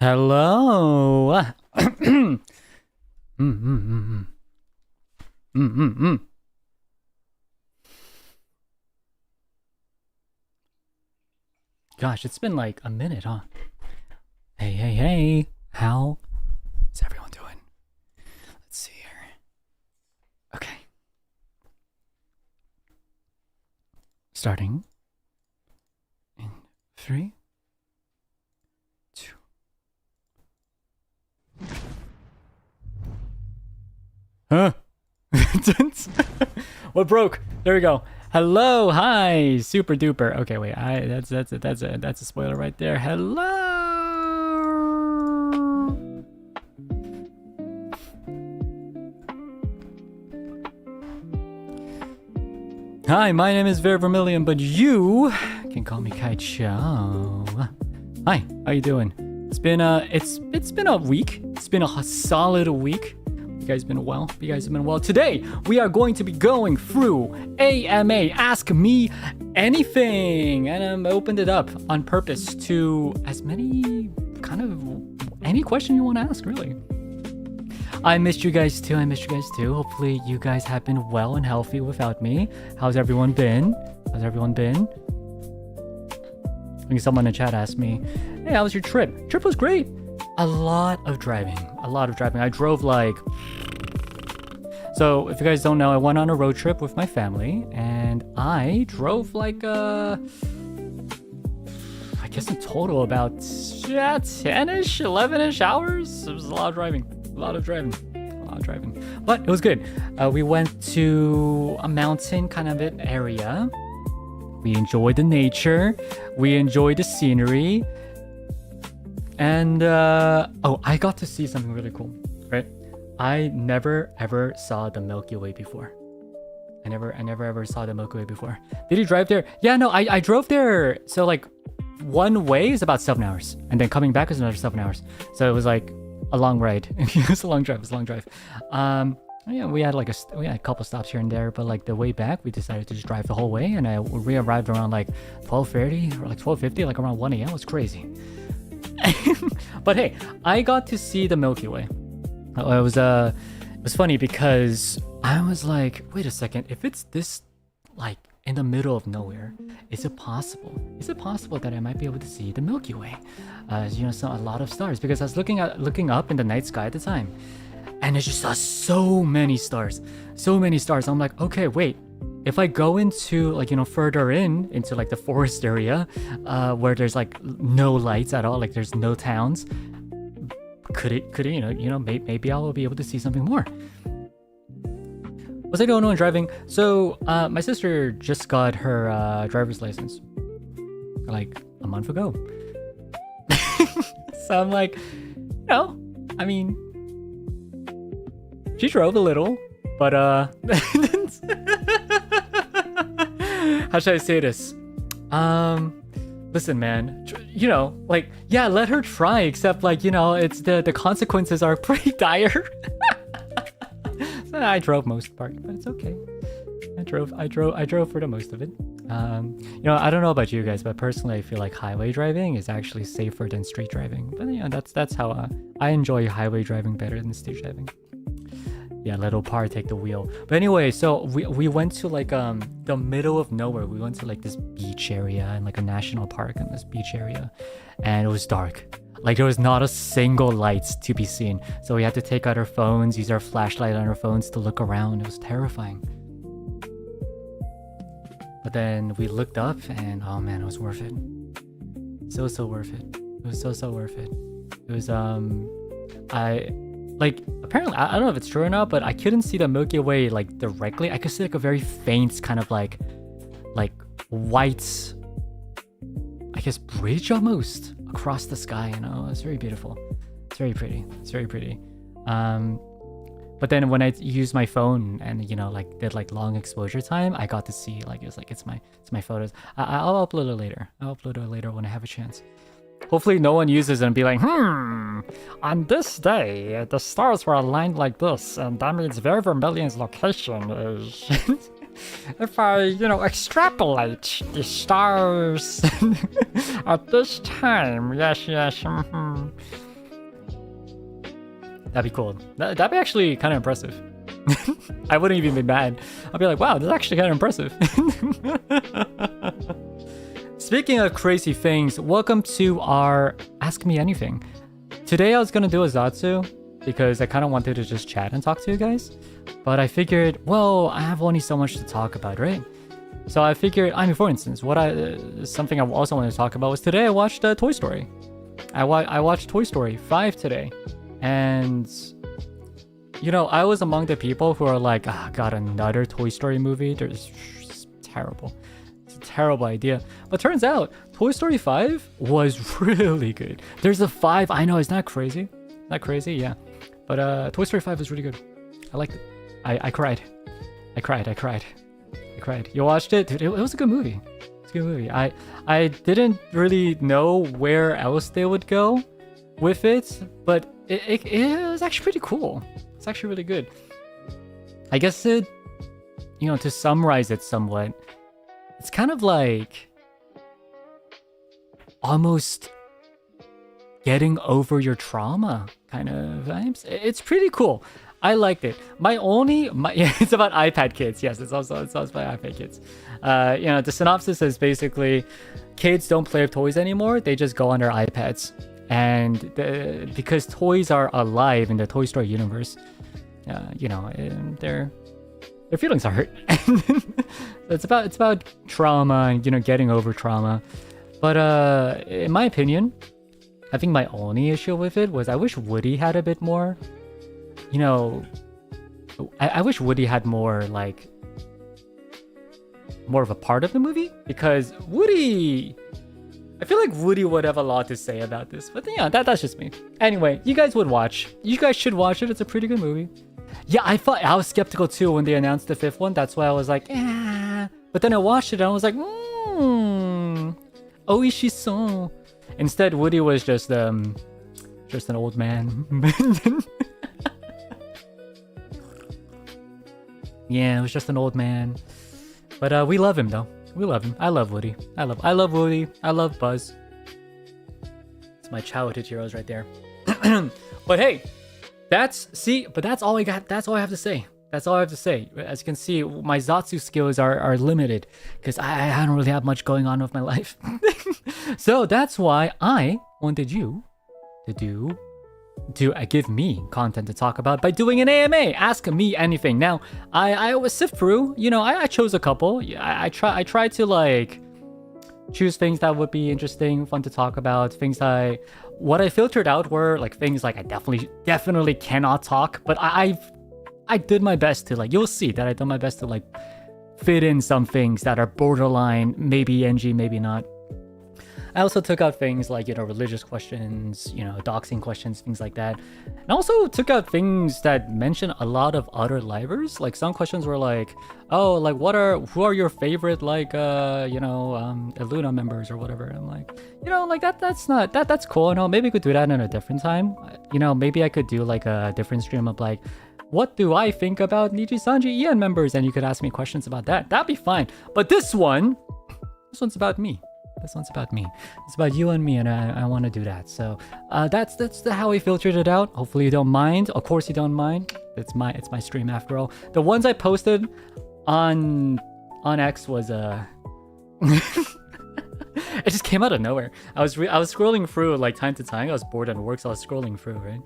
Hello. mm, mm, mm, mm. Gosh, it's been like a minute, huh? Hey. How is everyone doing? Let's see here. Okay. Starting in 3, 2. Huh? What broke? There we go. Hello, hi, super duper. Okay, wait, that's a spoiler right there. Hello. Hi, my name is Vermillion, but you can call me Kaicho. Hi, how you doing? It's been a week. It's been a solid week. You guys been well? You guys have been well. Today we are going to be going through AMA, Ask Me Anything, and I opened it up on purpose to as many any question you want to ask, really. I missed you guys too. Hopefully you guys have been well and healthy without me. How's everyone been? I think someone in chat asked me, hey, how was your trip? Trip was great. A lot of driving. I drove so if you guys don't know, I went on a road trip with my family and I drove I guess in total about 10-ish, 11-ish hours. It was a lot of driving. But it was good. We went to a mountain kind of an area. We enjoyed the nature. We enjoyed the scenery. And I got to see something really cool, right? I never ever saw the Milky Way before. I never ever saw the Milky Way before. Did you drive there? Yeah, no, I drove there. So one way is about 7 hours, and then coming back is another 7 hours. So it was like a long ride. It was a long drive. Yeah, we had a couple stops here and there, but the way back we decided to just drive the whole way, and we arrived around 12:30 or 12:50, around 1 a.m. It was crazy. But hey, I got to see the Milky Way. It was funny because I was like, wait a second, if it's this in the middle of nowhere, is it possible that I might be able to see the Milky Way? So a lot of stars, because I was looking up in the night sky at the time, and I just saw so many stars. I'm like, okay, wait, if I go into further into the forest area, where there's no lights at all, there's no towns, could it maybe I'll be able to see something more. Was I doing driving? So my sister just got her driver's license a month ago. So I'm like, I mean, she drove a little, but how should I say this? Listen, man, yeah, let her try, except it's the consequences are pretty dire. I drove most part, but it's okay. I drove for the most of it. I don't know about you guys, but personally I feel like highway driving is actually safer than street driving. But that's how I enjoy highway driving better than street driving. Yeah, let Opar take the wheel. But anyway, so we went to the middle of nowhere. We went to this beach area and a national park in this beach area, and it was dark. There was not a single light to be seen. So we had to take out our phones, use our flashlight on our phones to look around. It was terrifying. But then we looked up and oh man, it was worth it. So worth it. It was so worth it. It was apparently, I don't know if it's true or not, but I couldn't see the Milky Way directly. I could see a very faint kind of white, I guess, bridge almost across the sky. It's very beautiful. It's very pretty. But then when I used my phone and did long exposure time, I got to see it's my photos. I'll upload it later. When I have a chance. Hopefully no one uses it and be like, on this day, the stars were aligned like this, and that means Vermillion's location is... If I, extrapolate the stars at this time, yes. That'd be cool. That'd be actually kind of impressive. I wouldn't even be mad. I'd be like, wow, that's actually kind of impressive. Speaking of crazy things, welcome to our Ask Me Anything. Today I was going to do a Zatsu because I kind of wanted to just chat and talk to you guys. But I figured, well, I have only so much to talk about, right? So I figured, I mean, for instance, something I also wanted to talk about was today I watched Toy Story. I watched Toy Story 5 today. And, you know, I was among the people who are like, God, another Toy Story movie? It's terrible. It's a terrible idea. But turns out, Toy Story 5 was really good. There's a 5, I know, isn't that crazy? Not crazy, yeah. But Toy Story 5 was really good. I liked it. I cried. I cried. You watched it? Dude, it was a good movie. It's a good movie. I didn't really know where else they would go with it, but it was actually pretty cool. It's actually really good. I guess to summarize it somewhat, it's kind of like almost getting over your trauma kind of vibes. It's pretty cool. I liked it. It's about iPad kids. Yes, it's also about iPad kids. The synopsis is basically kids don't play with toys anymore. They just go on their iPads. And because toys are alive in the Toy Story universe, their feelings are hurt. it's about trauma and getting over trauma. But in my opinion, I think my only issue with it was I wish Woody had a bit more. I wish Woody had more of a part of the movie, because I feel like Woody would have a lot to say about this. But yeah, that's just me. Anyway, you guys should watch it. It's a pretty good movie. Yeah, I was skeptical too when they announced the 5th one. That's why I was like, but then I watched it and I was like, oishiso. Instead, Woody was just an old man. Yeah, it was just an old man. But we love him though. We love him. I love Woody. I love Woody. I love Buzz. It's my childhood heroes right there. But hey, that's all I got. That's all I have to say. As you can see, my Zatsu skills are limited because I don't really have much going on with my life. So that's why I wanted you to give me content to talk about by doing an AMA. Ask me anything. Now, I was sift through. I chose a couple. I tried to choose things that would be interesting, fun to talk about. What I filtered out were things I definitely cannot talk. But I did my best to you'll see that I did my best to fit in some things that are borderline, maybe NG, maybe not. I also took out things like, religious questions, doxing questions, things like that. And I also took out things that mention a lot of other livers. Some questions were who are your favorite, Luna members or whatever. And I'm like, that's cool. No, maybe we could do that in a different time. Maybe I could do a different stream of what do I think about NIJISANJI EN members? And you could ask me questions about that. That'd be fine. But this one's about me. It's about you and me, and I want to do that. So that's how I filtered it out. Hopefully you don't mind. Of course you don't mind. It's my stream after all. The ones I posted on X was it just came out of nowhere. I was scrolling through time to time. I was bored at work, so I was scrolling through, right?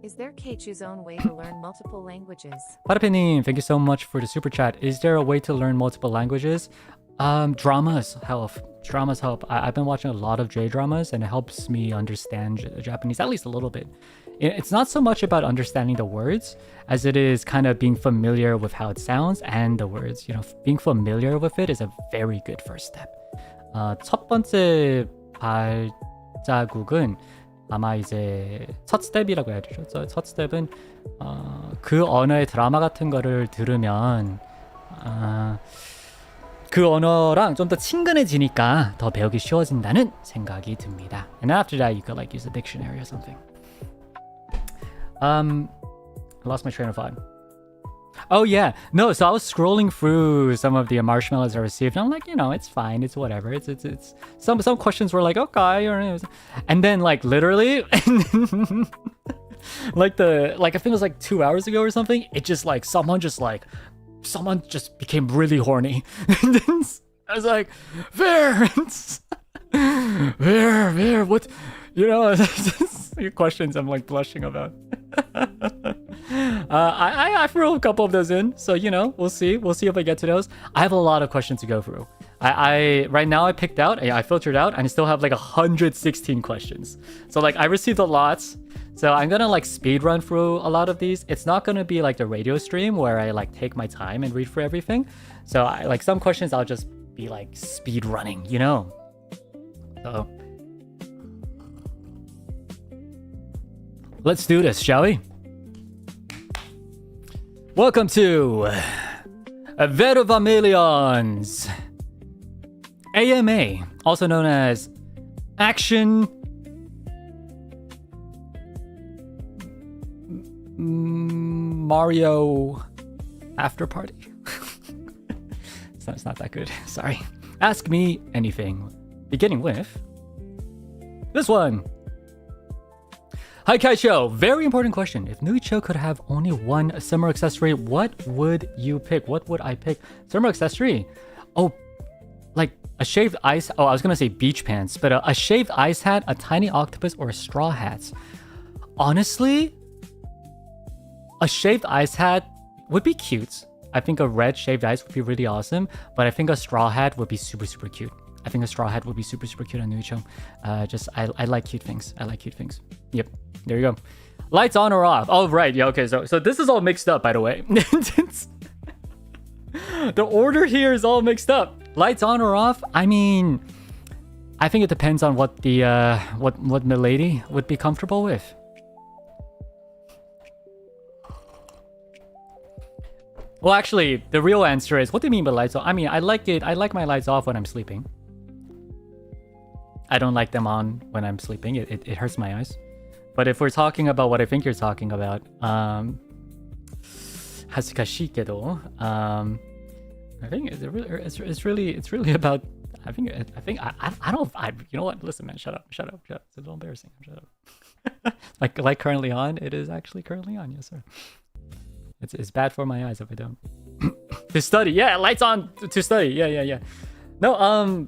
Is there Keichu's own way to learn multiple languages? Parapenin, thank you so much for the super chat. Is there a way to learn multiple languages? Dramas help. I've been watching a lot of J-dramas, and it helps me understand Japanese, at least a little bit. It's not so much about understanding the words as it is kind of being familiar with how it sounds and the words. Being familiar with it is a very good first step. 첫 번째 발자국은 아마 이제 첫 스텝이라고 해야 되죠. 첫 스텝은 그 언어의 드라마 같은 거를 들으면 그 언어랑 좀 더 친근해지니까 더 배우기 쉬워진다는 생각이 듭니다. And after that, you could use a dictionary or something. I lost my train of thought. Oh yeah, no. So I was scrolling through some of the marshmallows I received, and I'm like, it's fine, it's whatever. It's some questions were okay, and then literally, like I think it was like 2 hours ago or something. It just like someone just became really horny. And then I was like, Ver, Ver, what? You know, your questions I'm like blushing about. I threw a couple of those in, so you know, we'll see if I get to those. I have a lot of questions to go through. I right now I picked out, I filtered out, and I still have like 116 questions. So like I received a lot, so I'm gonna like speed run through a lot of these. It's not gonna be like the radio stream where I like take my time and read through everything. So I like some questions I'll just be like speed running, you know. So let's do this, shall we? Welcome to Vermillion's AMA, also known as Action Mario After Party. It's not that good. Sorry. Ask me anything. Beginning with this one. Hi Kaicho, very important question. If Nuicho could have only one summer accessory, what would you pick? What would I pick? Summer accessory? Oh, like a shaved ice. Oh, I was gonna say beach pants, but a shaved ice hat, a tiny octopus, or a straw hat. Honestly, a shaved ice hat would be cute. I think a red shaved ice would be really awesome, but I think a straw hat would be super, super cute. I think a straw hat would be super, super cute on Nuicho. I like cute things. I like cute things. Yep. There you go. Lights on or off? Oh, right. Yeah, okay. So this is all mixed up, by the way. The order here is all mixed up. Lights on or off? I mean, I think it depends on what the what milady would be comfortable with. Well, actually, the real answer is, what do you mean by lights off? I mean, I like my lights off when I'm sleeping. I don't like them on when I'm sleeping. It hurts my eyes. But if we're talking about what I think you're talking about, hazukashii kedo, I think it's really about. I think I don't. You know what? Listen, man, shut up. It's a little embarrassing. Shut up. like currently on. It is actually currently on. Yes, sir. It's bad for my eyes if I don't. To study, yeah. Lights on to study. Yeah. No,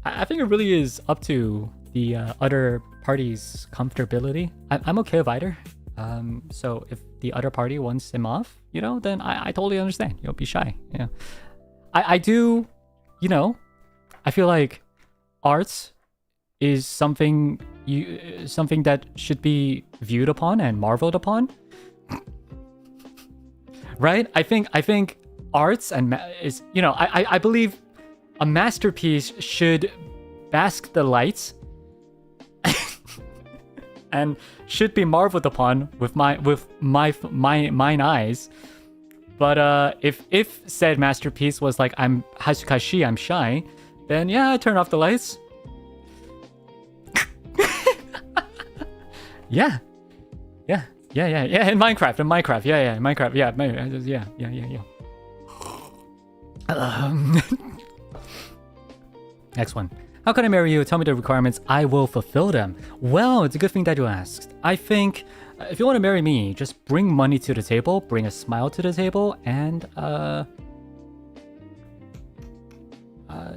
I think it really is up to the other party's comfortability. I'm okay with either. So if the other party wants him off, you know, then I totally understand. You know, be shy. Yeah. I do, you know, I feel like arts is something that should be viewed upon and marveled upon. Right? I think arts and is, you know, I believe a masterpiece should bask the lights and should be marveled upon with mine eyes. But if said masterpiece was like, I'm hazukashii, I'm shy, then yeah, I turn off the lights. Yeah. In Minecraft, yeah, Minecraft, yeah. Next one. How can I marry you? Tell me the requirements. I will fulfill them. Well, it's a good thing that you asked. I think if you want to marry me, just bring money to the table, bring a smile to the table, and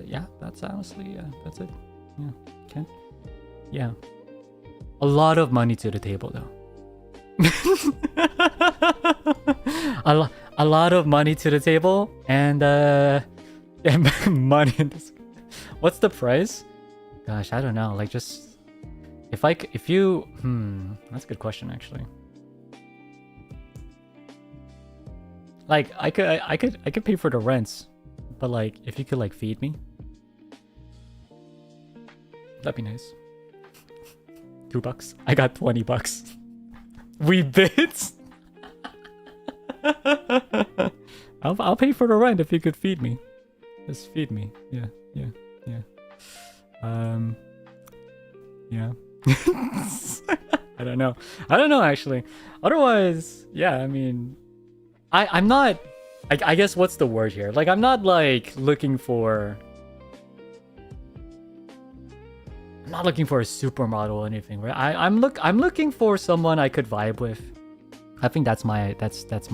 yeah, that's honestly, that's it. Yeah, okay. Yeah. A lot of money to the table, though. a lot of money to the table, and money in this. What's the price? Gosh, I don't know. Like, just if you that's a good question actually. Like, I could pay for the rents, but like if you could like feed me, that'd be nice. $2. I got $20. We bit. I'll pay for the rent if you could feed me. Just feed me. Yeah. Yeah. I don't know actually. Otherwise, yeah, I mean, I'm not, I guess what's the word here? Like, I'm not like looking for, I'm not looking for a supermodel or anything, right? I'm looking for someone I could vibe with. I think that's my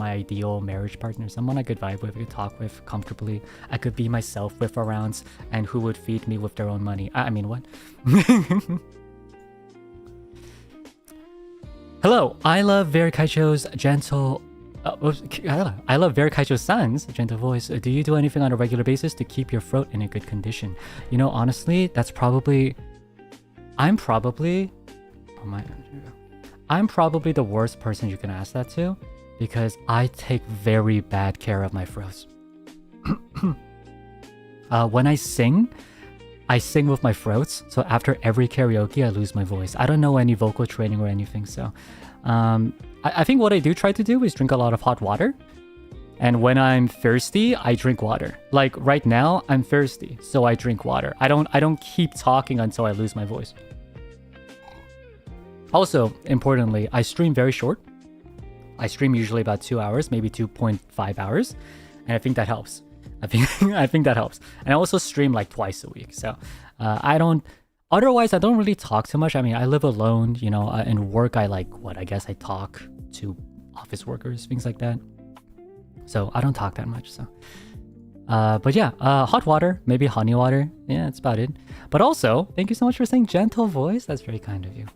ideal marriage partner. Someone I could vibe with, I could talk with comfortably. I could be myself with around, and who would feed me with their own money. I mean, what? Hello, I love Verikaicho's gentle. I love Verikaicho-san's gentle voice. Do you do anything on a regular basis to keep your throat in a good condition? You know, honestly, that's probably. I'm probably the worst person you can ask that to, because I take very bad care of my throats. When I sing with my throats. So after every karaoke, I lose my voice. I don't know any vocal training or anything. So I think what I do try to do is drink a lot of hot water. And when I'm thirsty, I drink water. Like right now, I'm thirsty, so I drink water. I don't keep talking until I lose my voice. Also, importantly, I stream very short. I stream usually about 2 hours, maybe 2.5 hours, and I think that helps. I think that helps. And I also stream like twice a week, so otherwise I don't really talk too much. I mean, I live alone, you know, and work I guess I talk to office workers, things like that. So I don't talk that much. So but yeah, hot water, maybe honey water. Yeah, that's about it. But also, thank you so much for saying gentle voice. That's very kind of you.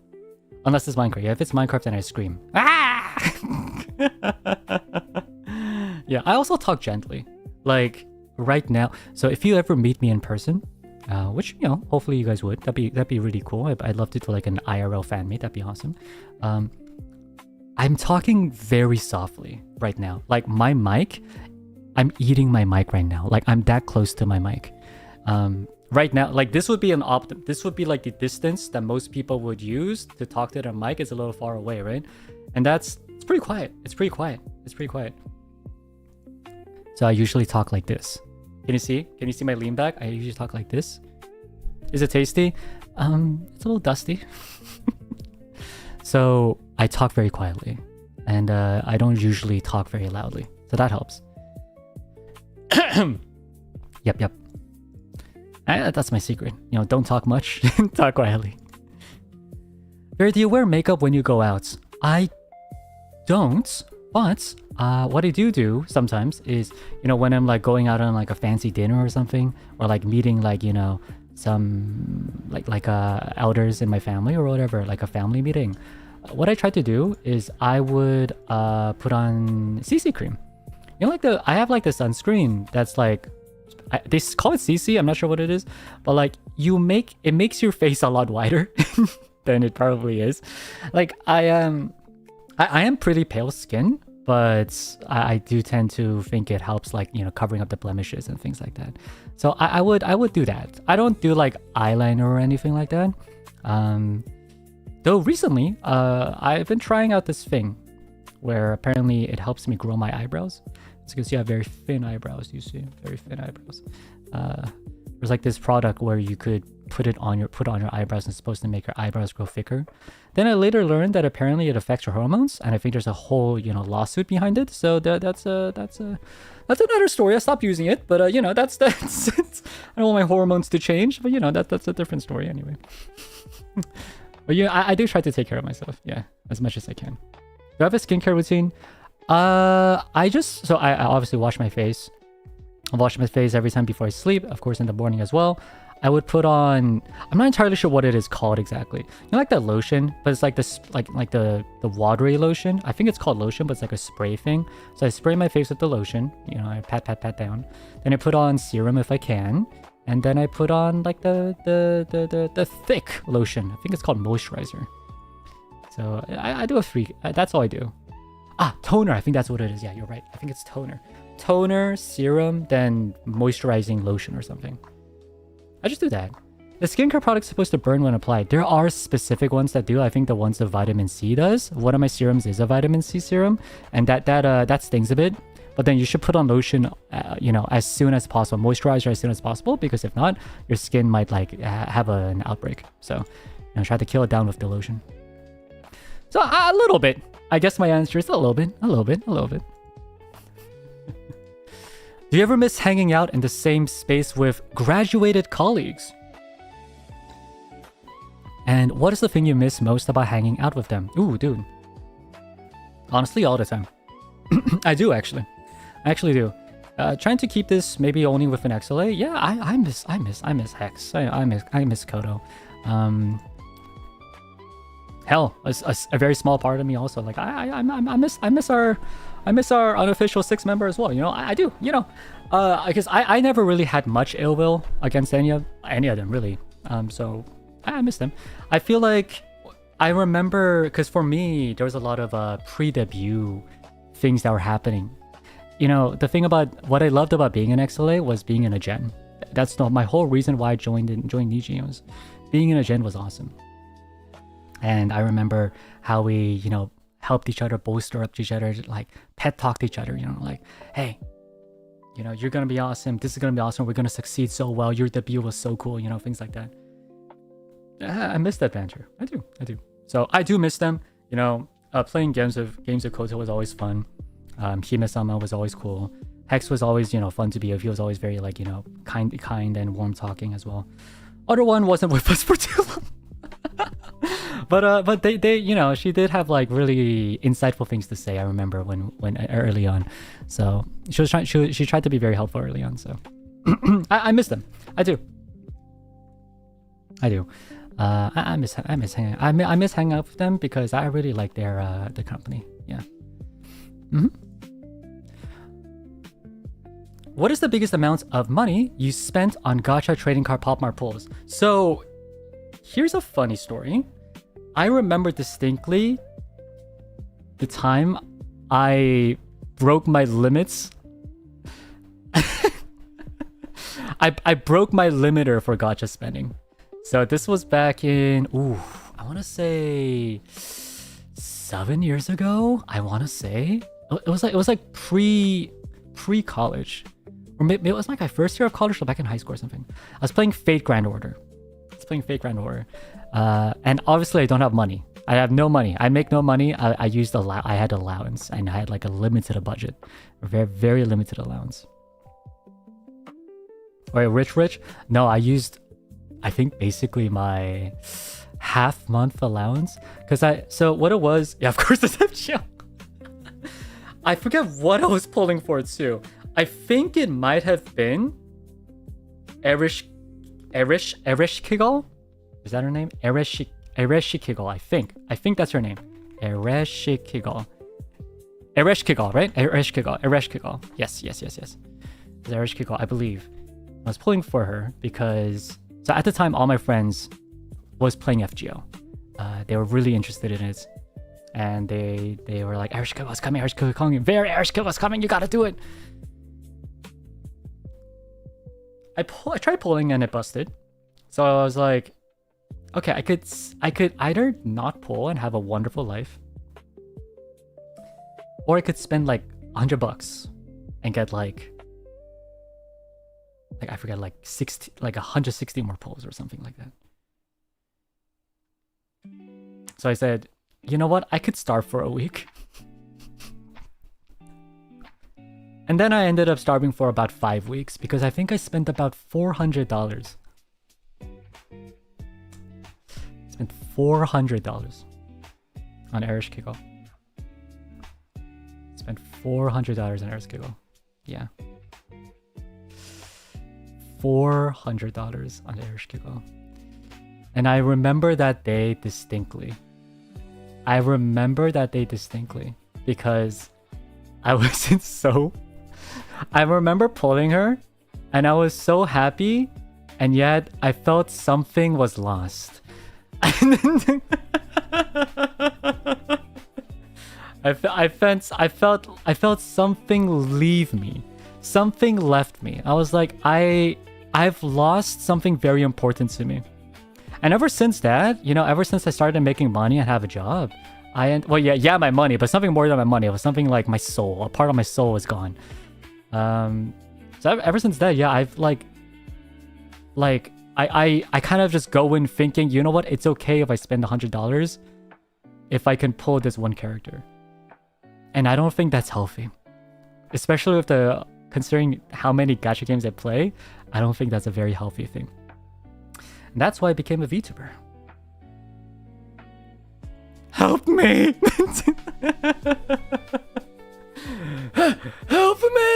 Unless it's Minecraft. Yeah, if it's Minecraft, then I scream. Ah! Yeah, I also talk gently. Like right now. So if you ever meet me in person, which, you know, hopefully you guys would. That'd be really cool. I'd love to do like an IRL fan meet. That'd be awesome. I'm talking very softly right now. Like my mic, I'm eating my mic right now. Like I'm that close to my mic. Right now, like this would be this would be like the distance that most people would use to talk to their mic. Is a little far away, right? And it's pretty quiet. It's pretty quiet. So I usually talk like this. Can you see my lean back? I usually talk like this. Is it tasty? It's a little dusty. So I talk very quietly, and I don't usually talk very loudly. So that helps. Yep. That's my secret. You know, don't talk much. Talk quietly. Do you wear makeup when you go out? I don't, but what I do sometimes is, you know, when I'm like going out on like a fancy dinner or something, or like meeting like, you know, some like elders in my family or whatever, like a family meeting, what I try to do is I would put on CC cream. You know, like I have like the sunscreen that's like, they call it CC, I'm not sure what it is, but like it makes your face a lot whiter than it probably is. Like I am pretty pale skin, but I do tend to think it helps, like, you know, covering up the blemishes and things like that. So I would do that. I don't do like eyeliner or anything like that. Though recently, I've been trying out this thing where apparently it helps me grow my eyebrows. It's because you have very thin eyebrows, you see, very thin eyebrows. There's like this product where you could put on your eyebrows, and it's supposed to make your eyebrows grow thicker. Then I later learned that apparently it affects your hormones, and I think there's a whole, you know, lawsuit behind it. So that's another story. I stopped using it, but you know, that's I don't want my hormones to change, but you know, that's a different story anyway. But yeah, I do try to take care of myself, yeah, as much as I can. Do I have a skincare routine? I obviously wash my face. I wash my face every time before I sleep, of course in the morning as well. I would put on, I'm not entirely sure what it is called exactly. You know, like that lotion, but it's like this, like the watery lotion. I think it's called lotion, but it's like a spray thing. So I spray my face with the lotion, you know, I pat down. Then I put on serum if I can. And then I put on like the thick lotion. I think it's called moisturizer. So I do that's all I do. Toner, I think that's what it is. Yeah, you're right. I think it's toner. Toner, serum, then moisturizing lotion or something. I just do that. The skincare product's supposed to burn when applied. There are specific ones that do. I think the ones that vitamin C does. One of my serums is a vitamin C serum, and that stings a bit. But then you should put on lotion, you know, as soon as possible. Moisturizer as soon as possible, because if not, your skin might like have an outbreak. So, you know, try to kill it down with the lotion. So a little bit. I guess my answer is a little bit. Do you ever miss hanging out in the same space with graduated colleagues? And what is the thing you miss most about hanging out with them? Ooh, dude. Honestly, all the time. I do actually. I actually do. Trying to keep this maybe only with an XLA. Yeah, I miss Hex. I miss Kodo. Hell, a very small part of me also. Like I miss our unofficial 6 member as well. You know, I do. You know, because I never really had much ill will against any of them really. So I miss them. I feel like I remember because for me there was a lot of pre-debut things that were happening. You know, the thing about what I loved about being an XLA was being in a gen. That's my whole reason why I joined Niji. Was being in a gen was awesome. And I remember how we, you know, helped each other, bolster up each other, like pet talked each other, you know, like, hey, you know, you're gonna be awesome. This is gonna be awesome. We're gonna succeed so well. Your debut was so cool, you know, things like that. I miss that banter. I do. So I do miss them. You know, playing games of Koto was always fun. Hime-sama was always cool. Hex was always, you know, fun to be with. He was always very, like, you know, kind and warm talking as well. Other one wasn't with us for too long. But they you know, she did have like really insightful things to say. I remember when early on. So she tried to be very helpful early on. So I miss them. I do. I miss hanging. I miss hanging out with them because I really like their company. Yeah. What is the biggest amount of money you spent on gacha trading card pop mart pulls? So here's a funny story. I remember distinctly the time I broke my limits. I broke my limiter for gacha spending. So this was back in, I want to say 7 years ago. I want to say it was like pre-college, or maybe it was like my first year of college, or back in high school or something. I was playing Fate Grand Order. And obviously I don't have money. I have no money. I make no money. I had allowance, and I had like a limited budget, a very, very limited allowance. Wait, rich? No, I used, I think basically my half month allowance, so what it was, yeah, of course, the show. I forget what I was pulling for too. I think it might have been Erish Kigal. Is that her name? Ereshkigal, I think. I think that's her name. Ereshkigal, right? Ereshkigal. Yes. It's Ereshkigal, I believe. I was pulling for her because, so at the time, all my friends was playing FGO. They were really interested in it, and they were like, Ereshkigal's coming, Ereshkigal's coming, you gotta do it. I tried pulling and it busted. So I was like, okay, I could either not pull and have a wonderful life, or I could spend like $100 and get like I forget, like 160 more pulls or something like that. So I said, you know what? I could starve for a week. And then I ended up starving for about 5 weeks because I think I spent about $400. Spent $400 on Ereshkigal. Spent $400 on Ereshkigal. Yeah. $400 on Ereshkigal. And I remember that day distinctly. Because I wasn't so... I remember pulling her and I was so happy, and yet I felt something was lost. I felt something leave me. Something left me. I was like, I've lost something very important to me. And ever since that, you know, ever since I started making money and have a job, my money, but something more than my money. It was something like my soul. A part of my soul was gone. So ever since that, yeah, I've I kind of just go in thinking, you know what? It's okay if I spend $100 if I can pull this one character. And I don't think that's healthy. Especially with considering how many gacha games I play, I don't think that's a very healthy thing. And that's why I became a VTuber. Help me! Help me!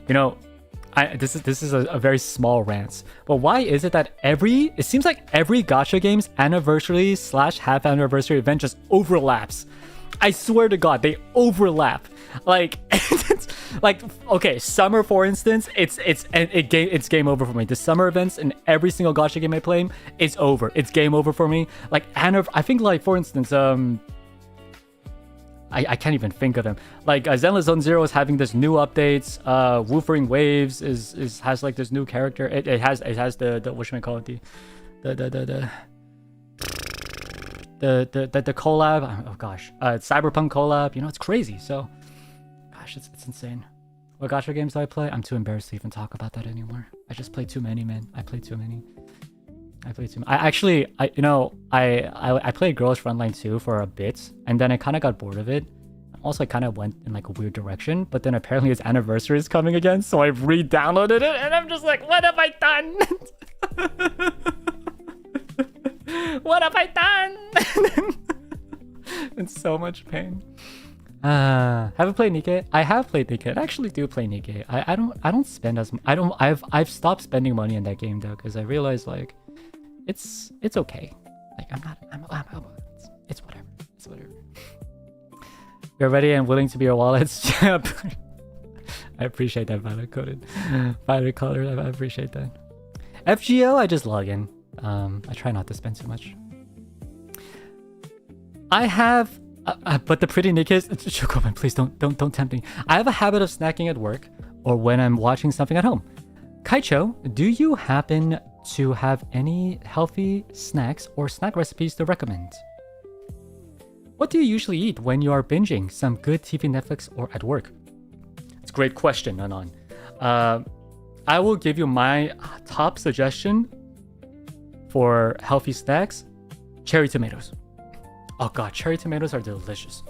You know, this is a very small rant, but why is it that it seems like every gacha game's anniversary / half anniversary event just overlaps? I swear to God, they overlap. Like, like, okay, summer for instance, it's game over for me. The summer events in every single gacha game I play, it's over. It's game over for me. Like, I think, like, for instance, I can't even think of them. Like, Zenless Zone Zero is having this new updates. Woofering Waves has like this new character. It has the what should I call it, the collab. Oh gosh, Cyberpunk collab. You know, it's crazy. So, gosh, it's insane. What gacha games do I play? I'm too embarrassed to even talk about that anymore. I just play too many, man. I play too many. I played Girls Frontline 2 for a bit, and then I kind of got bored of it. Also, I kind of went in like a weird direction, but then apparently its anniversary is coming again, so I re-downloaded it, and I'm just like, what have I done? What have I done? In so much pain. Haven't played Nikkei? I have played Nikkei. I actually do play Nikkei. I don't spend as I've stopped spending money in that game though, because I realized like it's okay. Like it's whatever. It's whatever. You're ready and willing to be your wallets. I appreciate that, Violet Coded. Violet Color, I appreciate that. FGO, I just log in. I try not to spend too much. I have but the pretty Nikki's, Chocoman, please don't tempt me. I have a habit of snacking at work or when I'm watching something at home. Kaicho, do you happen to have any healthy snacks or snack recipes to recommend? What do you usually eat when you are binging some good TV, Netflix, or at work? It's a great question, Anon. I will give you my top suggestion for healthy snacks. Cherry tomatoes. Oh god, cherry tomatoes are delicious.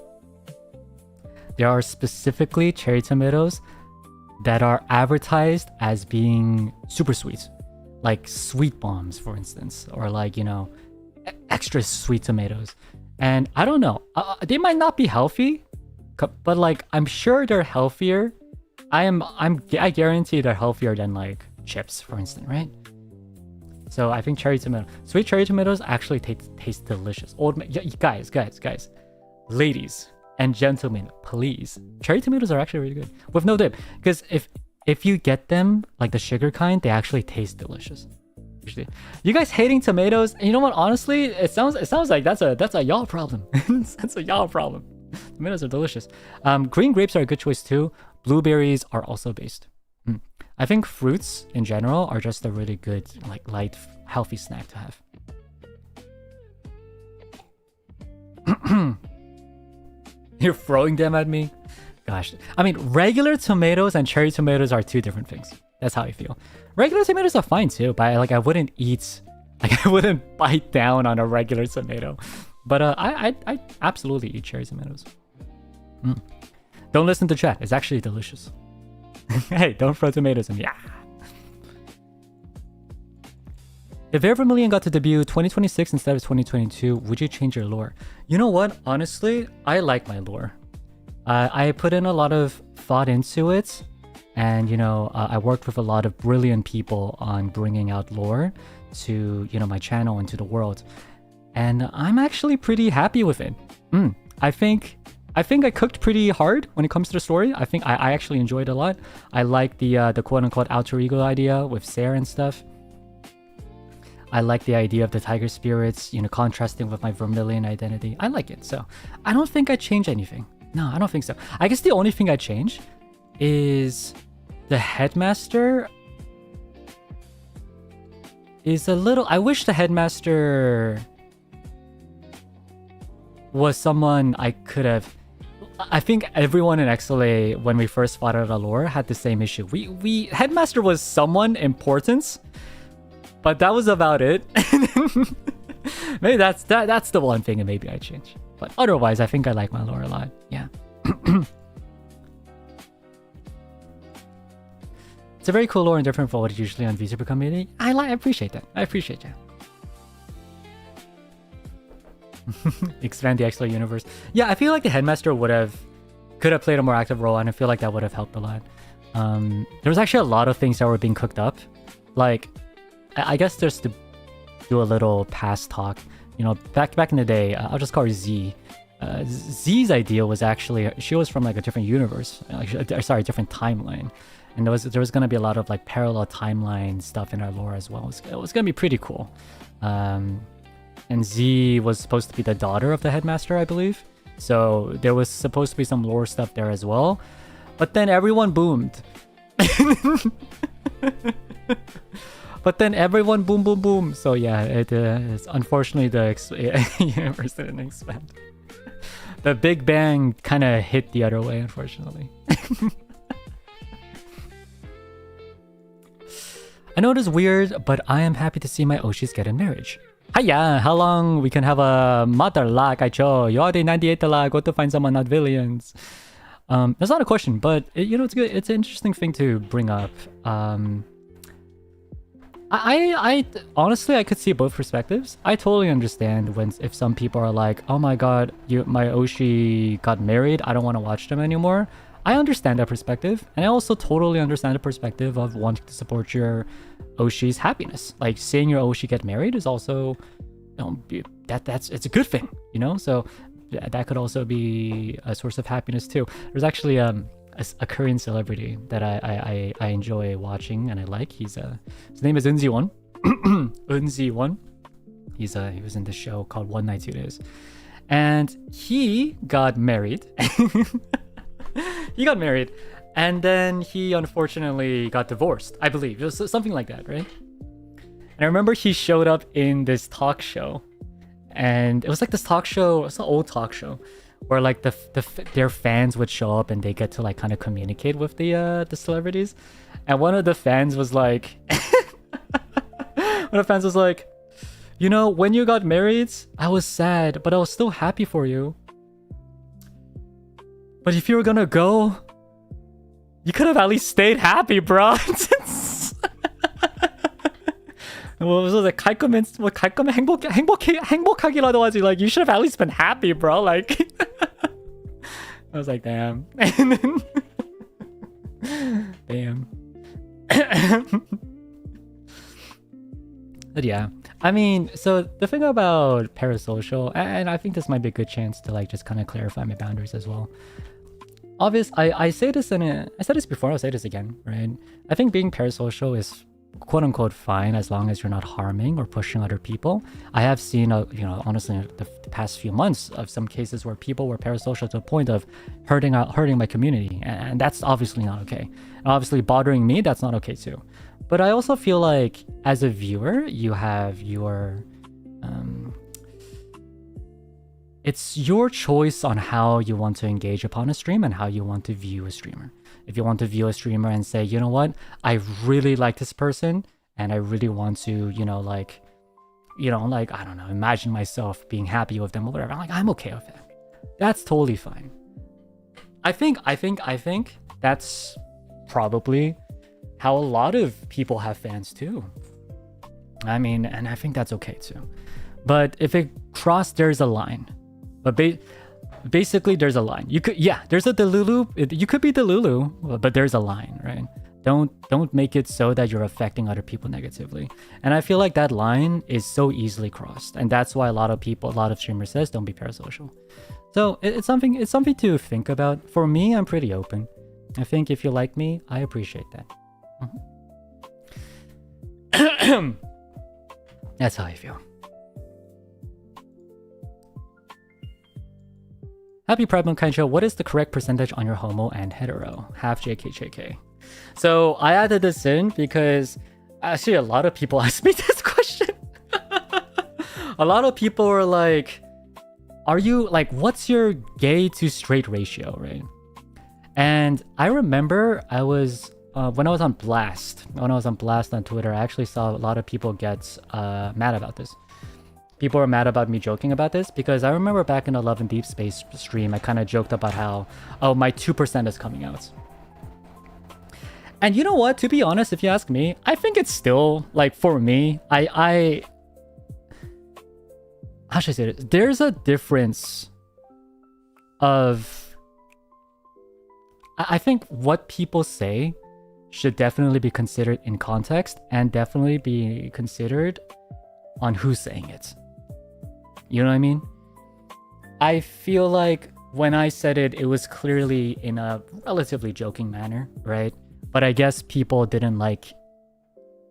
There are specifically cherry tomatoes that are advertised as being super sweet. Like sweet bombs, for instance. Or like, you know, extra sweet tomatoes. And I don't know, they might not be healthy, but like I'm sure they're healthier. I guarantee they're healthier than like chips, for instance, right? So I think sweet cherry tomatoes actually taste delicious. Guys, ladies and gentlemen, please, cherry tomatoes are actually really good with no dip. Because if you get them like the sugar kind, they actually taste delicious. You guys hating tomatoes, and you know what? Honestly, it sounds like that's a y'all problem. That's a y'all problem. Tomatoes are delicious. Green grapes are a good choice too. Blueberries are also based. I think fruits in general are just a really good, like, light, healthy snack to have. You're throwing them at me? Gosh. I mean, regular tomatoes and cherry tomatoes are two different things. That's how I feel. Regular tomatoes are fine too, but I wouldn't bite down on a regular tomato. But I absolutely eat cherry tomatoes. Don't listen to chat. It's actually delicious. Hey, don't throw tomatoes at me. Yeah. If Vermillion got to debut 2026 instead of 2022, would you change your lore? You know what? Honestly, I like my lore. I put in a lot of thought into it. And, you know, I worked with a lot of brilliant people on bringing out lore to, you know, my channel and to the world. And I'm actually pretty happy with it. I think I cooked pretty hard when it comes to the story. I think I actually enjoyed it a lot. I like the quote-unquote alter ego idea with Sarah and stuff. I like the idea of the tiger spirits, you know, contrasting with my Vermillion identity. I like it. So I don't think I'd change anything. No, I don't think so. I guess the only thing I'd change is the headmaster is a little... I wish the headmaster was someone I could have... I think everyone in XSOLEIL, when we first fought out a lore, had the same issue. Headmaster was someone important, but that was about it. Maybe that's the one thing and maybe I change. But otherwise, I think I like my lore a lot. Yeah. It's a very cool lore and different from what is usually on VTuber community. I appreciate that. I appreciate that. Expand the XSOLEIL universe. Yeah, I feel like the headmaster could have played a more active role, and I feel like that would have helped a lot. There was actually a lot of things that were being cooked up. Like, I guess just to do a little past talk. You know, back in the day, I'll just call her Z. Z's idea was actually, she was from like a different universe, sorry, different timeline, and there was gonna be a lot of like parallel timeline stuff in our lore as well. It was gonna be pretty cool. And Z was supposed to be the daughter of the headmaster, I believe. So there was supposed to be some lore stuff there as well. But then everyone boomed. But then everyone boom. So yeah, it's unfortunately the universe didn't expand. The Big Bang kind of hit the other way, unfortunately. I know it is weird, but I am happy to see my Oshis get in marriage. Hiya, how long we can have a mother lag? I cho. You already 98 lag. Go to find someone, not villains. That's not a question, but you know, it's good. It's an interesting thing to bring up. I honestly, I could see both perspectives. I totally understand if some people are like, oh my god, my Oshi got married, I don't want to watch them anymore. I understand that perspective, and I also totally understand the perspective of wanting to support your Oshi's happiness. Like, seeing your Oshi get married is also, you know, it's a good thing, you know. So that could also be a source of happiness too. There's actually a Korean celebrity that I enjoy watching and I like. His name is Eunji-won. Eunji-won. He was in the show called One Night 2 Days, and he got married. He got married, and then he unfortunately got divorced, I believe. It was something like that, right? And I remember he showed up in this talk show, and it was like this talk show. It's an old talk show where like their fans would show up and they get to like kind of communicate with the celebrities. And one of the fans was like, you know, when you got married, I was sad, but I was still happy for you. But if you were gonna go, you could have at least stayed happy, bro. 뭐 갈거면 행복하기라도 하지. Like, you should have at least been happy, bro. Like, I was like, damn. Damn. But yeah, I mean, so the thing about parasocial, and I think this might be a good chance to like just kind of clarify my boundaries as well. I say this I said this before, I'll say this again, right? I think being parasocial is quote unquote fine as long as you're not harming or pushing other people. I have seen, you know, honestly, the past few months of some cases where people were parasocial to the point of hurting my community, and that's obviously not okay. And obviously, bothering me, that's not okay too. But I also feel like as a viewer, you have your it's your choice on how you want to engage upon a stream and how you want to view a streamer. If you want to view a streamer and say, you know what, I really like this person and I really want to, I don't know, imagine myself being happy with them or whatever. I'm okay with that. That's totally fine. I think that's probably how a lot of people have fans too. I mean, and I think that's okay too. But if it crossed, there's a line. But basically, there's a line. There's a Delulu. You could be Delulu, but there's a line, right? Don't make it so that you're affecting other people negatively. And I feel like that line is so easily crossed, and that's why a lot of streamers says don't be parasocial. So it's something to think about. For me, I'm pretty open. I think if you like me, I appreciate that. That's how I feel. Happy Pride Month Kind Show. What is the correct percentage on your homo and hetero? Half JK. So I added this in because actually a lot of people asked me this question. A lot of people were like, are you like, what's your gay to straight ratio, right? And I remember when I was on blast on Twitter, I actually saw a lot of people get mad about this. People are mad about me joking about this because I remember back in the Love and Deep Space stream, I kind of joked about how, oh, my 2% is coming out. And you know what? To be honest, if you ask me, I think it's still like for me. How should I say it? There's a difference of. I think what people say should definitely be considered in context and definitely be considered on who's saying it. You know what I mean? I feel like when I said it, it was clearly in a relatively joking manner, right? But I guess people didn't like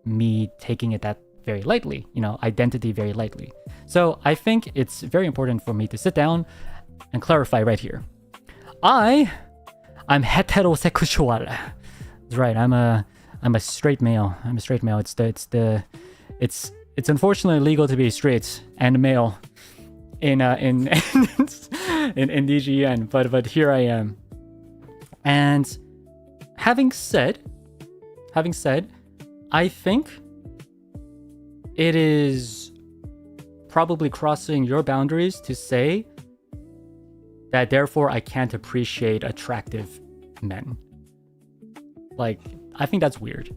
me taking it that very lightly, you know, identity very lightly. So I think it's very important for me to sit down and clarify right here. I'm heterosexual. That's right. I'm a straight male. I'm a straight male. It's unfortunately illegal to be straight and male in DGN, but here I am. And having said, I think it is probably crossing your boundaries to say that therefore I can't appreciate attractive men. Like, I think that's weird,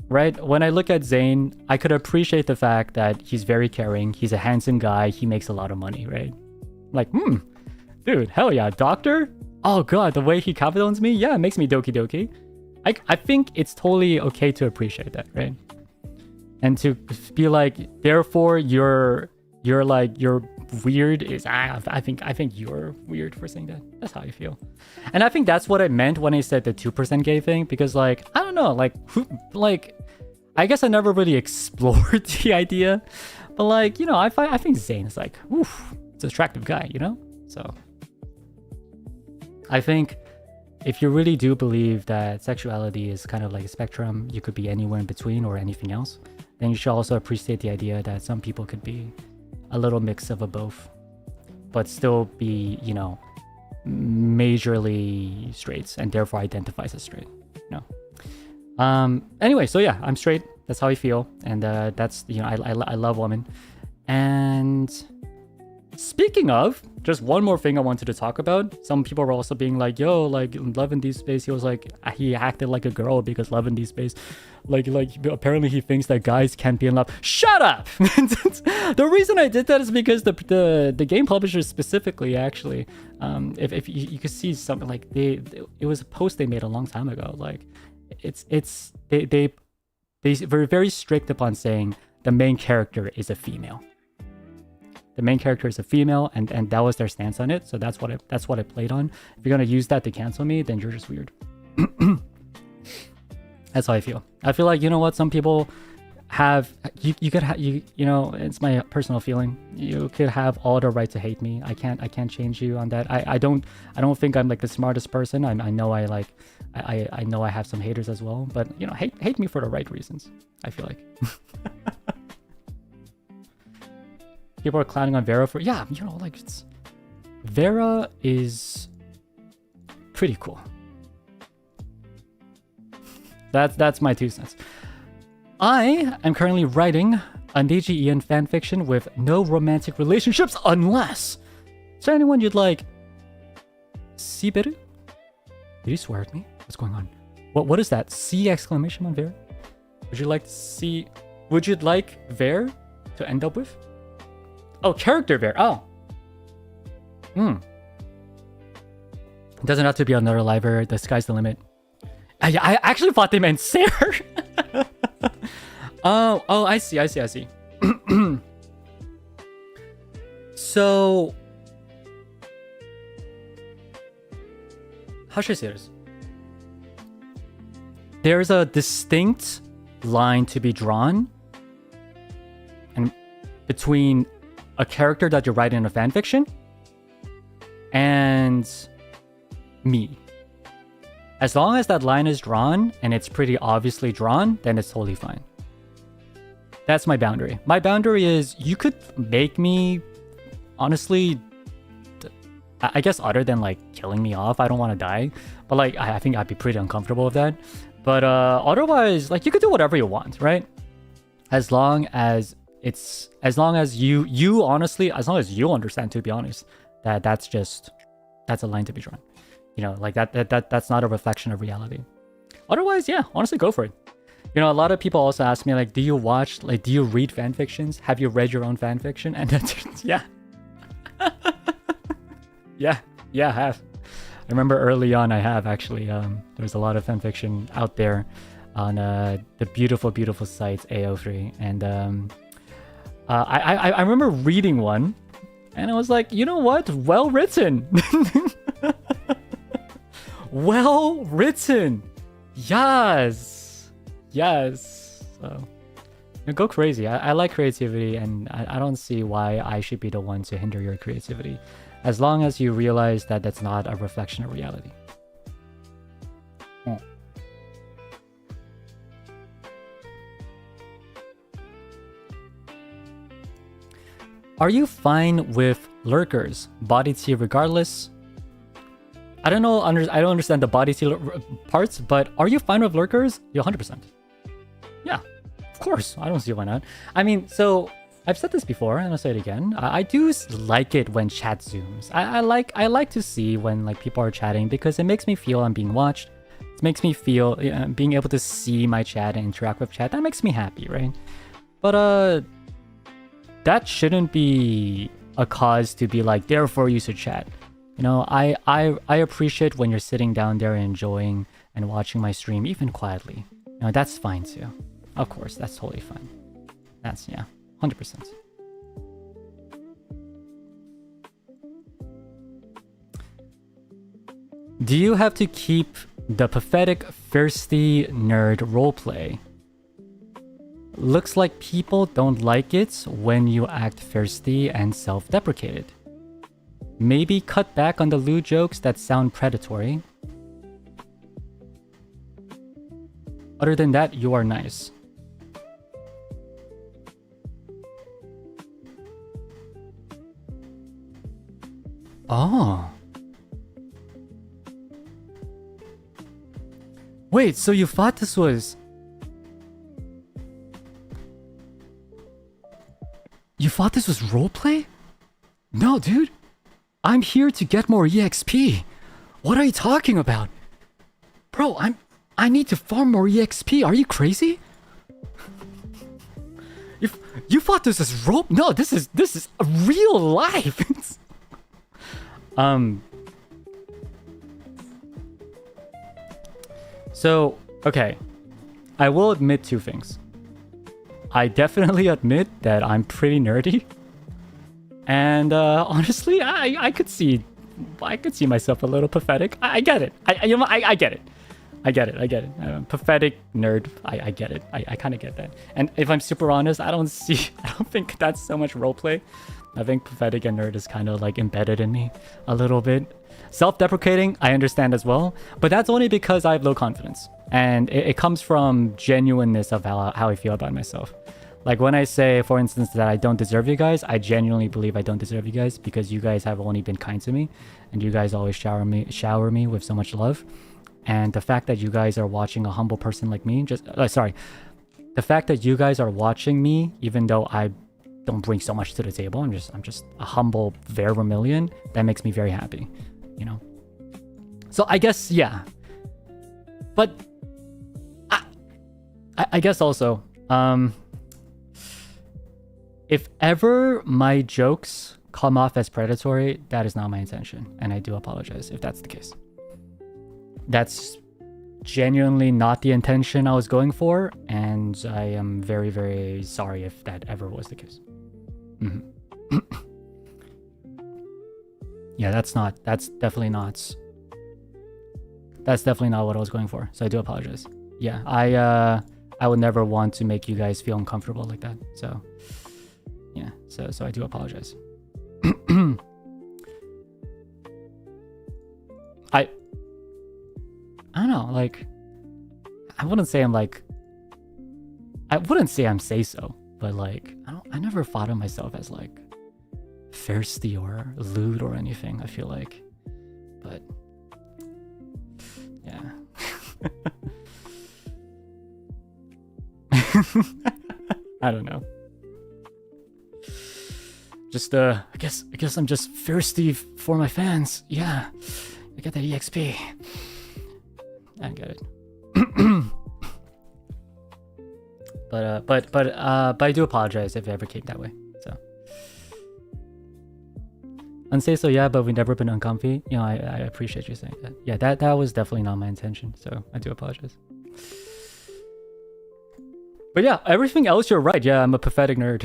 right? When I look at Zayn, I could appreciate the fact that he's very caring, he's a handsome guy, he makes a lot of money, right? Like, dude, hell yeah, doctor? Oh god, the way he compliments me, yeah, it makes me doki doki. I think it's totally okay to appreciate that, right? And to be like, therefore you're weird is I think you're weird for saying that. That's how I feel. And I think that's what I meant when I said the 2% gay thing, because like, I don't know, like I guess I never really explored the idea, but like, you know, I think Zayn is like, oof, it's an attractive guy, you know? So I think if you really do believe that sexuality is kind of like a spectrum, you could be anywhere in between or anything else, then you should also appreciate the idea that some people could be a little mix of a both, but still be, you know, majorly straight and therefore identifies as straight. You know. Anyway, so yeah, I'm straight. That's how I feel, and that's, you know, I love women. And speaking of, just one more thing I wanted to talk about. Some people were also being like, yo, like Love in Deep Space, he was like, he acted like a girl because Love in Deep Space, like apparently he thinks that guys can't be in love. Shut up! The reason I did that is because the game publishers specifically, actually, if you could see something like it was a post they made a long time ago. Like they were very strict upon saying the main character is a female. The main character is a female, and that was their stance on it. So that's what I played on. If you're gonna use that to cancel me, then you're just weird. That's how I feel. I feel like, you know what, some people have you could have you know, it's my personal feeling. You could have all the right to hate me. I can't change you on that. I don't think I'm like the smartest person. I know I know I have some haters as well, but you know, hate me for the right reasons, I feel like. People are clowning on Vera for, yeah, you know, like Vera is pretty cool. That's my 2 cents. I am currently writing a NIJISANJI fanfiction with no romantic relationships unless. Is there anyone you'd like? Siberu? Did he swear at me? What's going on? What is that? C exclamation on Vera? Would you like Ver to end up with? Oh, character Ver. Oh. It doesn't have to be another liver. The sky's the limit. I actually thought they meant Sarah. Oh, I see. So, how should I say this? There's a distinct line to be drawn and between a character that you write in a fanfiction and me. As long as that line is drawn and it's pretty obviously drawn, then it's totally fine. That's my boundary. My boundary is, you could make me, honestly, I guess other than like killing me off, I don't want to die, but like I think I'd be pretty uncomfortable with that. But otherwise, like, you could do whatever you want, right? As long as you honestly, as long as you understand, to be honest, that's a line to be drawn. You know, like that's not a reflection of reality. Otherwise, yeah, honestly, go for it. You know, a lot of people also ask me, like, do you read fan fictions? Have you read your own fan fiction? And then, yeah. yeah, I have. I remember early on I have, actually. There was a lot of fan fiction out there on the beautiful, beautiful site AO3. And I remember reading one, and I was like, you know what? Well written. Well written. Yes. So, go crazy. I like creativity, and I don't see why I should be the one to hinder your creativity, as long as you realize that that's not a reflection of reality. Are you fine with lurkers? Body tea regardless? I don't know. I don't understand the body tea parts, but are you fine with lurkers? Yeah, 100%. Yeah, of course. I don't see why not. I mean, so I've said this before, and I'll say it again. I do like it when chat zooms. I like to see when like people are chatting, because it makes me feel I'm being watched. It makes me feel being able to see my chat and interact with chat. That makes me happy, right? But that shouldn't be a cause to be like, therefore you should chat. You know, I appreciate when you're sitting down there enjoying and watching my stream, even quietly. You know, that's fine too. Of course, that's totally fine. That's, yeah, 100%. Do you have to keep the pathetic, thirsty nerd roleplay? Looks like people don't like it when you act thirsty and self-deprecated. Maybe cut back on the lewd jokes that sound predatory. Other than that, you are nice. Oh. Wait, so you thought this was... You thought this was roleplay? No, dude. I'm here to get more EXP. What are you talking about? Bro, I need to farm more EXP. Are you crazy? You thought this was rope? No, this is real life. So, okay. I will admit two things. I definitely admit that I'm pretty nerdy. And honestly, I could see myself a little pathetic. I get it. I get it. I get it. Pathetic nerd. I get it. I kind of get that. And if I'm super honest, I don't think that's so much roleplay. I think pathetic and nerd is kind of like embedded in me a little bit. Self-deprecating, I understand as well, but that's only because I have low confidence, and it comes from genuineness of how I feel about myself. Like when I say, for instance, that I don't deserve you guys, I genuinely believe I don't deserve you guys, because you guys have only been kind to me, and you guys always shower me with so much love. And the fact that you guys are watching a humble person like me, the fact that you guys are watching me, even though I don't bring so much to the table, I'm just a humble vermillion, that makes me very happy, you know. So I guess, yeah. But I guess also, if ever my jokes come off as predatory, that is not my intention, and I do apologize if that's the case. That's genuinely not the intention I was going for, and I am very, very sorry if that ever was the case. Mm-hmm. Yeah, that's definitely not what I was going for, so I do apologize. Yeah, I would never want to make you guys feel uncomfortable like that, so yeah, so I do apologize. I don't know, like, I wouldn't say I'm say-so, but like, I never thought of myself as like thirsty or lewd or anything, I feel like, but yeah. I don't know. Just I guess I'm just thirsty for my fans. Yeah, I get that EXP. I get it. But I do apologize if it ever came that way. So unsay so yeah, but we've never been uncomfy. You know, I appreciate you saying that. Yeah, that was definitely not my intention. So I do apologize. But yeah, everything else you're right. Yeah, I'm a pathetic nerd.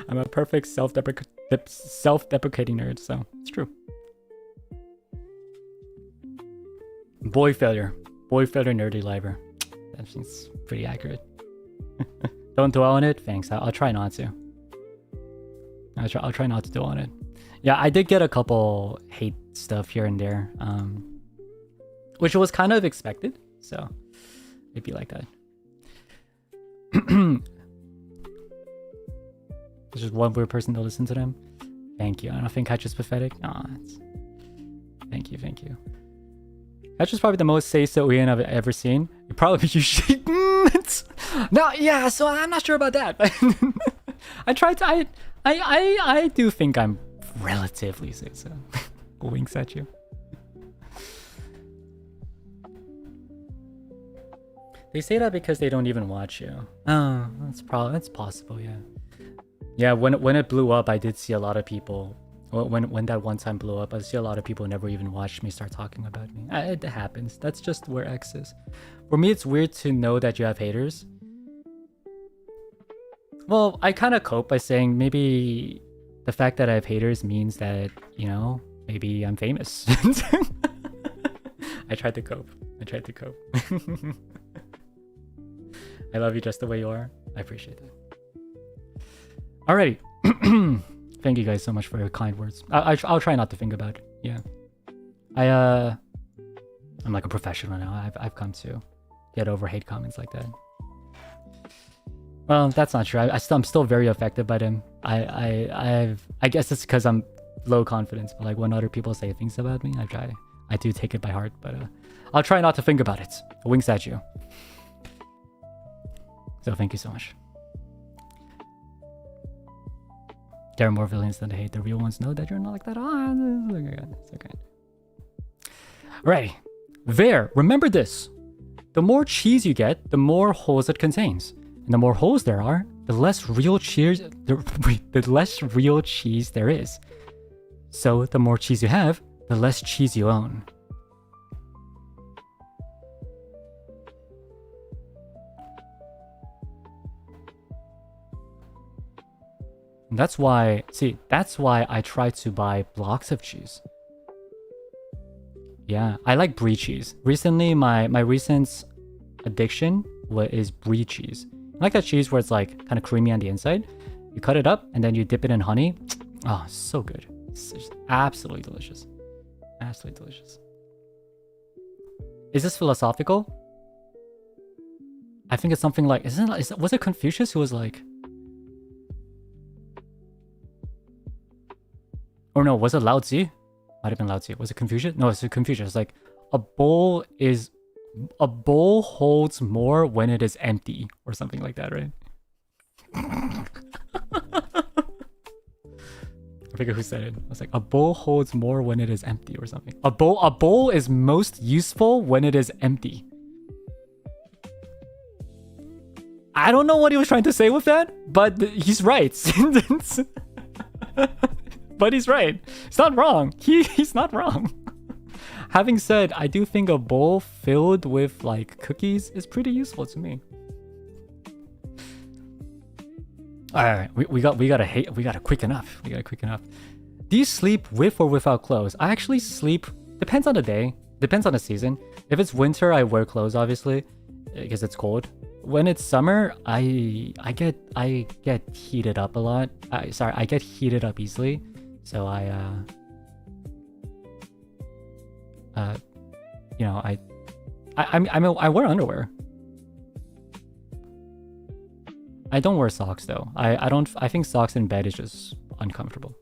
I'm a perfect self-deprecating nerd. So it's true. Boy failure, nerdy liver. That seems pretty accurate. Don't dwell on it. Thanks. I'll try not to. I'll try not to dwell on it. Yeah, I did get a couple hate stuff here and there, which was kind of expected. So it'd be like that. There's just one weird person to listen to them. Thank you. I don't think Hatch pathetic. Nah, thank you. Hatch probably the most say-so Ian I've ever seen. You probably should. No, yeah. So I'm not sure about that. But I tried to. I do think I'm relatively say-so. Winks at you. They say that because they don't even watch you. Oh, that's possible, yeah. Yeah, when it blew up, I did see a lot of people. When that one time blew up, I see a lot of people who never even watched me start talking about me. It happens. That's just where X is. For me, it's weird to know that you have haters. Well, I kind of cope by saying maybe the fact that I have haters means that, you know, maybe I'm famous. I tried to cope. I love you just the way you are. I appreciate that. Alrighty. Thank you guys so much for your kind words. I'll try not to think about it. Yeah. I'm like a professional now. I've come to get over hate comments like that. Well, that's not true. I'm still very affected by them. I guess it's because I'm low confidence. But like when other people say things about me, I do take it by heart. But I'll try not to think about it. Winks at you. So thank you so much. There are more villains than the hate. The real ones know that you're not like that. It's okay. Right. There. Remember this. The more cheese you get, the more holes it contains. And the more holes there are, the less real cheese there is. So the more cheese you have, the less cheese you own. And that's why I try to buy blocks of cheese. Yeah, I like brie cheese. Recently, my recent addiction is brie cheese. I like that cheese where it's like kind of creamy on the inside. You cut it up and then you dip it in honey. Oh, so good. It's just absolutely delicious. Absolutely delicious. Is this philosophical? I think it's something like, was it Confucius who was like, or no, was it Lao Tzu? Might have been Lao Tzu. Was it Confucius? No, it's Confucius. It's like a bowl holds more when it is empty, or something like that, right? I forget who said it. I was like, a bowl holds more when it is empty, or something. A bowl is most useful when it is empty. I don't know what he was trying to say with that, but he's right. But he's right. He's not wrong. He's not wrong. Having said, I do think a bowl filled with like cookies is pretty useful to me. All right, we gotta quick enough. Do you sleep with or without clothes? I actually sleep. Depends on the day. Depends on the season. If it's winter, I wear clothes obviously because it's cold. When it's summer, I get heated up a lot. I get heated up easily. So I wear underwear. I don't wear socks though. I think socks in bed is just uncomfortable.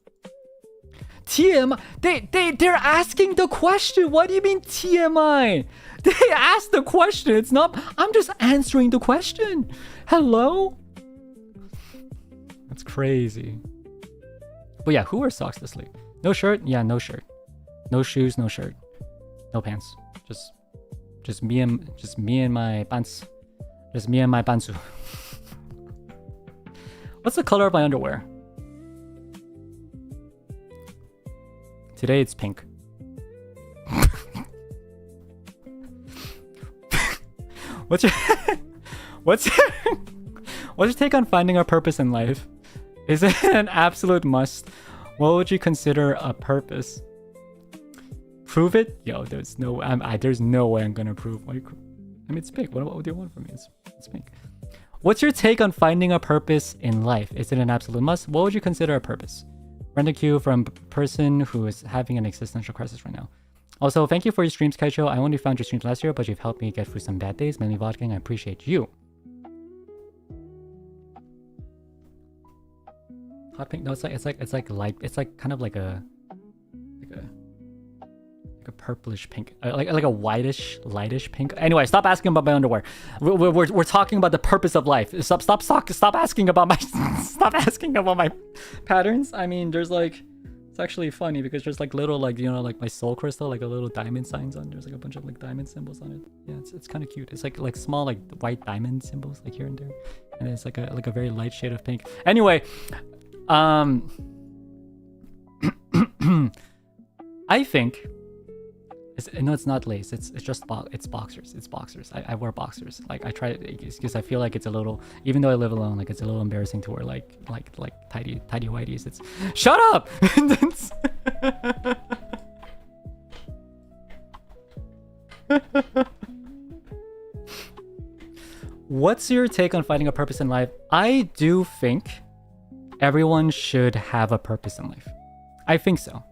TMI. They're asking the question. What do you mean TMI? They asked the question. It's not. I'm just answering the question. Hello. That's crazy. But yeah, who wears socks to sleep? No shirt? Yeah, no shirt. No shoes, no shirt. No pants. Just me and my pants. Just me and my pantsu. What's the color of my underwear? Today it's pink. What's your what's your take on finding a purpose in life? Is it an absolute must? What would you consider a purpose? Prove it? Yo, there's no way I'm gonna prove. Like, I mean, it's pink. What do you want from me? It's pink. What's your take on finding a purpose in life? Is it an absolute must? What would you consider a purpose? Rent a queue from person who is having an existential crisis right now. Also, thank you for your streams, Kaicho. I only found your streams last year, but you've helped me get through some bad days, mainly vodking. I appreciate you. Hot pink? No, it's like kind of like a purplish pink, like a whitish, lightish pink. Anyway, stop asking about my underwear. We're talking about the purpose of life. Stop asking about my stop asking about my patterns. I mean, there's like, it's actually funny because there's like little, like, you know, like my soul crystal, like a little diamond signs on. There's like a bunch of like diamond symbols on it. Yeah, it's kind of cute. It's like small like white diamond symbols like here and there, and it's like a very light shade of pink. Anyway, I think. No, it's not lace. It's just it's boxers. It's boxers. I wear boxers. Like I try because I feel like it's a little, even though I live alone, like it's a little embarrassing to wear like tidy whities. It's shut up. What's your take on finding a purpose in life? I do think everyone should have a purpose in life. I think so.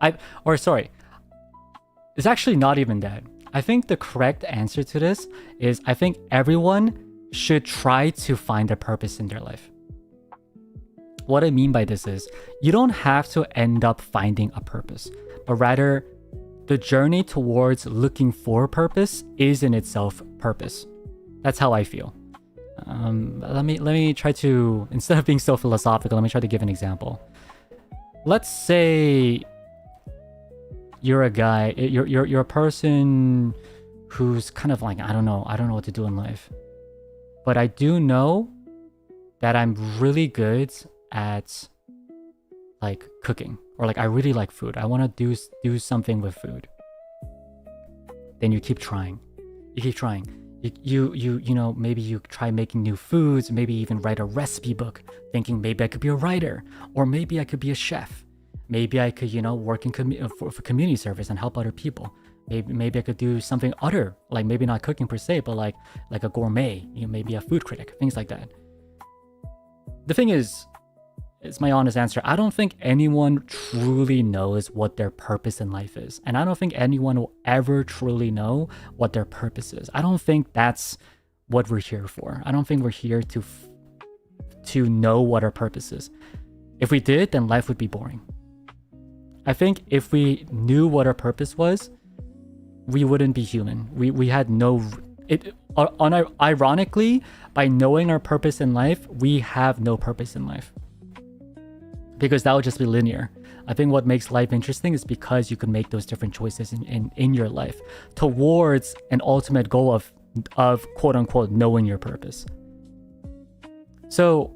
It's actually not even that. I think the correct answer to this is I think everyone should try to find a purpose in their life. What I mean by this is you don't have to end up finding a purpose, but rather the journey towards looking for purpose is in itself purpose. That's how I feel. Let me try to, instead of being so philosophical, let me try to give an example. Let's say you're a guy, you're a person who's kind of like, I don't know what to do in life. But I do know that I'm really good at like cooking, or like I really like food. I want to do something with food. Then you keep trying. You know, maybe you try making new foods, maybe even write a recipe book, thinking maybe I could be a writer, or maybe I could be a chef. Maybe I could, you know, work in for community service and help other people. Maybe I could do something other, like maybe not cooking per se, but like a gourmet, you know, maybe a food critic, things like that. The thing is, it's my honest answer. I don't think anyone truly knows what their purpose in life is. And I don't think anyone will ever truly know what their purpose is. I don't think that's what we're here for. I don't think we're here to know what our purpose is. If we did, then life would be boring. I think if we knew what our purpose was, we wouldn't be human. We had no... Ironically, by knowing our purpose in life, we have no purpose in life. Because that would just be linear. I think what makes life interesting is because you can make those different choices in your life towards an ultimate goal of quote unquote knowing your purpose. So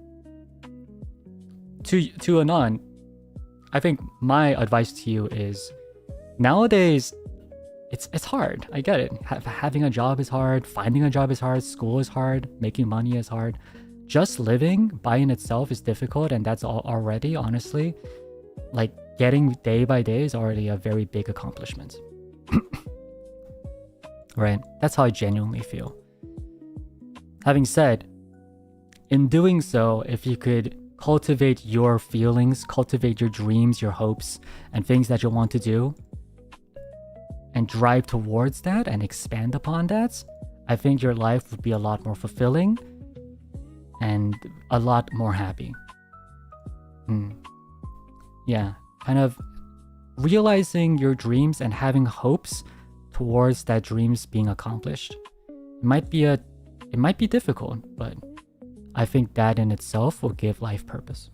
to Anon, I think my advice to you is nowadays it's hard. I get it. Having a job is hard, finding a job is hard, school is hard, making money is hard. Just living by in itself is difficult, and that's already, honestly, like getting day by day is already a very big accomplishment. Right? That's how I genuinely feel. Having said, in doing so, if you could cultivate your feelings, cultivate your dreams, your hopes, and things that you want to do, and drive towards that and expand upon that, I think your life would be a lot more fulfilling and a lot more happy. Yeah, kind of realizing your dreams and having hopes towards that dreams being accomplished. It might be difficult, but I think that in itself will give life purpose.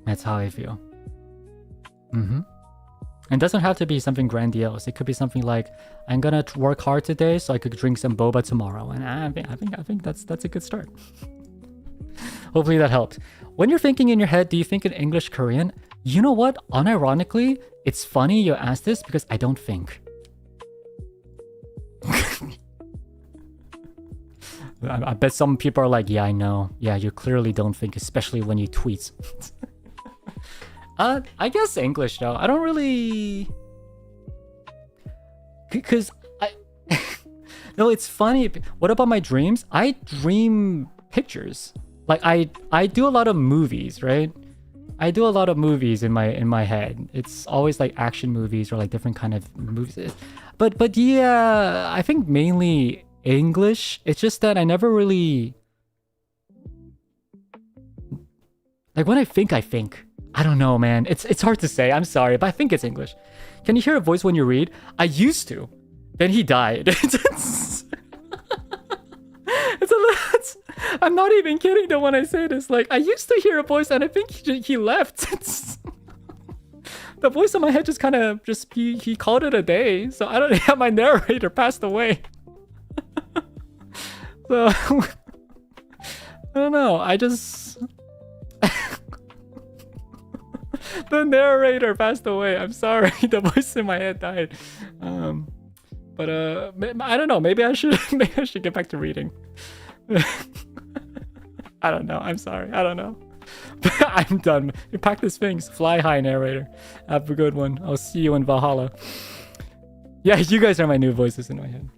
That's how I feel. It doesn't have to be something grandiose. It could be something like, I'm gonna work hard today so I could drink some boba tomorrow. And I think that's a good start. Hopefully that helped. When you're thinking in your head, do you think in English, Korean? You know what? Unironically, it's funny you asked this because I don't think. I bet some people are like, yeah, I know. Yeah, you clearly don't think, especially when you tweet. I guess English though. I don't really... Because I... No, it's funny. What about my dreams? I dream pictures. Like I do a lot of movies, right? I do a lot of movies in my head. It's always like action movies or like different kind of movies. But yeah, I think mainly English. It's just that I never really... Like when I think. I don't know, man. It's hard to say. I'm sorry, but I think it's English. Can you hear a voice when you read? I used to. Then he died. I'm not even kidding though when I say this. Like, I used to hear a voice and I think he left. The voice in my head just kind of he called it a day. So I don't have my narrator passed away. So I don't know. I just the narrator passed away. I'm sorry. The voice in my head died. But I don't know. Maybe I should get back to reading. I don't know. I'm sorry. I don't know. I'm done. You pack the Sphinx. Fly high, narrator. Have a good one. I'll see you in Valhalla. Yeah, you guys are my new voices in my head.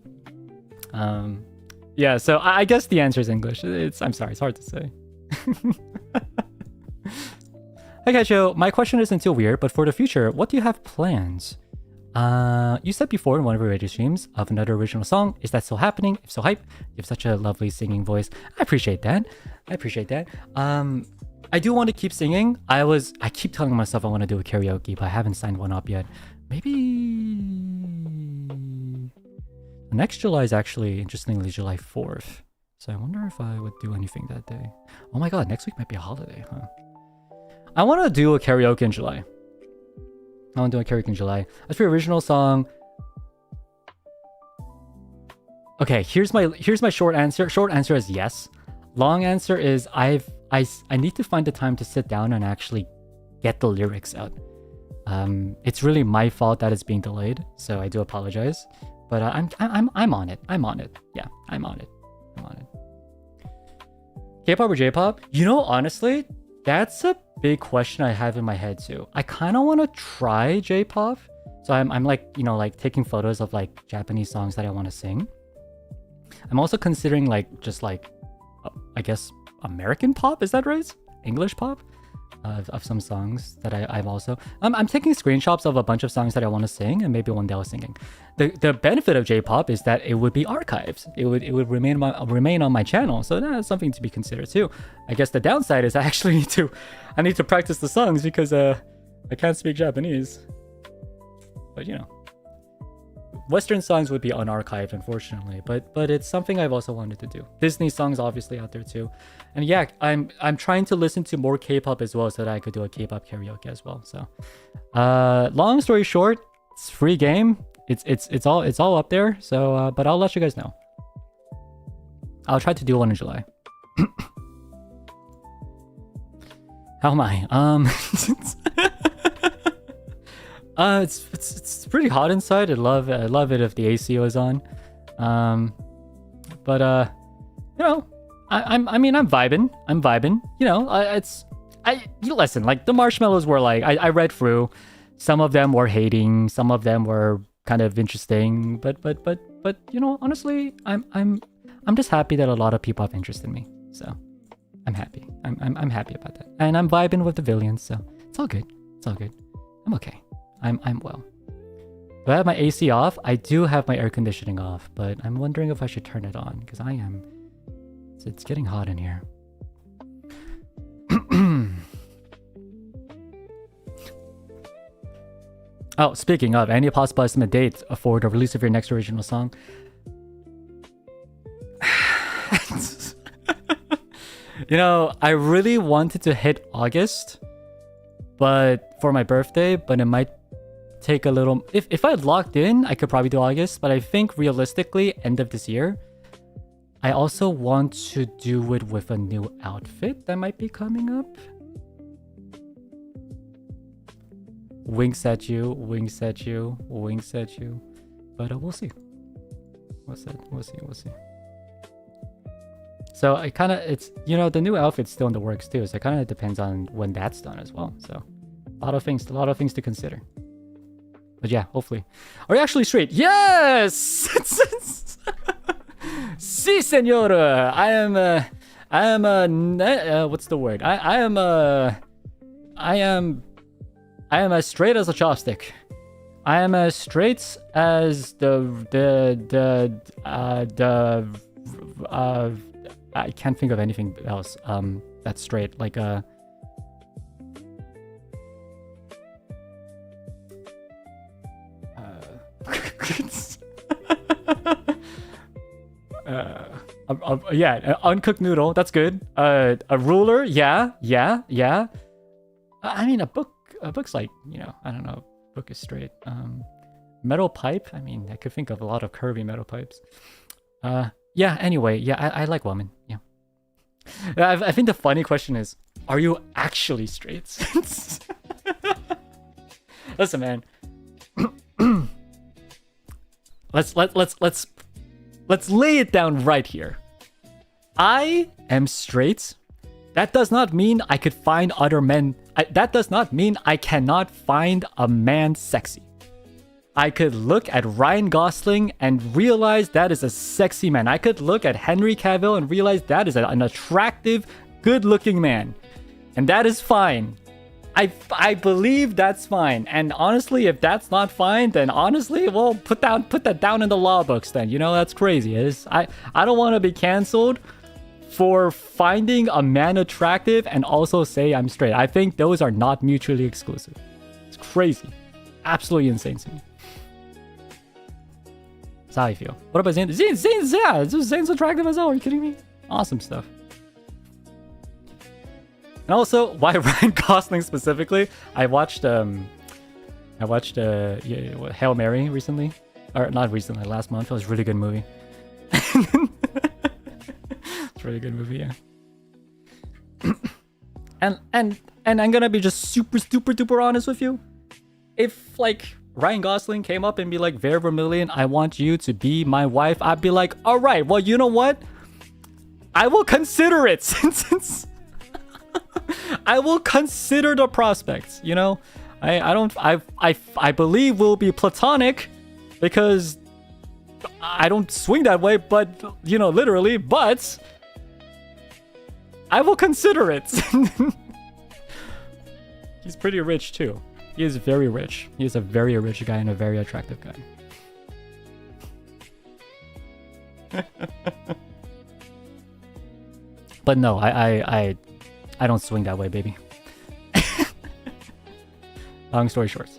Yeah, so I guess the answer is English. I'm sorry. It's hard to say. Hi, Gacha. My question isn't too weird, but for the future, what do you have plans? You said before in one of your radio streams of another original song. Is that still happening? If so, hype. You have such a lovely singing voice. I appreciate that. I do want to keep singing. I keep telling myself I want to do a karaoke, but I haven't signed one up yet. Maybe next July is actually, interestingly, July 4th. So I wonder if I would do anything that day. Oh my god, next week might be a holiday, huh? I want to do a karaoke in July. As for your original song, okay, here's my short answer. Short answer is yes. Long answer is I need to find the time to sit down and actually get the lyrics out. It's really my fault that it's being delayed, so I do apologize. But I'm on it. Yeah, I'm on it. K-pop or J-pop? You know, honestly, that's a big question I have in my head too. I kind of want to try J-pop. So I'm like, you know, like taking photos of like Japanese songs that I want to sing. I'm also considering like just like, I guess, American pop. Is that right? English pop of some songs that I've also... I'm taking screenshots of a bunch of songs that I want to sing, and maybe one day I'll singing. The benefit of J-pop is that it would be archived. It would remain on my channel, so that's something to be considered too. I guess the downside is I actually need to practice the songs because I can't speak Japanese. But you know, Western songs would be unarchived, unfortunately, but it's something I've also wanted to do. Disney songs obviously out there too. And yeah, I'm trying to listen to more K-pop as well so that I could do a K-pop karaoke as well. So long story short, it's free game. It's all up there. So but I'll let you guys know. I'll try to do one in July. How am I? It's pretty hot inside. I love it if the AC was on. But you know, I'm vibing. You know, you listen, like the marshmallows were like I read through. Some of them were hating, some of them were kind of interesting, but you know, honestly, I'm just happy that a lot of people have interest in me. So I'm happy. I'm happy about that. And I'm vibing with the villains, so it's all good. I'm okay. I'm well. Do I have my AC off? I do have my air conditioning off, but I'm wondering if I should turn it on because it's getting hot in here. Oh, speaking of, any possible estimate date for the release of your next original song? You know, I really wanted to hit August, but for my birthday, but it might take a little... If I locked in, I could probably do August, but I think realistically, end of this year. I also want to do it with a new outfit that might be coming up. Winks at you, winks at you, winks at you. But we'll see. What's that? We'll see. So I kind of, it's, you know, the new outfit's still in the works too. So it kind of depends on when that's done as well. So a lot of things to consider. But yeah, hopefully. Are you actually straight? Yes! Si, senora! I am what's the word? I am as straight as a chopstick. I am as straight as I can't think of anything else that's straight, like yeah, uncooked noodle, that's good. A ruler, yeah. I mean, a book's like, you know, I don't know, book is straight. Metal pipe, I mean, I could think of a lot of curvy metal pipes. Yeah, anyway, yeah, I like women, yeah. I think the funny question is, are you actually straight? Listen, man. Let's lay it down right here. I am straight. That does not mean I could find other men. That does not mean I cannot find a man sexy. I could look at Ryan Gosling and realize that is a sexy man. I could look at Henry Cavill and realize that is an attractive, good-looking man. And that is fine. I believe that's fine. And honestly, if that's not fine, then honestly, well, put that down in the law books then. You know, that's crazy. I don't want to be canceled for finding a man attractive and also say I'm straight. I think those are not mutually exclusive. It's crazy. Absolutely insane to me. That's how I feel. What about Zayn? Zayn's attractive as hell. Are you kidding me? Awesome stuff. And also, why Ryan Gosling specifically? I watched Hail Mary recently, or not recently, last month. It was a really good movie. It's a really good movie, yeah. and I'm gonna be just super duper honest with you. If like Ryan Gosling came up and be like, Vermillion, I want you to be my wife, I'd be like, all right, well, you know what? I will consider it. I will consider the prospects, you know? I believe we'll be platonic because I don't swing that way, but, you know, literally, but I will consider it. He's pretty rich too. He is very rich. He is a very rich guy and a very attractive guy. But no, I don't swing that way, baby. Long story short.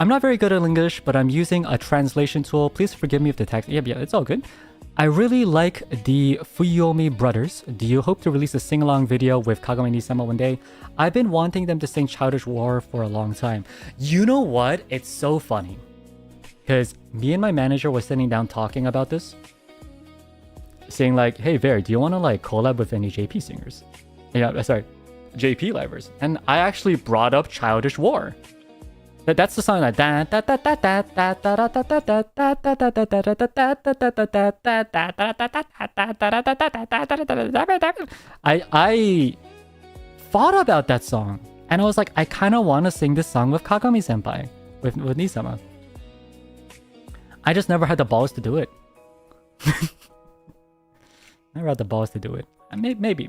I'm not very good at English, but I'm using a translation tool. Please forgive me if the text... Yeah, it's all good. I really like the Fuyomi brothers. Do you hope to release a sing-along video with Kagami Nisama one day? I've been wanting them to sing Childish War for a long time. You know what? It's so funny. Because me and my manager were sitting down talking about this. Saying like, hey, Ver, do you want to like collab with any JP singers? Yeah, sorry, JP livers. And I actually brought up Childish War. That's the song like I thought about that song and I was like, I kind of want to sing this song with Kagami Senpai, with Nisama. I just never had the balls to do it. Never had the balls to do it. Maybe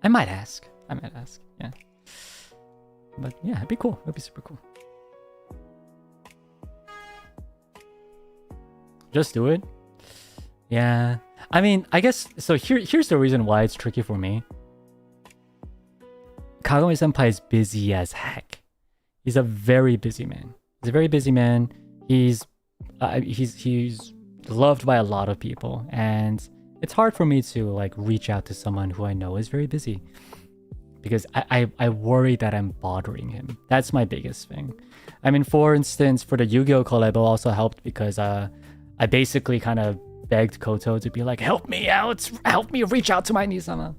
I might ask. Yeah. But yeah, it'd be cool. It'd be super cool. Just do it. Yeah. I mean, I guess so. Here's the reason why it's tricky for me. Kagami Senpai is busy as heck. He's a very busy man. He's a very busy man. He's loved by a lot of people, and it's hard for me to like reach out to someone who I know is very busy because I worry that I'm bothering him. That's my biggest thing. I mean, for instance, for the Yu-Gi-Oh collab also helped because I basically kind of begged Koto to be like, help me out, help me reach out to my Nisama.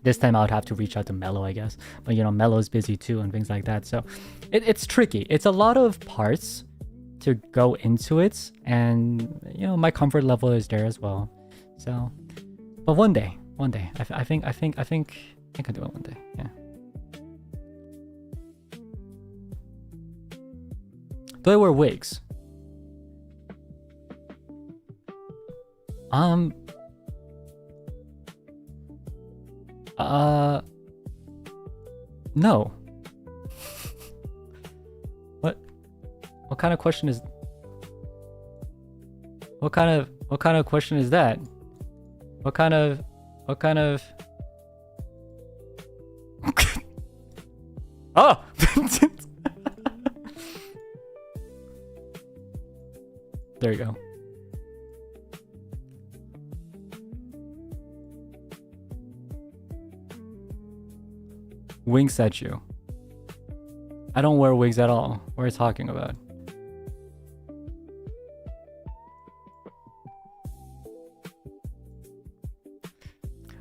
This time I would have to reach out to Mello, I guess. But you know, Mello's busy too and things like that. So it's tricky. It's a lot of parts to go into it, and you know, my comfort level is there as well. So, but one day, I think I can do it one day. Yeah. Do I wear wigs? No. What kind of question is? What kind of question is that? What kind of? Oh. There you go. Winks at you. I don't wear wigs at all. What are you talking about?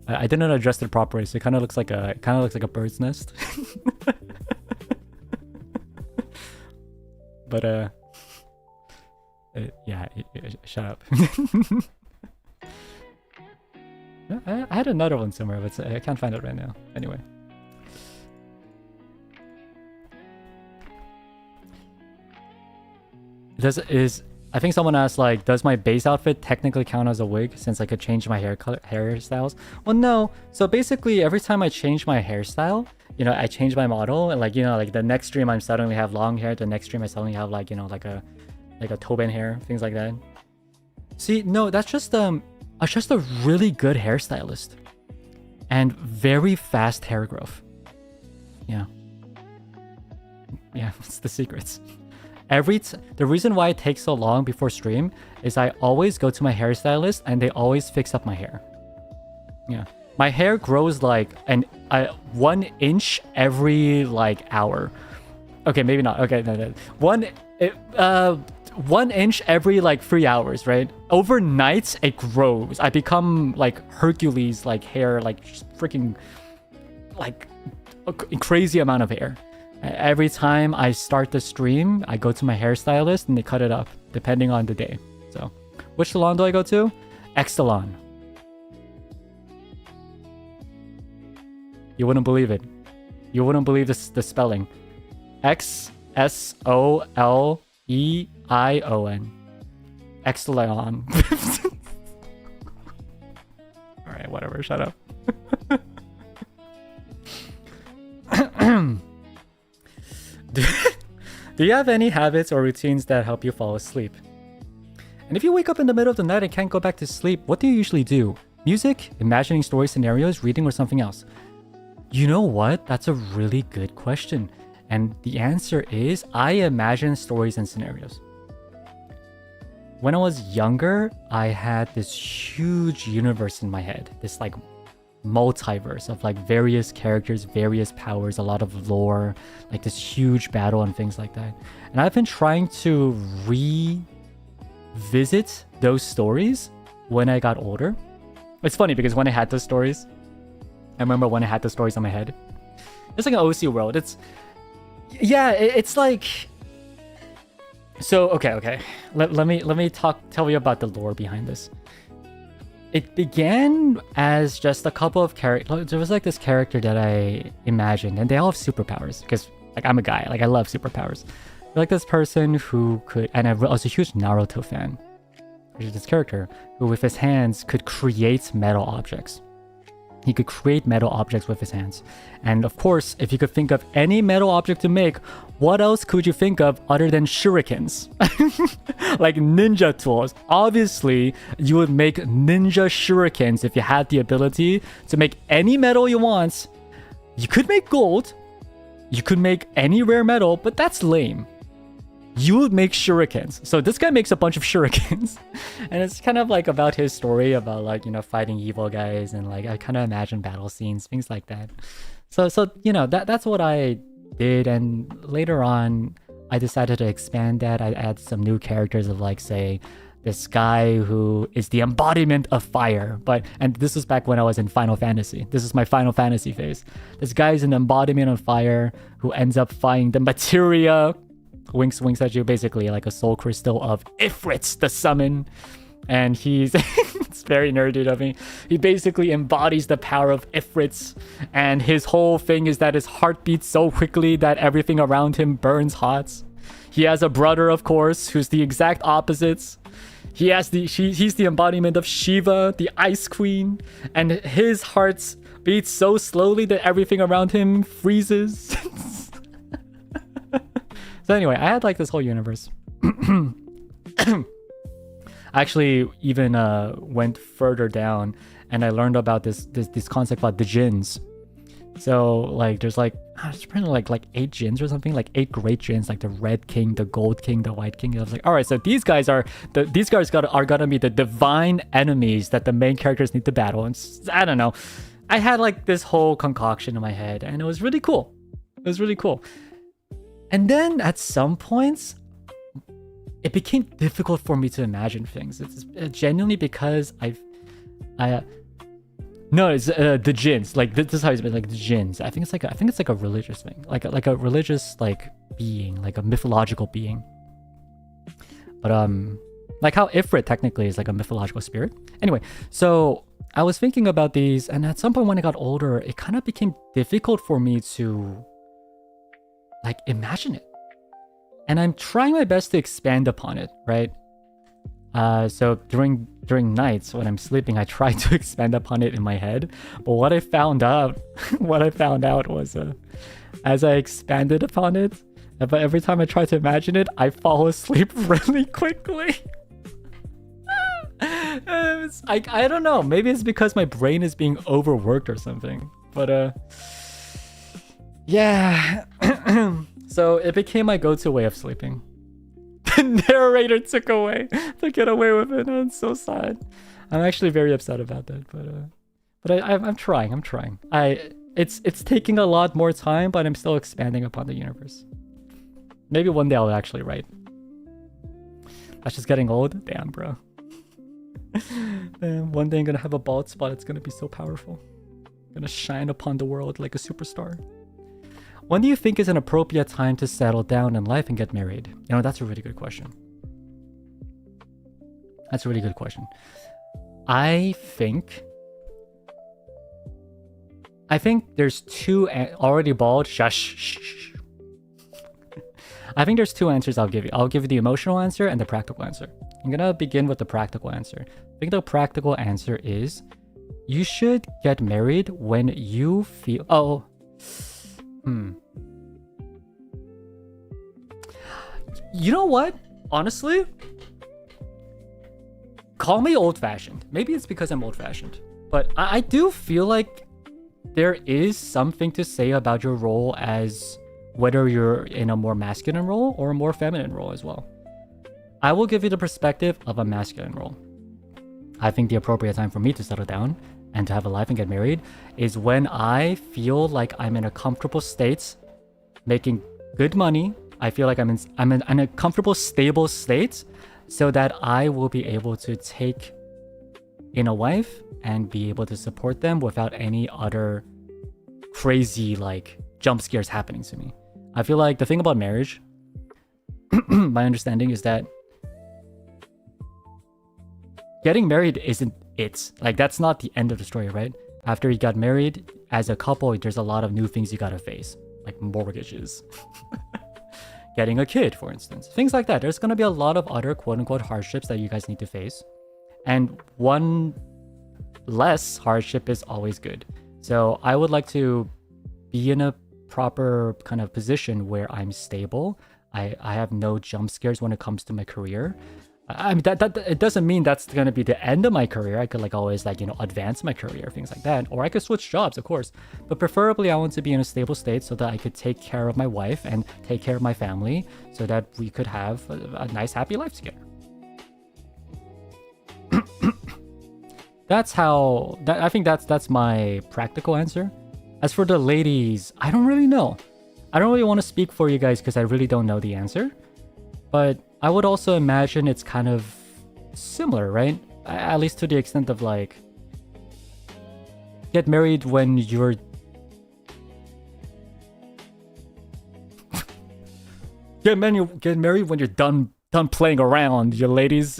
I didn't address it properly, so it kind of looks like a bird's nest. But yeah, shut up. I had another one somewhere, but I can't find it right now. Anyway. I think someone asked, like, does my base outfit technically count as a wig since I could change my hairstyles? Well, no. So basically, every time I change my hairstyle, you know, I change my model, and like, you know, like the next stream I suddenly have long hair, the next stream I suddenly have like, you know, like a Tobin hair, things like that. See, no, that's just a really good hairstylist and very fast hair growth. Yeah. Yeah, it's the secrets. The reason why it takes so long before stream is I always go to my hairstylist and they always fix up my hair. Yeah. My hair grows like 1 inch every like hour. Okay, maybe not. Okay, no. 1 inch every like 3 hours, right? Overnight it grows. I become like Hercules like hair, like freaking like a crazy amount of hair. Every time I start the stream, I go to my hairstylist and they cut it up depending on the day. So, which salon do I go to? X Salon. You wouldn't believe it. You wouldn't believe the spelling. XSOLEIION. X Salon. All right, whatever. Shut up. Do you have any habits or routines that help you fall asleep? And if you wake up in the middle of the night and can't go back to sleep, what do you usually do? Music, imagining story scenarios, reading, or something else? You know what? That's a really good question. And the answer is I imagine stories and scenarios. When I was younger, I had this huge universe in my head. This like multiverse of like various characters, various powers, a lot of lore, like this huge battle and things like that. And I've been trying to revisit those stories when I got older. It's funny because when I had those stories, I remember when I had the stories on my head. It's like an OC world. It's like. So okay. Let me tell you about the lore behind this. It began as just a couple of characters. There was like this character that I imagined, and they all have superpowers because like I'm a guy, like I love superpowers. Like this person who could, and I was a huge Naruto fan. There's this character who with his hands could create metal objects. He could create metal objects with his hands. And of course, if you could think of any metal object to make, what else could you think of other than shurikens? Like ninja tools. Obviously, you would make ninja shurikens if you had the ability to make any metal you want. You could make gold. You could make any rare metal, but that's lame. You would make shurikens. So this guy makes a bunch of shurikens. And it's kind of like about his story about like, you know, fighting evil guys, and like I kind of imagine battle scenes, things like that. So you know, that's what I did, and later on I decided to expand that. I add some new characters of, like, say, this guy who is the embodiment of fire. And this was back when I was in Final Fantasy. This is my Final Fantasy phase. This guy is an embodiment of fire who ends up finding the materia, winks at you, basically like a soul crystal of Ifrits, the summon. And he's it's very nerdy of me. He basically embodies the power of Ifrits, and his whole thing is that his heart beats so quickly that everything around him burns hot. He has a brother, of course, who's the exact opposites. He's the embodiment of Shiva, the Ice Queen, and his heart beats so slowly that everything around him freezes. So anyway, I had like this whole universe. I actually even went further down, and I learned about this concept about the jinns. So like there's like it's probably like 8 jinns or something, like 8 great jinns, like the red king, the gold king, the white king. I was like, all right, so these guys are gonna be the divine enemies that the main characters need to battle. And I don't know, I had like this whole concoction in my head, and it was really cool. It was really cool. And then at some points, it became difficult for me to imagine things. It's genuinely because no, it's the jinns. Like this is how it's been, like the jinns. I think it's like a religious thing, like a religious like being, like a mythological being. But like how Ifrit technically is like a mythological spirit. Anyway, so I was thinking about these, and at some point when I got older, it kind of became difficult for me to like imagine it. And I'm trying my best to expand upon it, right? So during nights when I'm sleeping, I try to expand upon it in my head. But what I found out was, as I expanded upon it, but every time I try to imagine it, I fall asleep really quickly. I don't know. Maybe it's because my brain is being overworked or something. But yeah. So it became my go-to way of sleeping. The narrator took get away with it. Oh, it's so sad. I'm actually very upset about that, but I'm trying. It's taking a lot more time, but I'm still expanding upon the universe. Maybe one day I'll actually write. That's just getting old. Damn, bro. Damn, one day I'm gonna have a bald spot. It's gonna be so powerful. I'm gonna shine upon the world like a superstar. When do you think is an appropriate time to settle down in life and get married? You know, that's a really good question. That's a really good question. I think there's two already bald. Shush. I think there's 2 answers I'll give you. I'll give you the emotional answer and the practical answer. I'm gonna begin with the practical answer. I think the practical answer is you should get married when you feel. You know what? Honestly, call me old-fashioned. Maybe it's because I'm old-fashioned, but I do feel like there is something to say about your role, as whether you're in a more masculine role or a more feminine role as well. I will give you the perspective of a masculine role. I think the appropriate time for me to settle down and to have a life and get married is when I feel like I'm in a comfortable state, making good money. I feel like I'm in a comfortable, stable state, so that I will be able to take in a wife and be able to support them without any other crazy like jump scares happening to me. I feel like the thing about marriage, my understanding is that getting married isn't it. Like, that's not the end of the story, right? After you got married, as a couple, there's a lot of new things you gotta face, like mortgages, getting a kid, for instance, things like that. There's gonna be a lot of other quote-unquote hardships that you guys need to face, and one less hardship is always good. So I would like to be in a proper kind of position where I'm stable. I have no jump scares when it comes to my career. I mean, that it doesn't mean that's going to be the end of my career. I could like always like, you know, advance my career, things like that. Or I could switch jobs, of course. But preferably I want to be in a stable state so that I could take care of my wife and take care of my family so that we could have a nice, happy life together. I think that's my practical answer. As for the ladies, I don't really know. I don't really want to speak for you guys because I really don't know the answer. But I would also imagine it's kind of similar, right? At least to the extent of like, get married when you're get married when you're done playing around, you ladies.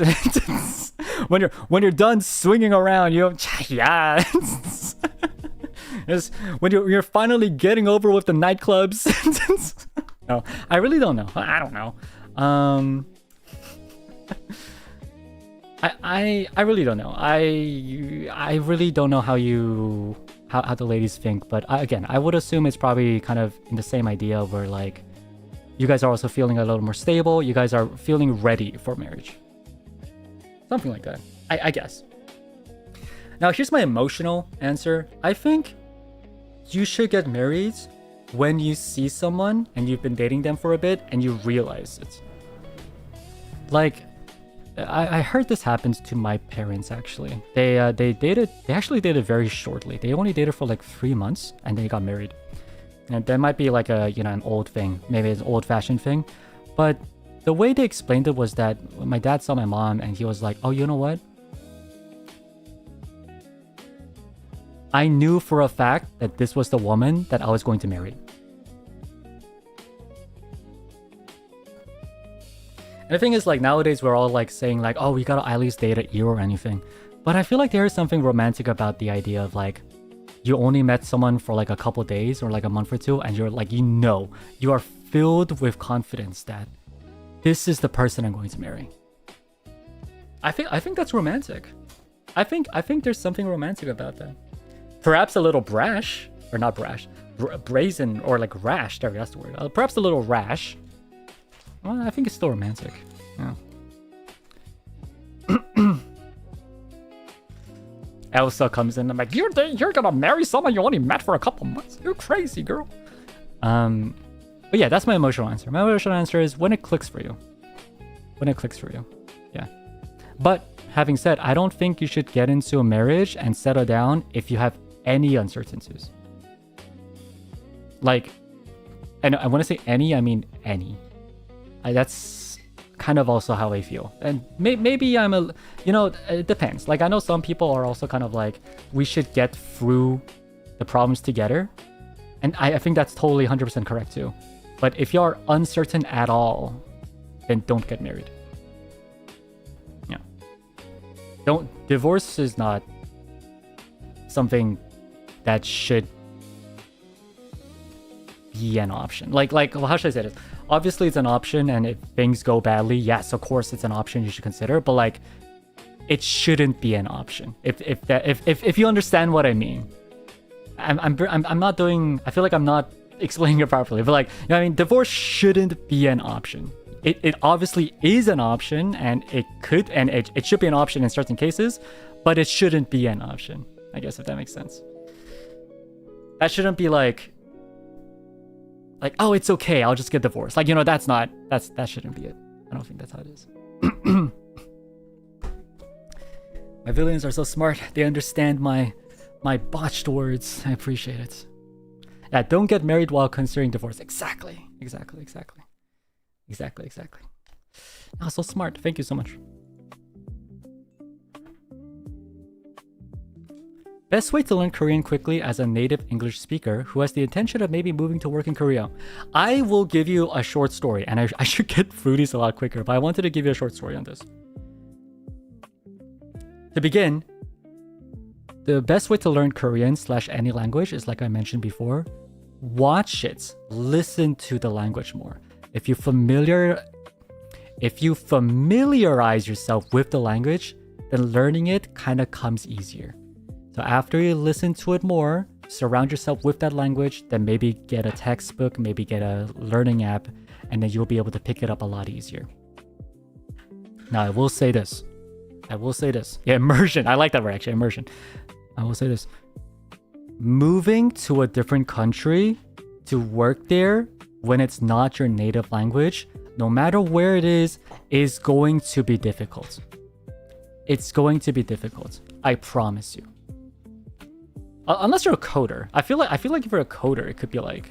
when you're done swinging around, you yeah. When you're finally getting over with the nightclubs. No, I really don't know. I don't know. I really don't know. I really don't know how the ladies think, but again, I would assume it's probably kind of in the same idea where like you guys are also feeling a little more stable. You guys are feeling ready for marriage. Something like that, I guess. Now, here's my emotional answer. I think you should get married when you see someone and you've been dating them for a bit and you realize it. Like, I heard this happens to my parents actually. They actually dated very shortly. They only dated for like 3 months and they got married. And that might be like an old thing, maybe it's an old-fashioned thing, but the way they explained it was that my dad saw my mom and he was like, "Oh, you know what? I knew for a fact that this was the woman that I was going to marry." And the thing is, like, nowadays we're all like saying like, "Oh, we gotta at least date a year or anything," but I feel like there is something romantic about the idea of like, you only met someone for like a couple days or like a month or two, and you're like, you are filled with confidence that this is the person I'm going to marry. I think that's romantic. I think there's something romantic about that. Perhaps a little brash, or not brash, brazen, or like rash. There, that's the word. Perhaps a little rash. Well, I think it's still romantic. Yeah. Elsa comes in. I'm like, you're gonna marry someone you only met for a couple months. You're crazy, girl. But yeah, that's my emotional answer. My emotional answer is when it clicks for you. When it clicks for you. Yeah. But having said, I don't think you should get into a marriage and settle down if you have any uncertainties. Like, and when I say any, I mean any. That's kind of also how I feel. And maybe I'm it depends. Like, I know some people are also kind of like, we should get through the problems together. And I think that's totally 100% correct too. But if you're uncertain at all, then don't get married. Yeah. Divorce is not something that should be an option. Like how should I say this? Obviously it's an option, and if things go badly, yes, of course it's an option you should consider, but like, it shouldn't be an option. If you understand what I mean. I'm not doing, I feel like I'm not explaining it properly, but like, you know what I mean? Divorce shouldn't be an option. It obviously is an option, and it should be an option in certain cases, but it shouldn't be an option. I guess, if that makes sense. That shouldn't be like, oh, it's okay, I'll just get divorced. Like, that shouldn't be it. I don't think that's how it is. My villains are so smart. They understand my botched words. I appreciate it. Yeah, don't get married while considering divorce. Exactly. Oh, so smart. Thank you so much. Best way to learn Korean quickly as a native English speaker who has the intention of maybe moving to work in Korea. I will give you a short story, and I should get through these a lot quicker, but I wanted to give you a short story on this. To begin, the best way to learn Korean / any language is, like I mentioned before, watch it, listen to the language more. If you familiarize yourself with the language, then learning it kind of comes easier. So after you listen to it more, surround yourself with that language, then maybe get a textbook, maybe get a learning app, and then you'll be able to pick it up a lot easier. Now, I will say this. Yeah, immersion. I like that word, actually, immersion. I will say this. Moving to a different country to work there when it's not your native language, no matter where it is going to be difficult. It's going to be difficult. I promise you. Unless you're a coder. I feel like if you're a coder, it could be like,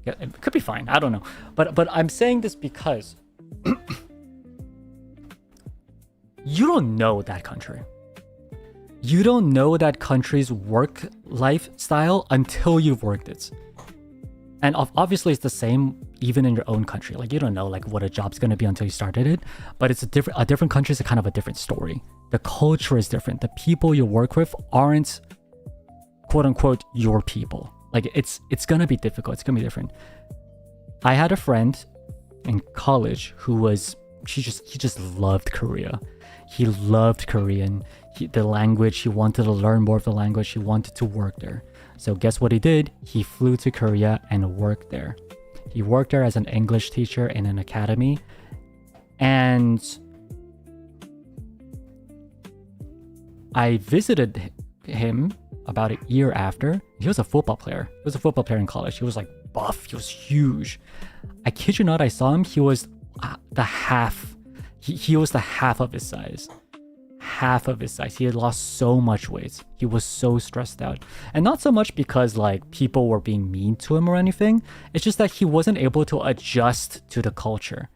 yeah, it could be fine. I don't know. But I'm saying this because you don't know that country. You don't know that country's work lifestyle until you've worked it. And obviously it's the same even in your own country. Like you don't know like what a job's gonna be until you started it. But it's a different country is a kind of a different story. The culture is different. The people you work with aren't quote unquote your people. Like it's gonna be difficult. It's gonna be different. I had a friend in college who was he just loved Korea. He loved Korean. The language, he wanted to learn more of the language. He wanted to work there. So guess what he did? He flew to Korea and worked there. He worked there as an English teacher in an academy. And I visited him about a year after. He was a football player. He was a football player in college. He was like buff. He was huge. I kid you not, I saw him. He was the half. He was the half of his size. Half of his size. He had lost so much weight. He was so stressed out. And not so much because like people were being mean to him or anything. It's just that he wasn't able to adjust to the culture.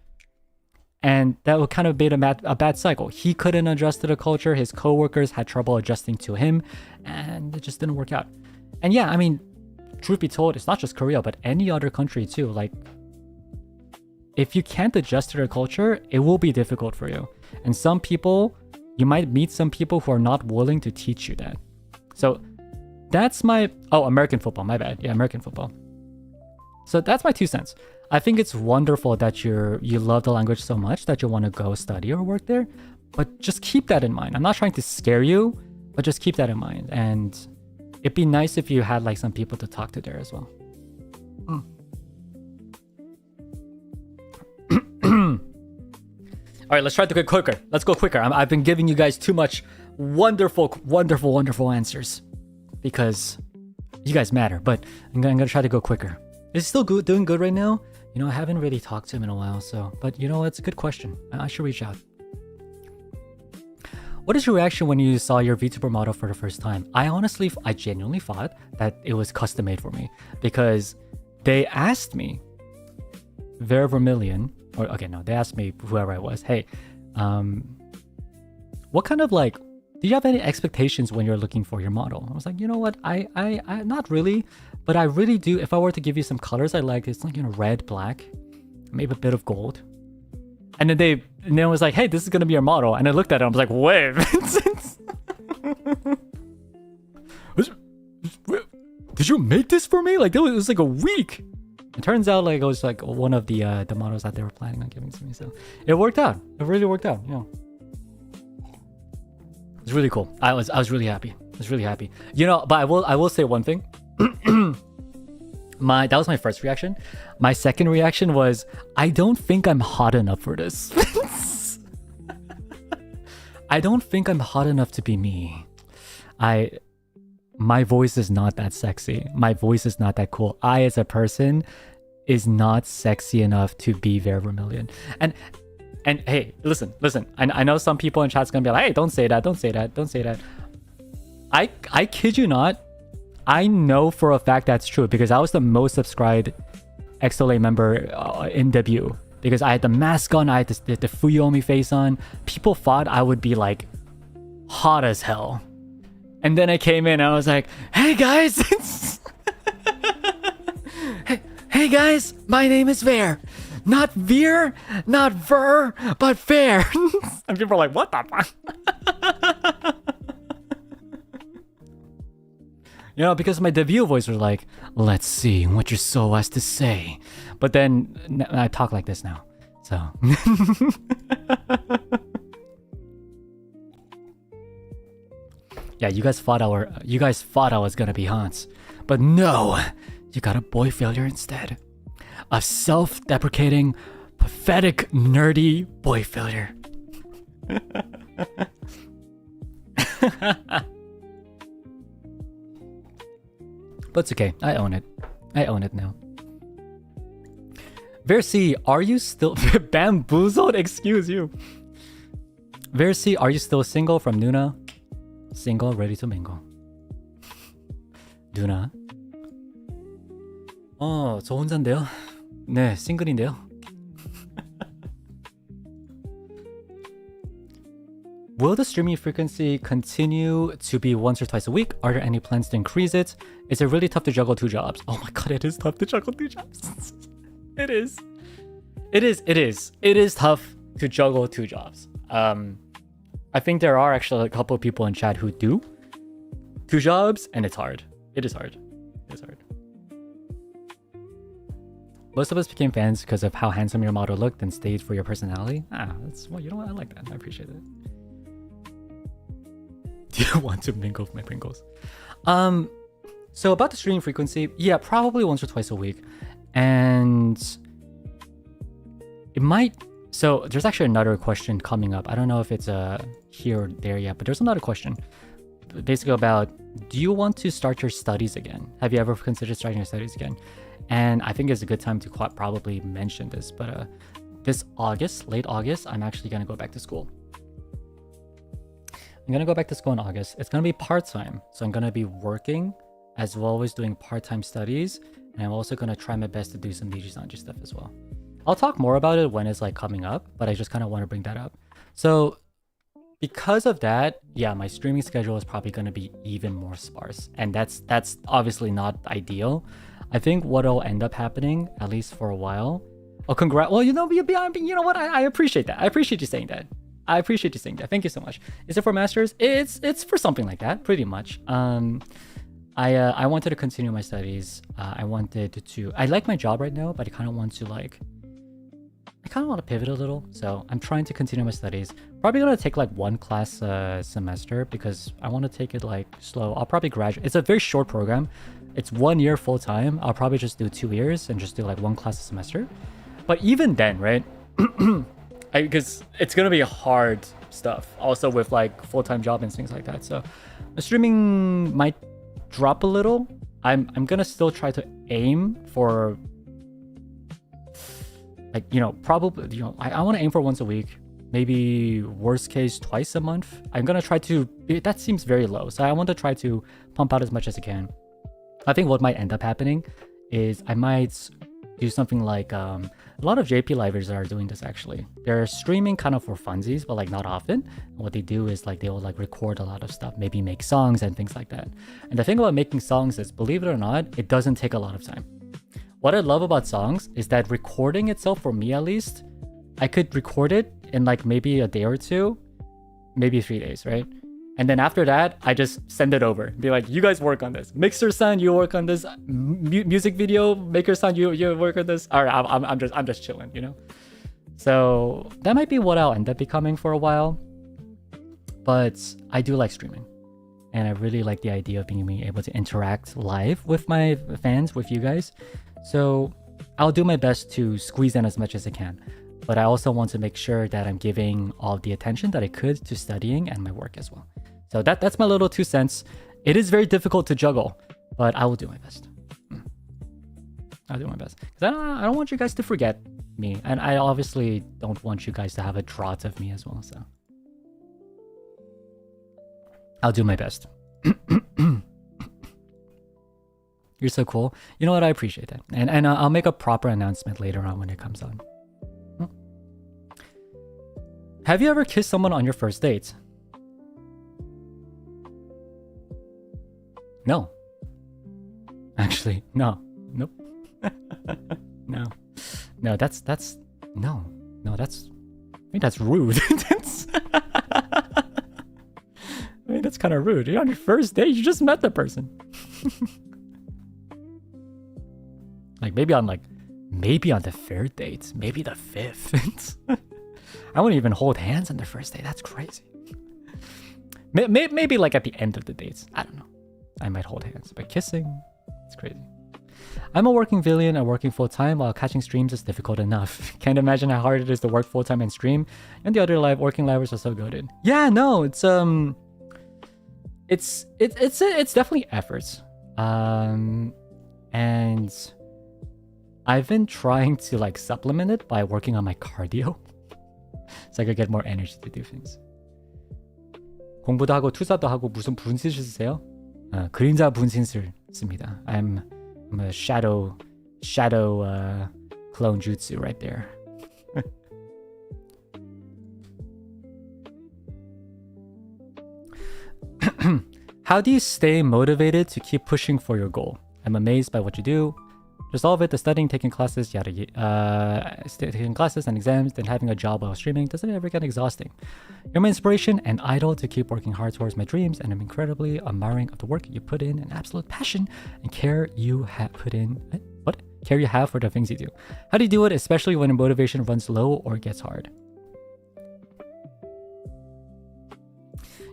And that would kind of be a bad cycle. He couldn't adjust to the culture. His coworkers had trouble adjusting to him. And it just didn't work out. And yeah, I mean, truth be told, it's not just Korea, but any other country too. Like, if you can't adjust to their culture, it will be difficult for you. And some people, you might meet some people who are not willing to teach you that. So that's my... Oh, American football, my bad. Yeah, American football. So that's my 2 cents. I think it's wonderful that you love the language so much that you want to go study or work there. But just keep that in mind. I'm not trying to scare you, but just keep that in mind. And it'd be nice if you had like some people to talk to there as well. All right, let's try to go quicker. Let's go quicker. I've been giving you guys too much wonderful answers because you guys matter. But I'm gonna try to go quicker. Is he still doing good right now? You know, I haven't really talked to him in a while. But you know, it's a good question. I should reach out. What is your reaction when you saw your VTuber model for the first time? I genuinely thought that it was custom made for me because they asked me, Vermillion. They asked me, whoever I was, hey, what kind of like, do you have any expectations when you're looking for your model? I was like, you know what, I not really, but I really do. If I were to give you some colors I like, it's like, you know, red, black, maybe a bit of gold. And then it was like, hey, this is gonna be your model. And I looked at it, I was like, wait, did you make this for me? Like, it was like a week. It turns out like it was like one of the models that they were planning on giving to me. So it worked out. It really worked out. Yeah. It's really cool. I was really happy. I was really happy. You know, but I will say one thing. That was my first reaction. My second reaction was, I don't think I'm hot enough for this. I don't think I'm hot enough to be me. My voice is not that sexy. My voice is not that cool. I, as a person, is not sexy enough to be Vermillion. And hey, listen. I know some people in chat's gonna be like, hey, don't say that. I kid you not. I know for a fact that's true because I was the most subscribed XSOLEIL member in debut. Because I had the mask on, I had the Fuyomi face on. People thought I would be like hot as hell. And then I came in and I was like, hey guys, hey guys, my name is Ver. Not Veer, not Ver, but Fair. And people are like, what the fuck? You know, because my debut voice was like, let's see what your soul has to say. But then I talk like this now. So... Yeah, you guys thought I was gonna be Hans. But no! You got a boy failure instead. A self-deprecating, pathetic, nerdy boy failure. But it's okay. I own it. I own it now. Versi, are you still bamboozled? Excuse you. Versi, are you still single from Nuna? Single, ready to mingle. 누나. 저 혼자인데요. 네, 싱글인데요. Will the streaming frequency continue to be once or twice a week? Are there any plans to increase it? Is it really tough to juggle 2 jobs? Oh my god, it is tough to juggle 2 jobs. It is. It is tough to juggle 2 jobs. I think there are actually a couple of people in chat who do 2 jobs, and it's hard. It is hard. It is hard. Most of us became fans because of how handsome your model looked and stayed for your personality. That's well, you know what? I like that. I appreciate it. Do you want to mingle with my Pringles? So about the streaming frequency, yeah, probably once or twice a week. And it might... So there's actually another question coming up. I don't know if it's here or there yet, but there's another question. Basically about, do you want to start your studies again? Have you ever considered starting your studies again? And I think it's a good time to probably mention this, but this August, late August, I'm actually going to go back to school. I'm going to go back to school in August. It's going to be part-time. So I'm going to be working as well as doing part-time studies. And I'm also going to try my best to do some NIJISANJI stuff as well. I'll talk more about it when it's like coming up, but I just kind of want to bring that up. So because of that, yeah, my streaming schedule is probably going to be even more sparse. And that's obviously not ideal. I think what'll end up happening, at least for a while. Oh, congrats. Well, you know what? I appreciate that. I appreciate you saying that. I appreciate you saying that. Thank you so much. Is it for masters? It's for something like that, pretty much. I wanted to continue my studies. I like my job right now, but I kind of want to pivot a little. So I'm trying to continue my studies. Probably gonna take like 1 class a semester because I want to take it like slow. I'll probably graduate. It's a very short program. It's 1 year full time. I'll probably just do 2 years and just do like 1 class a semester. But even then, right? Because it's gonna be hard stuff also with like full-time job and things like that. So the streaming might drop a little. I'm gonna still try to aim for like, probably, I want to aim for once a week, maybe worst case twice a month. I'm gonna try to, that seems very low, so I want to try to pump out as much as I can. I think what might end up happening is I might do something like a lot of JP libraries are doing this actually. They're streaming kind of for funsies, but like not often. And what they do is like they will like record a lot of stuff, maybe make songs and things like that. And the thing about making songs is, believe it or not, it doesn't take a lot of time. What I love about songs is that recording itself, for me at least, I could record it in like maybe a day or 2, maybe 3 days, right? And then after that, I just send it over. Be like, you guys work on this. Mixer-san, you work on this. Music video, maker-san, you work on this. All right, I'm just chilling, So that might be what I'll end up becoming for a while. But I do like streaming. And I really like the idea of being able to interact live with my fans, with you guys. So I'll do my best to squeeze in as much as I can. But I also want to make sure that I'm giving all the attention that I could to studying and my work as well. So that's my little 2 cents. It is very difficult to juggle, but I will do my best. I'll do my best. Because I don't want you guys to forget me. And I obviously don't want you guys to have a draught of me as well. So I'll do my best. You're so cool. You know what? I appreciate that. And I'll make a proper announcement later on when it comes on. Have you ever kissed someone on your first date? No. Actually, no. Nope. No. No, that's no. No, that's I think that's rude. I mean, that's kind of rude. You're on your first date, you just met the person. Like maybe on the 3rd date, maybe the 5th. I wouldn't even hold hands on the first date. That's crazy. Maybe like at the end of the dates. I don't know. I might hold hands, but kissing, it's crazy. I'm a working villain and working full-time while catching streams is difficult enough. Can't imagine how hard it is to work full-time and stream. And the other working lives are so goated. Yeah, no, it's definitely efforts. And I've been trying to like supplement it by working on my cardio. So I could get more energy to do things. 공부도 하고 투자도 하고 무슨 분신술 쓰세요? 그림자 분신술 Sumida. I'm a shadow clone jutsu right there. How do you stay motivated to keep pushing for your goal? I'm amazed by what you do. Just all of it, the studying, taking classes, taking classes and exams, then having a job while streaming, doesn't it ever get exhausting? You're my inspiration and idol to keep working hard towards my dreams, and I'm incredibly admiring of the work you put in and absolute passion and care you have put in. What? Care you have for the things you do. How do you do it, especially when motivation runs low or gets hard?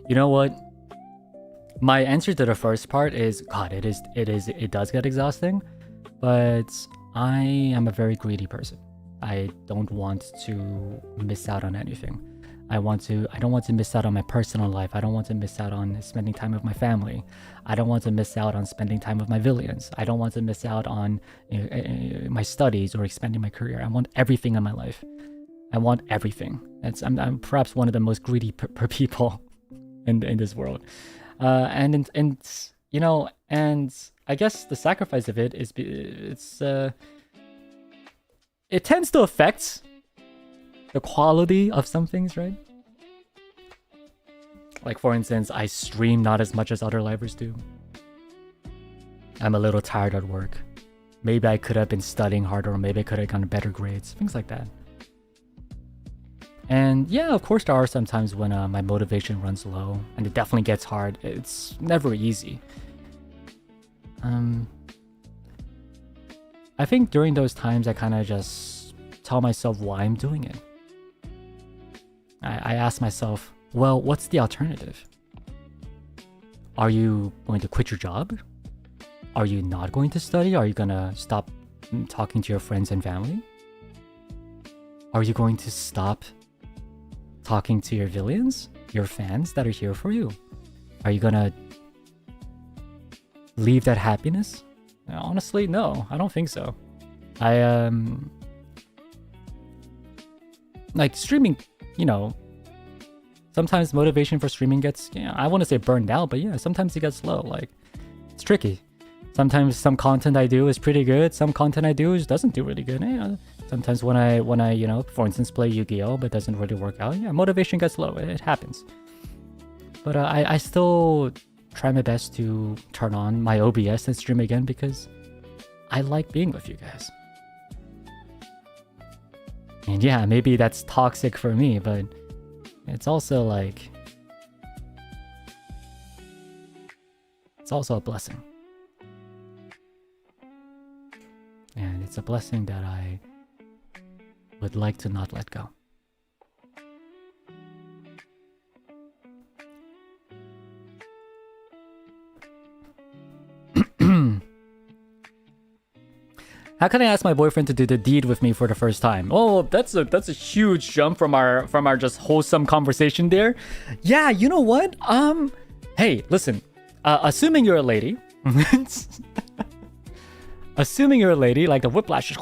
You know what? My answer to the first part is, God, it does get exhausting. But I am a very greedy person. I don't want to miss out on anything. I don't want to miss out on my personal life. I don't want to miss out on spending time with my family. I don't want to miss out on spending time with my villains. I don't want to miss out on my studies or expanding my career. I want everything in my life. I want everything. I'm perhaps one of the most greedy people in this world. And I guess the sacrifice of it is it tends to affect the quality of some things, right? Like, for instance, I stream not as much as other livers do. I'm a little tired at work. Maybe I could have been studying harder, or maybe I could have gotten better grades, things like that. And yeah, of course there are some times when my motivation runs low, and it definitely gets hard. It's never easy. I think during those times I kind of just tell myself why I'm doing it. I ask myself, well, what's the alternative? Are you going to quit your job? Are you not going to study? Are you gonna stop talking to your friends and family? Are you going to stop talking to your villains, your fans that are here for you? Are you gonna leave that happiness? Honestly, no, I don't think so. Like streaming, sometimes motivation for streaming gets, I want to say burned out, but yeah, sometimes it gets low. Like, it's tricky. Sometimes some content I do is pretty good. Some content I do doesn't do really good. Sometimes when I for instance, play Yu-Gi-Oh, but it doesn't really work out, yeah, motivation gets low. It happens. But I still try my best to turn on my OBS and stream again because I like being with you guys. And yeah, maybe that's toxic for me, but it's also like, it's also a blessing. And it's a blessing that I would like to not let go. How can I ask my boyfriend to do the deed with me for the first time? Oh, that's a huge jump from our just wholesome conversation there. Yeah, you know what? Hey, listen. Assuming you're a lady, assuming you're a lady, like the whiplash.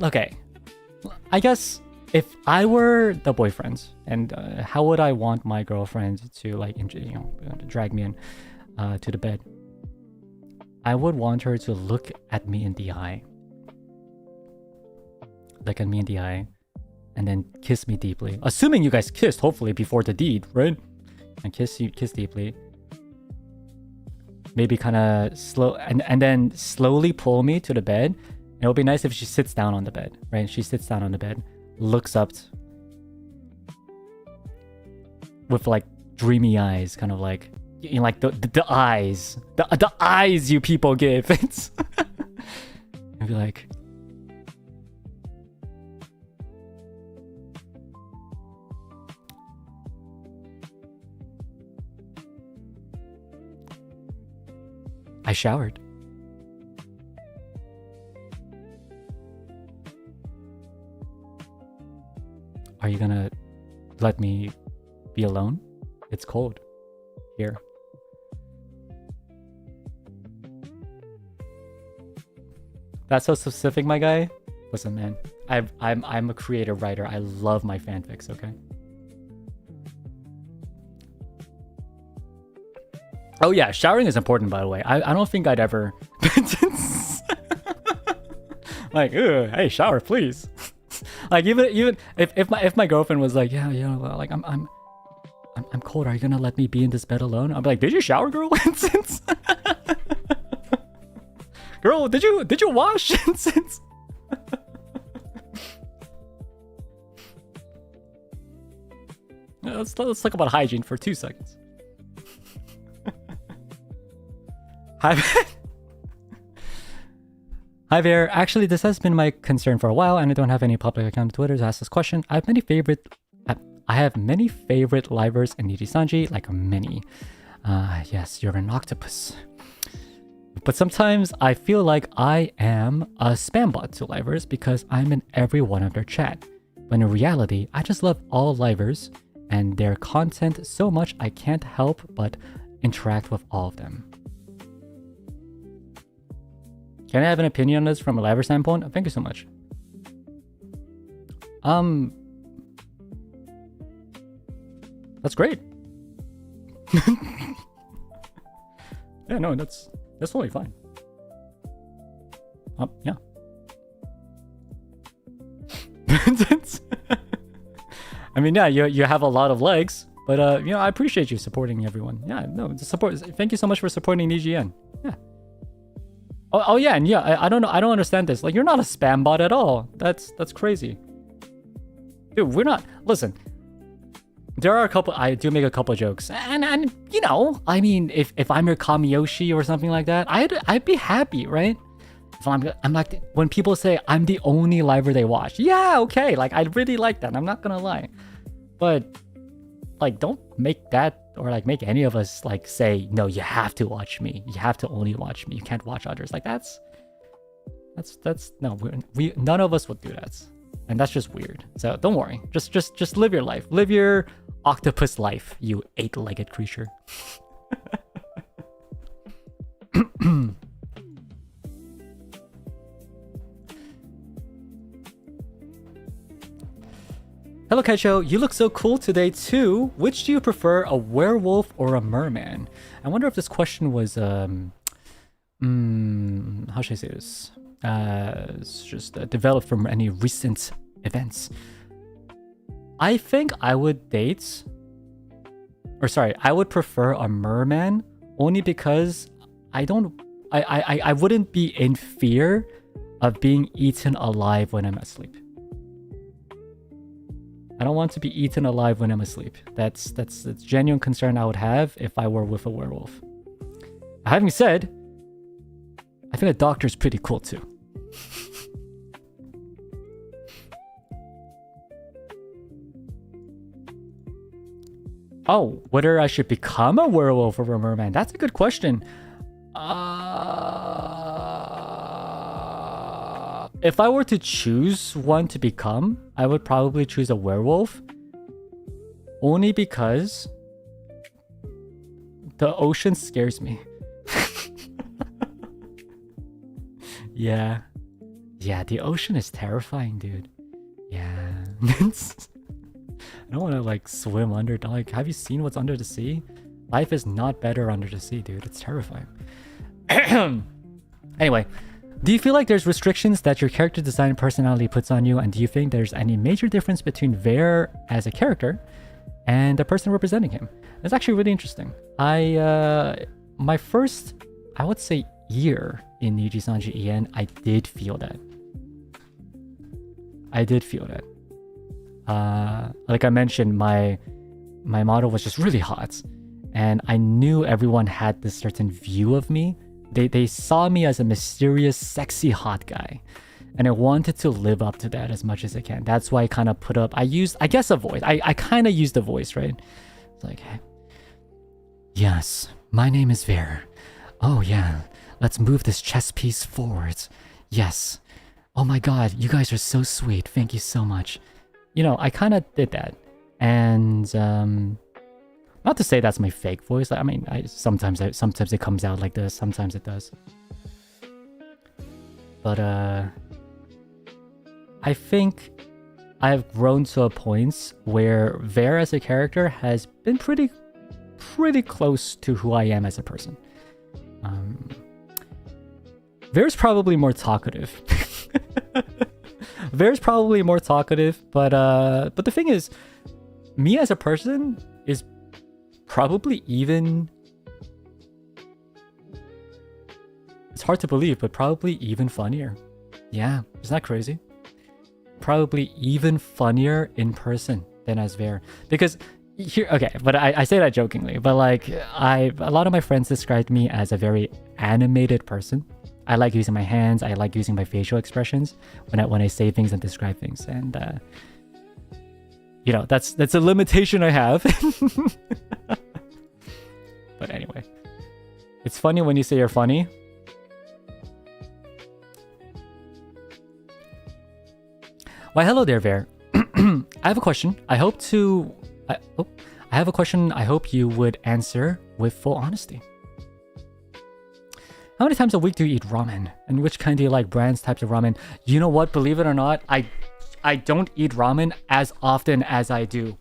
Okay. I guess if I were the boyfriend, and how would I want my girlfriend to drag me in to the bed? I would want her to look at me in the eye. Look at me in the eye. And then kiss me deeply. Assuming you guys kissed, hopefully, before the deed, right? And kiss deeply. Maybe kind of slow, and then slowly pull me to the bed. And it'll be nice if she sits down on the bed, right? She sits down on the bed, looks up with like dreamy eyes, kind of like, like the eyes, the eyes you people give. It's and be like, I showered. Are you gonna let me be alone? It's cold here. That's so specific, my guy. Listen, man, I'm a creative writer. I love my fanfics, okay? Oh yeah, showering is important, by the way. I don't think I'd ever like, "Ugh, hey, shower, please." Like even if my girlfriend was like, yeah, like I'm cold. Are you gonna let me be in this bed alone? I'm like, did you shower, girl? Girl, did you wash? Let's talk about hygiene for 2 seconds. Hi there. Actually, this has been my concern for a while, and I don't have any public account on Twitter to ask this question. I have many favorite livers in NIJISANJI, like many. Yes, you're an octopus. But sometimes I feel like I am a spam bot to livers because I'm in every one of their chat. When in reality, I just love all livers and their content so much I can't help but interact with all of them. Can I have an opinion on this from a liver standpoint? Thank you so much. That's great. Yeah, no, that's totally fine. Yeah. I mean, yeah, you have a lot of legs, but you know, I appreciate you supporting everyone. Yeah, no, support. Thank you so much for supporting EGN. Yeah. Oh yeah, and yeah, I don't know, I don't understand this. Like, you're not a spam bot at all. That's crazy. Dude, we're not. Listen, there are a couple. I do make a couple of jokes, and you know, I mean, if I'm your Kamiyoshi or something like that, I'd be happy, right? If I'm like, when people say I'm the only liver they watch, yeah, okay, like I really like that. I'm not gonna lie, but like, don't make that, or like make any of us like say, no, you have to watch me. You have to only watch me. You can't watch others. Like that's no, we none of us would do that, and that's just weird. So don't worry. Just live your life. Live your octopus life, you 8-legged creature. Hello Kaicho, you look so cool today too. Which do you prefer, a werewolf or a merman? I wonder if this question was how should I say this? It's just developed from any recent events. I think I would I would prefer a merman only because I wouldn't be in fear of being eaten alive when I'm asleep. I don't want to be eaten alive when I'm asleep. That's a genuine concern I would have if I were with a werewolf. Having said, I think a doctor's pretty cool too. Oh, whether I should become a werewolf or a merman? That's a good question. If I were to choose one to become, I would probably choose a werewolf. Only because the ocean scares me. Yeah, the ocean is terrifying, dude. Yeah. I don't want to like swim under. Like, have you seen what's under the sea? Life is not better under the sea, dude. It's terrifying. Anyway, do you feel like there's restrictions that your character design and personality puts on you? And do you think there's any major difference between Ver as a character and the person representing him? It's actually really interesting. My first, I would say, year in NIJISANJI EN, I did feel that. Like I mentioned, my model was just really hot, and I knew everyone had this certain view of me. They saw me as a mysterious, sexy, hot guy, and I wanted to live up to that as much as I can. That's why I kind of put up. I guess, a voice. I kind of used a voice, right? It's like, hey, yes, my name is Ver. Oh yeah, let's move this chess piece forward. Yes. Oh my God, you guys are so sweet. Thank you so much. You know, I kind of did that, and not to say that's my fake voice. I mean, sometimes it comes out like this. Sometimes it does. But I think I've grown to a point where Ver as a character has been pretty pretty close to who I am as a person. Ver's probably more talkative. Ver's probably more talkative, but the thing is, me as a person is probably even... It's hard to believe, but probably even funnier. Yeah, isn't that crazy? Probably even funnier in person than as Ver. Because here, okay, but I say that jokingly, but like a lot of my friends described me as a very animated person. I like using my hands, I like using my facial expressions when I say things and describe things. And you know, that's a limitation I have. But anyway, it's funny when you say you're funny. Why, hello there, Ver. I have a question. I hope you would answer with full honesty. How many times a week do you eat ramen? And which kind do you like? Brands, types of ramen? You know what? Believe it or not, I don't eat ramen as often as I do.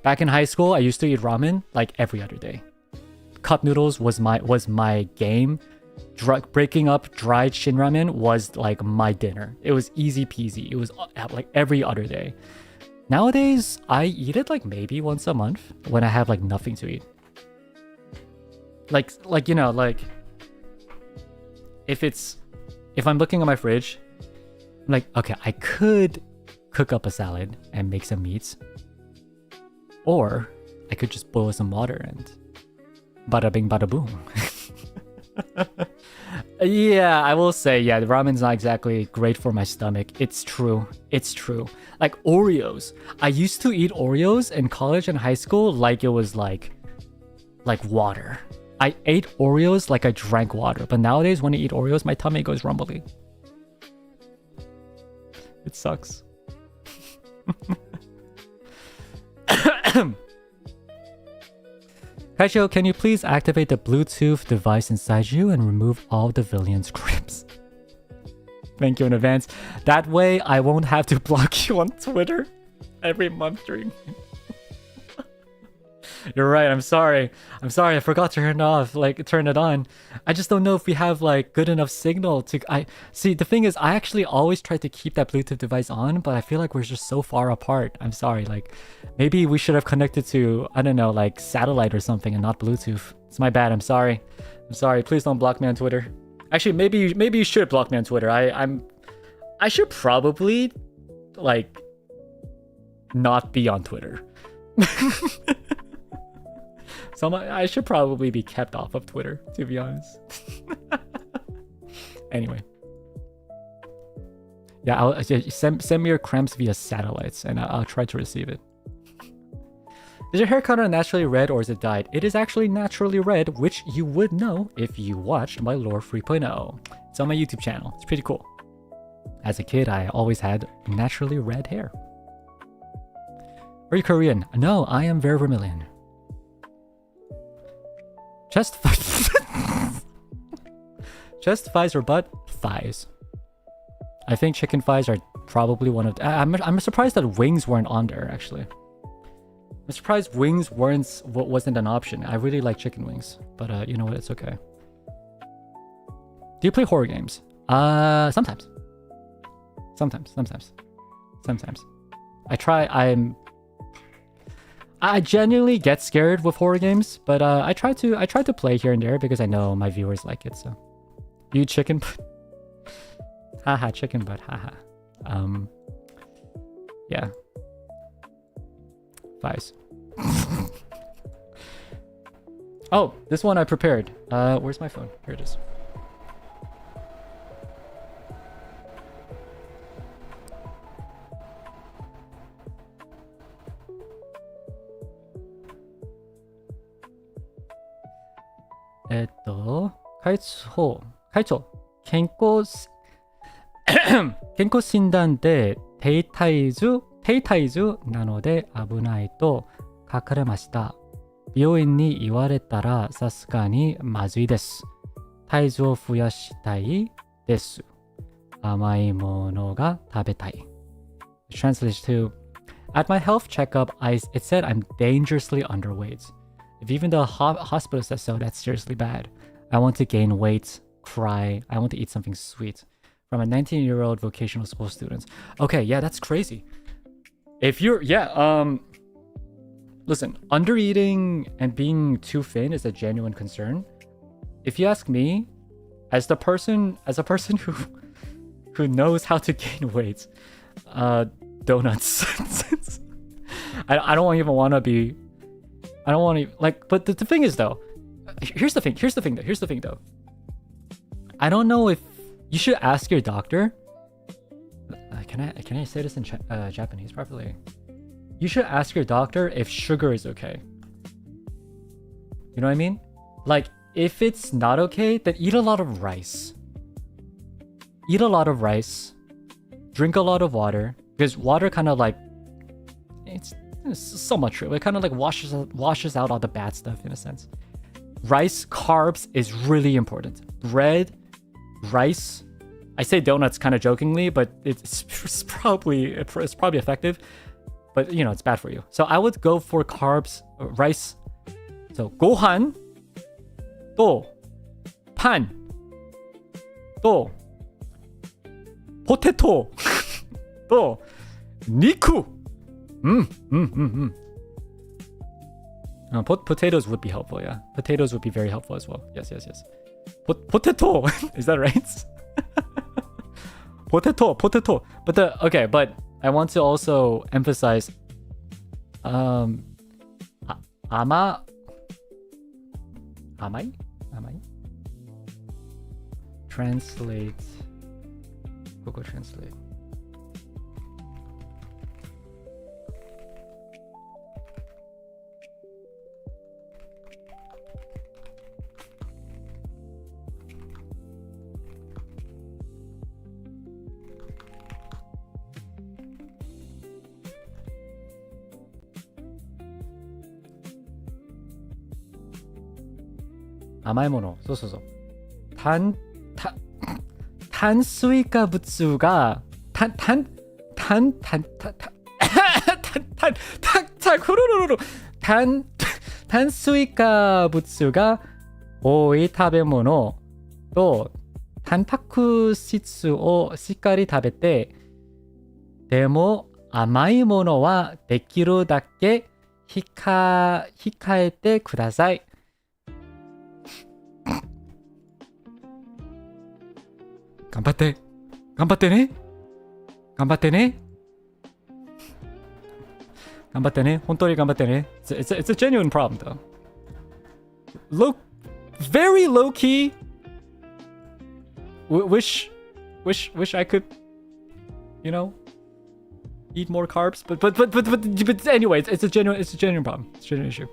Back in high school, I used to eat ramen like every other day. Cup noodles was my game. Breaking up dried shin ramen was like my dinner. It was easy peasy. It was like every other day. Nowadays, I eat it like maybe once a month when I have like nothing to eat. Like you know, like if I'm looking at my fridge, I'm like, okay, I could cook up a salad and make some meats, or I could just boil some water and bada bing bada boom. Yeah, I will say, yeah, the ramen's not exactly great for my stomach. It's true. It's true. Like Oreos. I used to eat Oreos in college and high school like it was like water. I ate Oreos like I drank water. But nowadays, when I eat Oreos, my tummy goes rumbly. It sucks. Kaicho, can you please activate the Bluetooth device inside you and remove all the villain scripts? Thank you in advance. That way, I won't have to block you on Twitter every month during... You're right, I'm sorry. I forgot to turn it on. I just don't know if we have like good enough signal to... See, the thing is, I actually always try to keep that Bluetooth device on, but I feel like we're just so far apart. I'm sorry, like maybe we should have connected to, I don't know, like satellite or something and not Bluetooth. It's my bad, I'm sorry. Please don't block me on Twitter. Actually, maybe you should block me on Twitter. I should probably like not be on Twitter. So I should probably be kept off of Twitter, to be honest. Anyway. Yeah, I'll send me your cramps via satellites, and I'll try to receive it. Is your hair color naturally red or is it dyed? It is actually naturally red, which you would know if you watched my Lore 3.0. It's on my YouTube channel. It's pretty cool. As a kid, I always had naturally red hair. Are you Korean? No, I am ververmillion. Chest thighs or butt thighs. I think chicken thighs are probably one of... I'm surprised that wings weren't on there, actually. I'm surprised wings wasn't an option. I really like chicken wings, but you know what? It's okay. Do you play horror games? Sometimes. I try. I genuinely get scared with horror games, but I try to play here and there because I know my viewers like it. So, you chicken butt, haha, chicken butt, haha. Yeah, thighs. Oh, this one I prepared. Where's my phone? Here it is.会長健康診断で低体重なので危ないと書かれました。病院に言われたらさすがにまずいです。体重を増やしたいです。甘いものが食べたい。Translation to, at my health checkup, it said I'm dangerously underweight. If even the hospital says so, that's seriously bad. I want to gain weight, cry. I want to eat something sweet. From a 19-year-old vocational school student. Okay, yeah, that's crazy. If you're, listen, undereating and being too thin is a genuine concern. If you ask me, as a person who knows how to gain weight, donuts. I don't even want to be. I don't want to like. But the thing is though, here's the thing though. I don't know if you should ask your doctor. Can I say this in Japanese properly? You should ask your doctor if sugar is okay. You know what I mean? Like, if it's not okay, then eat a lot of rice. Eat a lot of rice. Drink a lot of water. Because water kind of like... It's somewhat true. It kind of like washes out all the bad stuff in a sense. Rice, carbs is really important. Bread, rice... I say donuts kind of jokingly, but it's probably effective. But, you know, it's bad for you. So I would go for carbs, rice. So, 고한, 또, 판, 또, 포테토, 또, 니쿠. Potatoes would be helpful, yeah. Potatoes would be very helpful as well. Yes. Potato, is that right? Potato. But I want to also emphasize amai? Translate. Google Translate.甘いもの。そう。炭水化物が炭水化物が多い食べ物とタンパク質をしっかり食べて、でも甘いものはできるだけ控えてください。頑張ってね。本当に頑張ってね。It's a genuine problem though. Very low key. Wish I could, you know, eat more carbs. But anyway, it's a genuine problem. It's a genuine issue.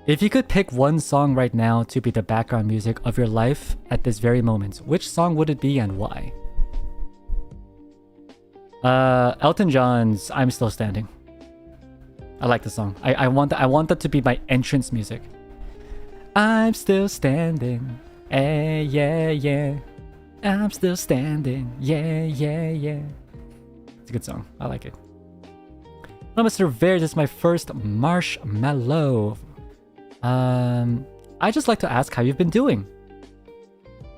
If you could pick one song right now to be the background music of your life at this very moment, which song would it be and why? Elton John's I'm Still Standing. I like the song. I want that to be my entrance music. I'm still standing. Yeah. I'm still standing. Yeah. It's a good song. I like it. Hello, Mr. Ver. This is my first marshmallow. I just like to ask how you've been doing.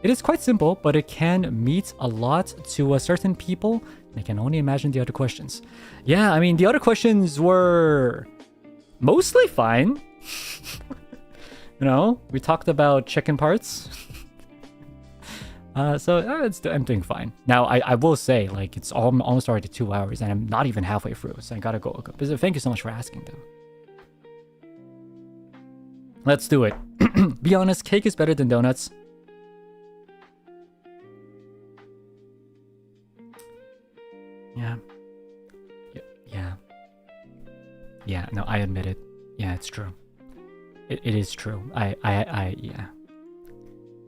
It is quite simple, but it can mean a lot to certain people. I can only imagine the other questions. Yeah, I mean, the other questions were mostly fine. You know, we talked about chicken parts. So I'm doing fine. Now, I will say, like, it's almost already 2 hours, and I'm not even halfway through, so I gotta go. Thank you so much for asking, though. Let's do it. Be honest, cake is better than donuts. Yeah, no, I admit it. Yeah, it's true. It is true. Yeah. I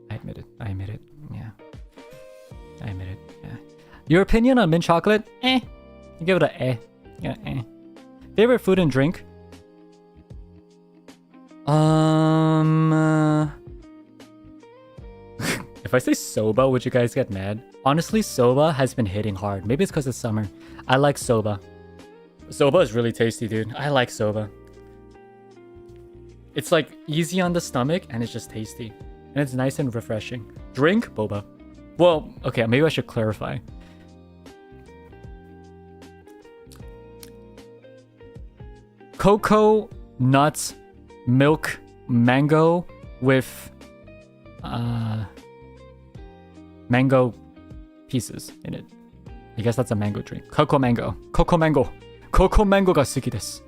admit it. Yeah. I admit it. Yeah. Your opinion on mint chocolate? You give it a eh. Yeah, eh. Favorite food and drink? If I say soba, would you guys get mad? Honestly, soba has been hitting hard. Maybe it's because it's summer. I like soba. Soba is really tasty, dude. I like soba. It's like easy on the stomach and it's just tasty. And it's nice and refreshing. Drink boba. Well, okay, maybe I should clarify. Cocoa, nuts, milk, mango with mango pieces in it. I guess that's a mango drink. Cocoa mango. Cocoa mango. Cocoa mango ga suki desu.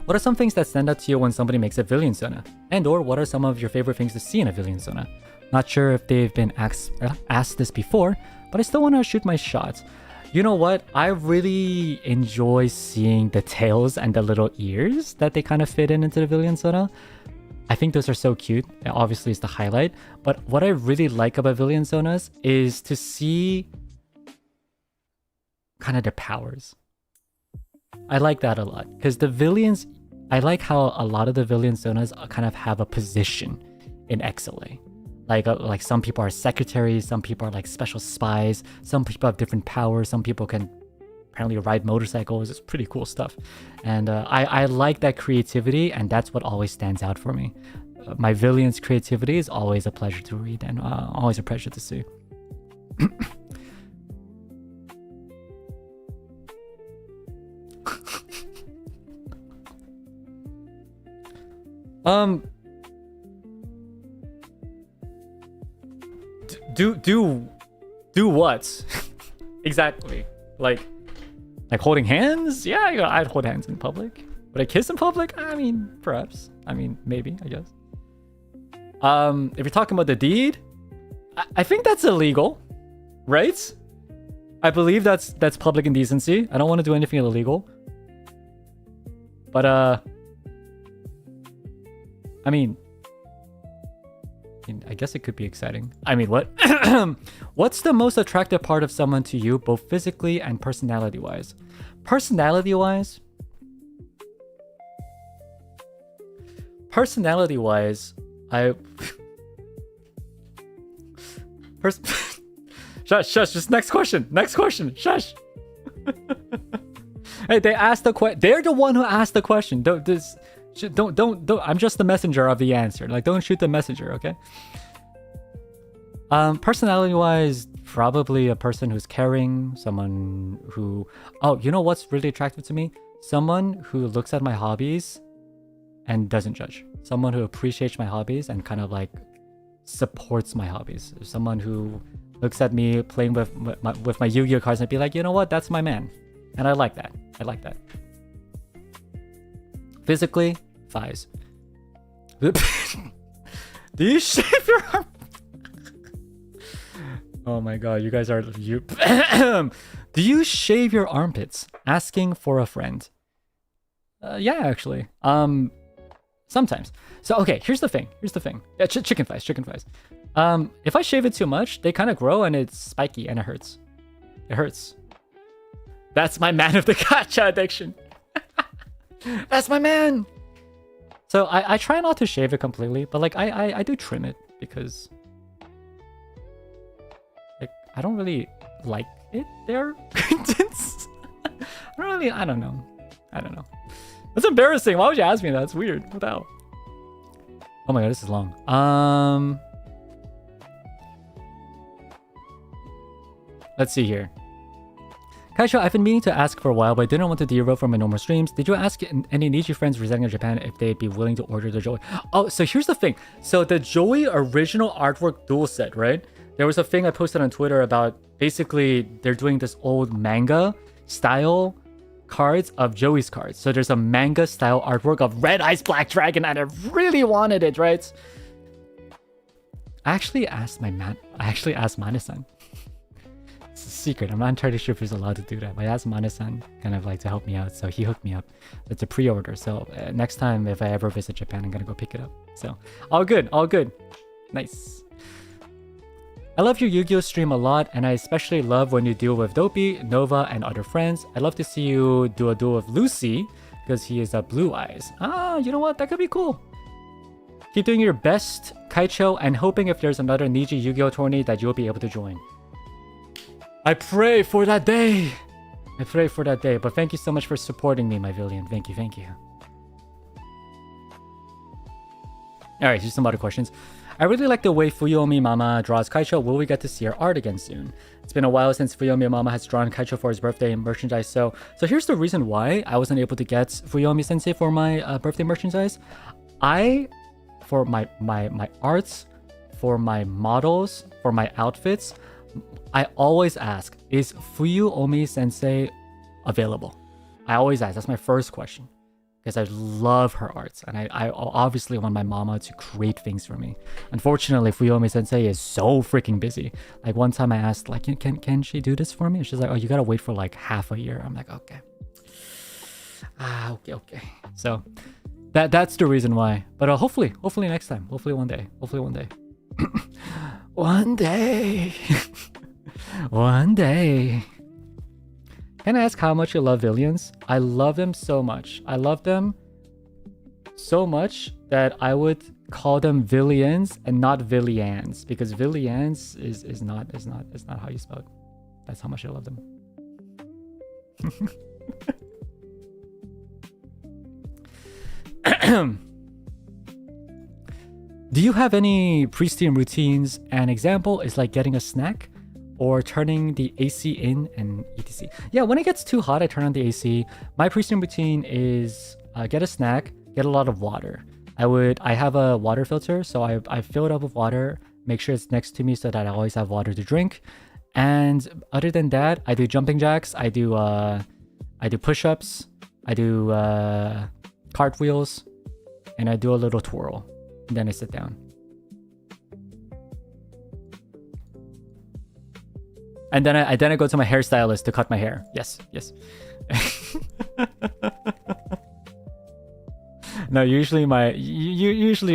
What are some things that stand out to you when somebody makes a villain sona? And or what are some of your favorite things to see in a villain sona? Not sure if they've been asked this before, but I still want to shoot my shot. You know what? I really enjoy seeing the tails and the little ears that they kind of fit into the villain sona. I think those are so cute. Obviously, it's the highlight. But what I really like about villain sonas is to see kind of their powers. I like that a lot because the villains, I like how a lot of the villain sonas kind of have a position in XLA. Like some people are secretaries, some people are like special spies, some people have different powers, some people can apparently ride motorcycles. It's pretty cool stuff. And I like that creativity, and that's what always stands out for me. My villain's creativity is always a pleasure to read and always a pleasure to see. Do what? Exactly. Like holding hands? Yeah, I'd hold hands in public. Would I kiss in public? I mean, perhaps. I mean, maybe, I guess. If you're talking about the deed, I think that's illegal, right? I believe that's public indecency. I don't want to do anything illegal. But I mean, I guess it could be exciting. I mean, what? What's the most attractive part of someone to you, both physically and personality-wise? Personality-wise, I... Shush, just next question, shush. Hey, they asked the question. They're the one who asked the question. Don't. I'm just the messenger of the answer. Like, don't shoot the messenger, okay? Personality-wise, probably a person who's caring, someone who... Oh, you know what's really attractive to me? Someone who looks at my hobbies and doesn't judge. Someone who appreciates my hobbies and kind of like supports my hobbies. Someone who looks at me playing with my Yu-Gi-Oh cards and be like, you know what? That's my man. And I like that. Physically, thighs. Do you shave your arm? Oh my god, you guys are... Do you shave your armpits? Asking for a friend. Yeah, actually. Sometimes. So, okay, here's the thing. Yeah, chicken thighs. If I shave it too much, they kind of grow and it's spiky and it hurts. That's my man of the gacha addiction. That's my man. So I try not to shave it completely, but like I do trim it because like I don't really like it there. I don't know. That's embarrassing. Why would you ask me that? It's weird. What the hell? Oh my god, this is long. Let's see here. Kaisho, I've been meaning to ask for a while, but I didn't want to derail from my normal streams. Did you ask any Niji friends residing in Japan if they'd be willing to order the Joey? Oh, so here's the thing. So the Joey original artwork dual set, right? There was a thing I posted on Twitter about basically they're doing this old manga style cards of Joey's cards. So there's a manga style artwork of Red Eyes Black Dragon and I really wanted it, right? I actually asked Mana-san. It's a secret. I'm not entirely sure if he's allowed to do that. But I asked Mana-san kind of like to help me out. So he hooked me up. It's a pre-order. So next time if I ever visit Japan, I'm going to go pick it up. So all good. Nice. I love your Yu-Gi-Oh stream a lot, and I especially love when you deal with Dopey, Nova, and other friends. I'd love to see you do a duel with Lucy, because he is Blue Eyes. Ah, you know what? That could be cool. Keep doing your best, Kaicho, and hoping if there's another Niji Yu-Gi-Oh tourney that you'll be able to join. I pray for that day. I pray for that day. But thank you so much for supporting me, my Villian. Thank you, thank you. Alright, here's some other questions. I really like the way Fuyomi Mama draws Kaicho. Will we get to see her art again soon? It's been a while since Fuyomi Mama has drawn Kaicho for his birthday merchandise. So here's the reason why I wasn't able to get Fuyomi Sensei for my birthday merchandise. For my arts, for my models, for my outfits, I always ask, is Fuyomi Sensei available? I always ask. That's my first question. Because I love her arts, and I obviously want my mama to create things for me. Unfortunately, Fuyomi Sensei is so freaking busy. Like one time I asked, like, can she do this for me? And she's like, oh, you gotta wait for like half a year. I'm like, okay. Okay. So that's the reason why. But hopefully next time. Hopefully one day. One day. One day. Can I ask how much you love Villians? I love them so much. I love them so much that I would call them Villians and not Villians, because Villians is not how you spell it. That's how much I love them. Do you have any pre-stream routines? An example is like getting a snack or turning the AC in and etc. Yeah, when it gets too hot, I turn on the AC. My pre-stream routine is get a snack, get a lot of water. I have a water filter, so I fill it up with water, make sure it's next to me so that I always have water to drink. And other than that, I do jumping jacks, I do push-ups, I do cartwheels, and I do a little twirl. And then I sit down. And then I go to my hairstylist to cut my hair. Yes. No, usually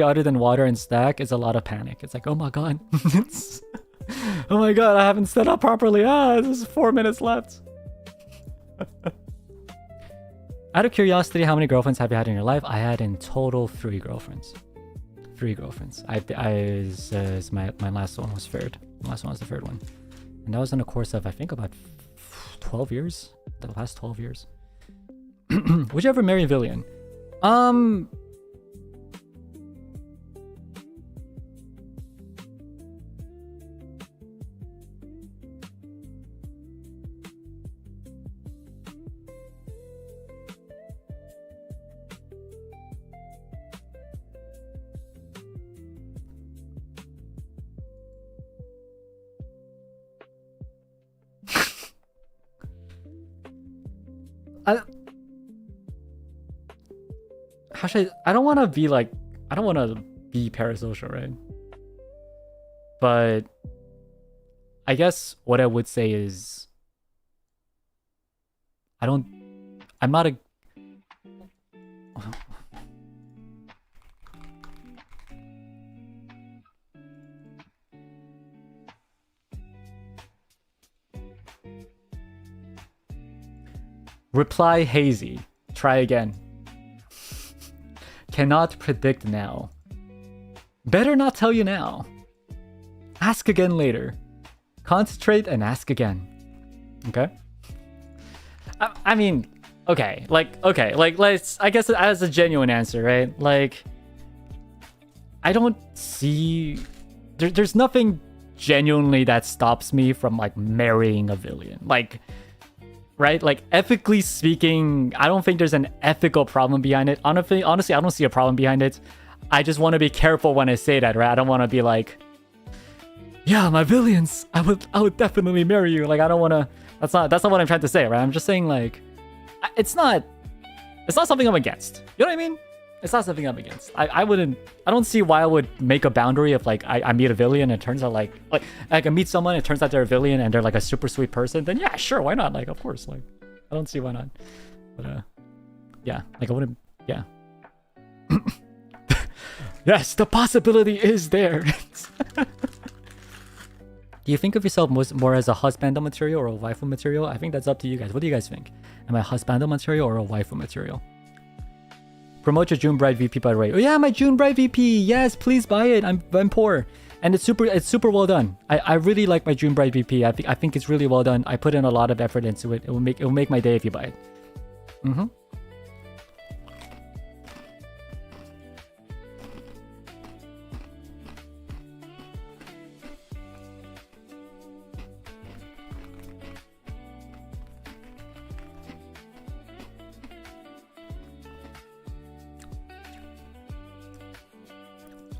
other than water and stack, it's a lot of panic. It's like, oh my god. Oh my god, I haven't set up properly. There's 4 minutes left. Out of curiosity, how many girlfriends have you had in your life? I had in total 3 girlfriends. 3 girlfriends. My last one was third. My last one was the third one. And that was in a course of, I think, about 12 years. The last 12 years. Would you ever marry Villian? I don't want to be like, I don't want to be parasocial, right? But I guess what I would say is I'm not a reply hazy. Try again. Cannot predict now. Better not tell you now. Ask again later. Concentrate and ask again. Okay? I mean, okay, let's, I guess as a genuine answer, right? Like, I don't see, there's nothing genuinely that stops me from like marrying a Villian. Like, right? Like, ethically speaking, I don't think there's an ethical problem behind it. Honestly, I don't see a problem behind it. I just want to be careful when I say that, right? I don't want to be like, yeah, my Villians, I would definitely marry you. Like, I don't want to, that's not what I'm trying to say, right? I'm just saying, like, it's not something I'm against. You know what I mean? It's not something I'm against. I don't see why I would make a boundary of like, I meet a Villian and it turns out like I meet someone, it turns out they're a Villian and they're like a super sweet person, then yeah, sure, why not? Like, of course, like, I don't see why not. But yeah, like I wouldn't, yeah. Yes, the possibility is there. Do you think of yourself more as a husbando material or a waifu material? I think that's up to you guys. What do you guys think? Am I a husbando material or a waifu material? Promote your June Bride VP, by the way. Oh yeah, my June Bride VP. Yes, please buy it. I'm poor. And it's super well done. I really like my June Bride VP. I think it's really well done. I put in a lot of effort into it. It will make my day if you buy it. Mm-hmm.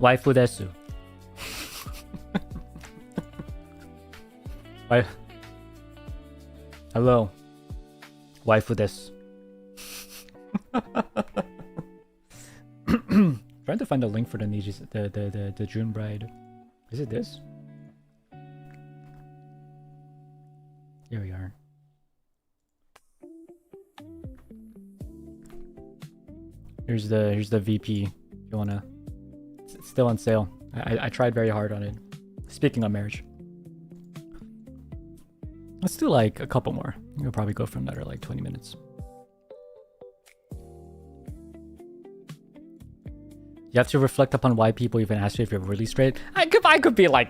Waifu desu. Hello. Waifu desu. Trying to find a link for the the June Bride. Is it this? Here we are. Here's the VP. If you wanna. It's still on sale. I tried very hard on it. Speaking of marriage. Let's do like a couple more. We'll probably go for another like 20 minutes. You have to reflect upon why people even ask you if you're really straight. I could be I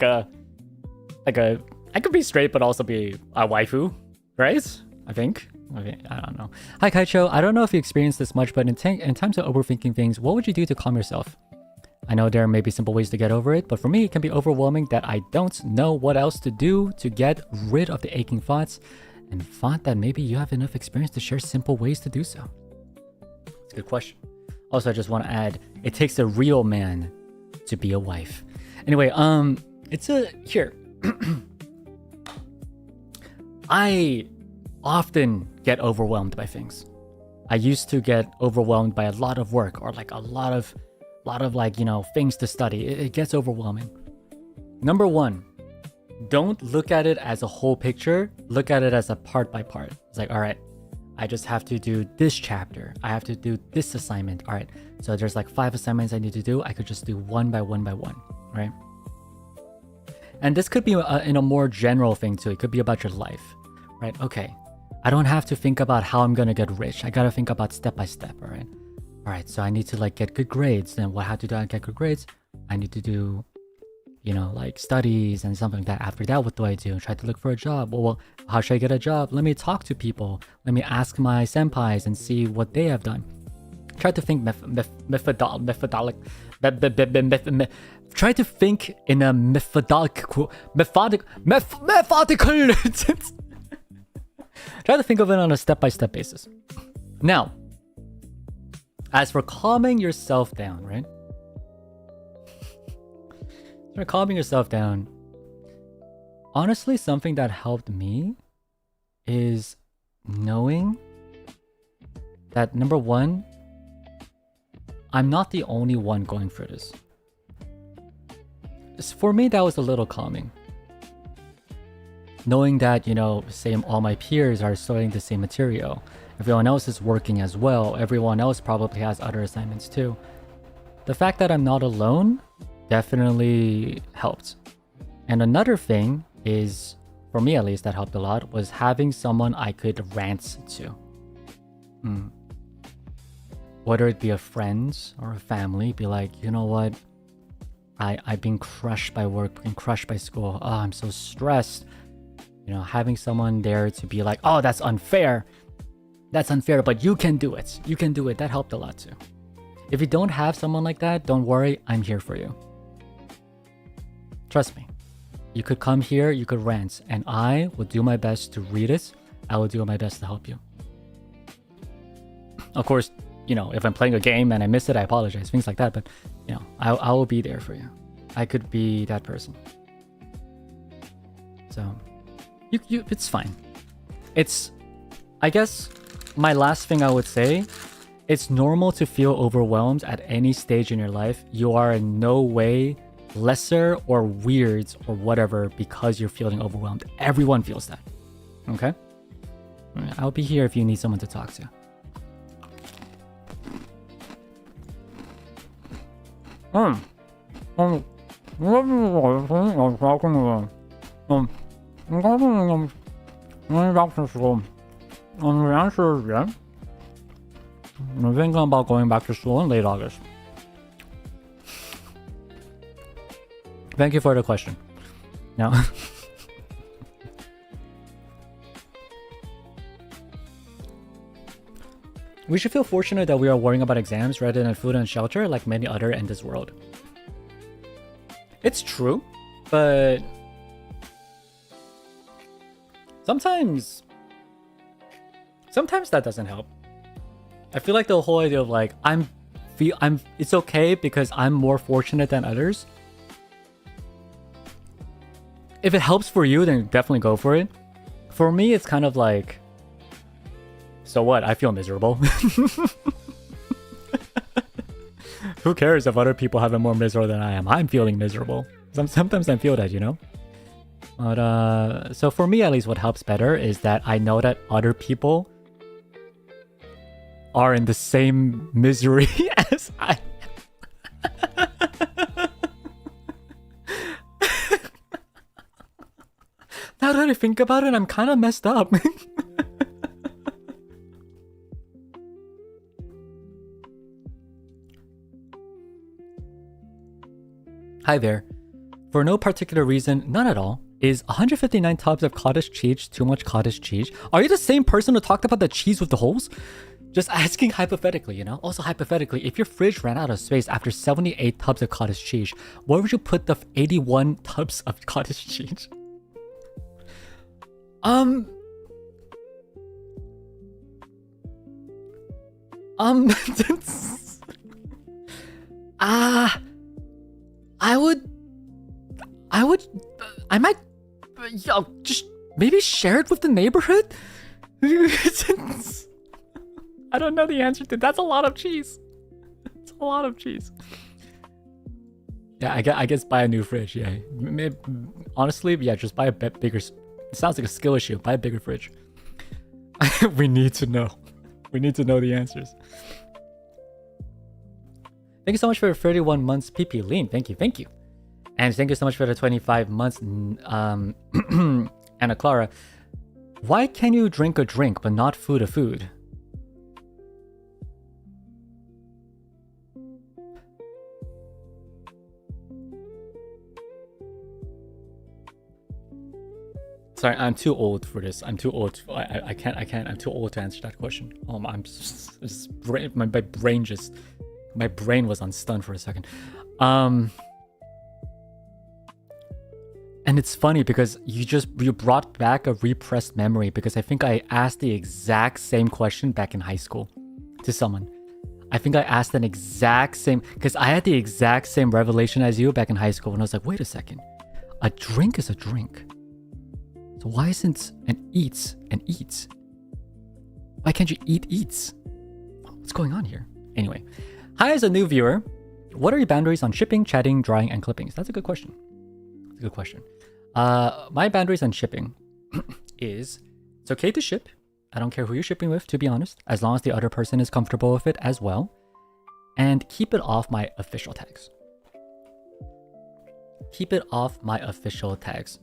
could be straight but also be a waifu, right? I think. Okay, I don't know. Hi Kaicho, I don't know if you experienced this much, but in times of overthinking things, what would you do to calm yourself? I know there may be simple ways to get over it, but for me, it can be overwhelming that I don't know what else to do to get rid of the aching thoughts, and thought that maybe you have enough experience to share simple ways to do so. It's a good question. Also, I just want to add, it takes a real man to be a wife. Anyway, here. I often get overwhelmed by things. I used to get overwhelmed by a lot of work or like a lot of like, you know, things to study. It gets overwhelming. Number one, don't look at it as a whole picture. Look at it as a part by part. It's like, all right, I just have to do this chapter. I have to do this assignment. All right, so there's like 5 assignments I need to do. I could just do one by one, right? And this could be in a more general thing too. It could be about your life, right? Okay, I don't have to think about how I'm gonna get rich. I gotta think about step by step, all right? All right, so I need to like get good grades. Then what I have to do to get good grades? I need to do, you know, like studies and something like that. After that, what do I do? Try to look for a job. Well, how should I get a job? Let me talk to people. Let me ask my senpais and see what they have done. Try to think try to think in a methodical. Try to think of it on a step-by-step basis. Now, as for calming yourself down, right? For calming yourself down, honestly, something that helped me is knowing that, number one, I'm not the only one going through this. For me, that was a little calming. Knowing that, you know, say all my peers are studying the same material. Everyone else is working as well. Everyone else probably has other assignments too. The fact that I'm not alone definitely helped. And another thing is, for me at least, that helped a lot, was having someone I could rant to. Whether it be a friend or a family, be like, you know what? I've been crushed by work, been crushed by school. Oh, I'm so stressed. You know, having someone there to be like, oh, that's unfair. That's unfair, but you can do it. You can do it. That helped a lot too. If you don't have someone like that, don't worry. I'm here for you. Trust me. You could come here, you could rant, and I will do my best to read it. I will do my best to help you. Of course, you know, if I'm playing a game and I miss it, I apologize. Things like that, but, you know, I will be there for you. I could be that person. So, it's fine. It's, I guess, my last thing I would say, it's normal to feel overwhelmed at any stage in your life. You are in no way lesser or weird or whatever because you're feeling overwhelmed. Everyone feels that. Okay? I'll be here if you need someone to talk to. I'm thinking about going back to school in late August. Thank you for the question. Now, we should feel fortunate that we are worrying about exams rather than food and shelter like many other in this world. It's true, but sometimes that doesn't help. I feel like the whole idea of like it's okay because I'm more fortunate than others. If it helps for you, then definitely go for it. For me, it's kind of like, so what? I feel miserable. Who cares if other people have it more miserable than I am? I'm feeling miserable. Sometimes I feel that, you know? But, so for me, at least, what helps better is that I know that other people are in the same misery as I am. Now that I think about it, I'm kind of messed up. Hi there. For no particular reason, none at all, is 159 tubs of cottage cheese too much cottage cheese? Are you the same person who talked about the cheese with the holes? Just asking hypothetically, you know? Also hypothetically, if your fridge ran out of space after 78 tubs of cottage cheese, where would you put the 81 tubs of cottage cheese? I might, just maybe share it with the neighborhood? I don't know the answer to. That's a lot of cheese. It's a lot of cheese. Yeah, I guess buy a new fridge. Yeah, maybe, honestly, yeah, just buy a bit bigger. It sounds like a skill issue. Buy a bigger fridge. We need to know. We need to know the answers. Thank you so much for 31 months, PP Lean. Thank you, thank you. And thank you so much for the 25 months, Anna Clara. Why can you drink a drink but not food a food? Sorry, I'm too old for this. I'm too old. I can't. I'm too old to answer that question. My brain was on stun for a second. And it's funny because you brought back a repressed memory, because I think I asked the exact same question back in high school to someone. I think I asked an exact same, because I had the exact same revelation as you back in high school, and I was like, wait a second, a drink is a drink. So why isn't an eats an eats? Why can't you eat eats? What's going on here? Anyway, hi as a new viewer. What are your boundaries on shipping, chatting, drawing, and clippings? That's a good question. That's a good question. My boundaries on shipping is it's okay to ship. I don't care who you're shipping with, to be honest, as long as the other person is comfortable with it as well. And keep it off my official tags. Keep it off my official tags.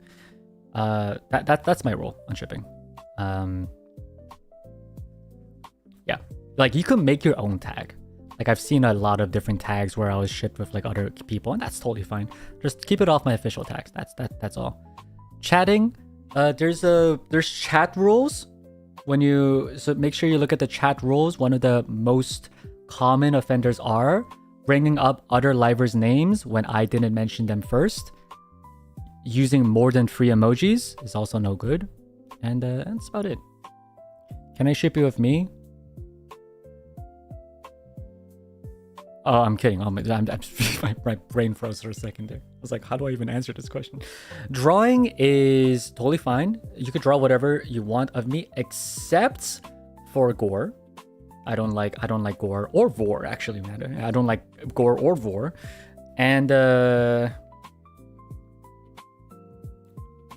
That's my rule on shipping. Yeah, like you could make your own tag. Like I've seen a lot of different tags where I was shipped with like other people, and that's totally fine. Just keep it off my official tags. That's all. Chatting, there's chat rules. So make sure you look at the chat rules. One of the most common offenders are bringing up other livers' names when I didn't mention them first. Using more than 3 emojis is also no good. And that's about it. Can I ship you with me? Oh, I'm kidding. My brain froze for a second there. I was like, how do I even answer this question? Drawing is totally fine. You could draw whatever you want of me, except for gore. I don't like gore or vor, actually, man. I don't like gore or vor. And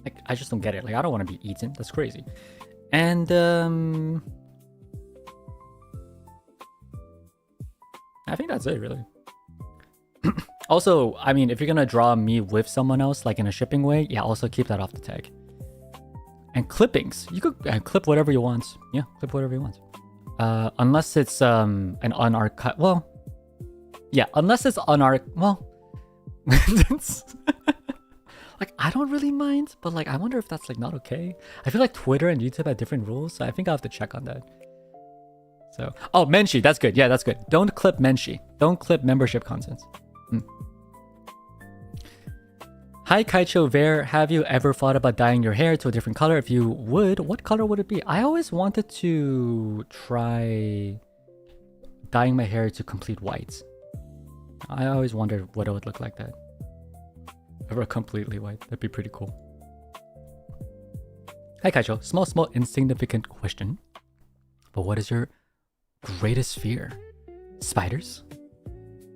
like I just don't get it. Like I don't want to be eaten. That's crazy. And I think that's it, really. Also, I mean, if you're gonna draw me with someone else, like in a shipping way, yeah, also keep that off the tag. And clippings, you could clip whatever you want. Yeah, clip whatever you want. Unless it's an unarchived. Well, yeah, unless it's unarchived. Well, Like, I don't really mind, but like, I wonder if that's like not okay. I feel like Twitter and YouTube have different rules, so I think I'll have to check on that. So, oh, Menshi, that's good. Yeah, that's good. Don't clip Menshi. Don't clip membership content. Hi, Kaicho Ver. Have you ever thought about dyeing your hair to a different color? If you would, what color would it be? I always wanted to try dyeing my hair to complete white. I always wondered what it would look like that. Ever completely white. That'd be pretty cool. Hi, Kaicho. Small, insignificant question. But what is your greatest fear? Spiders?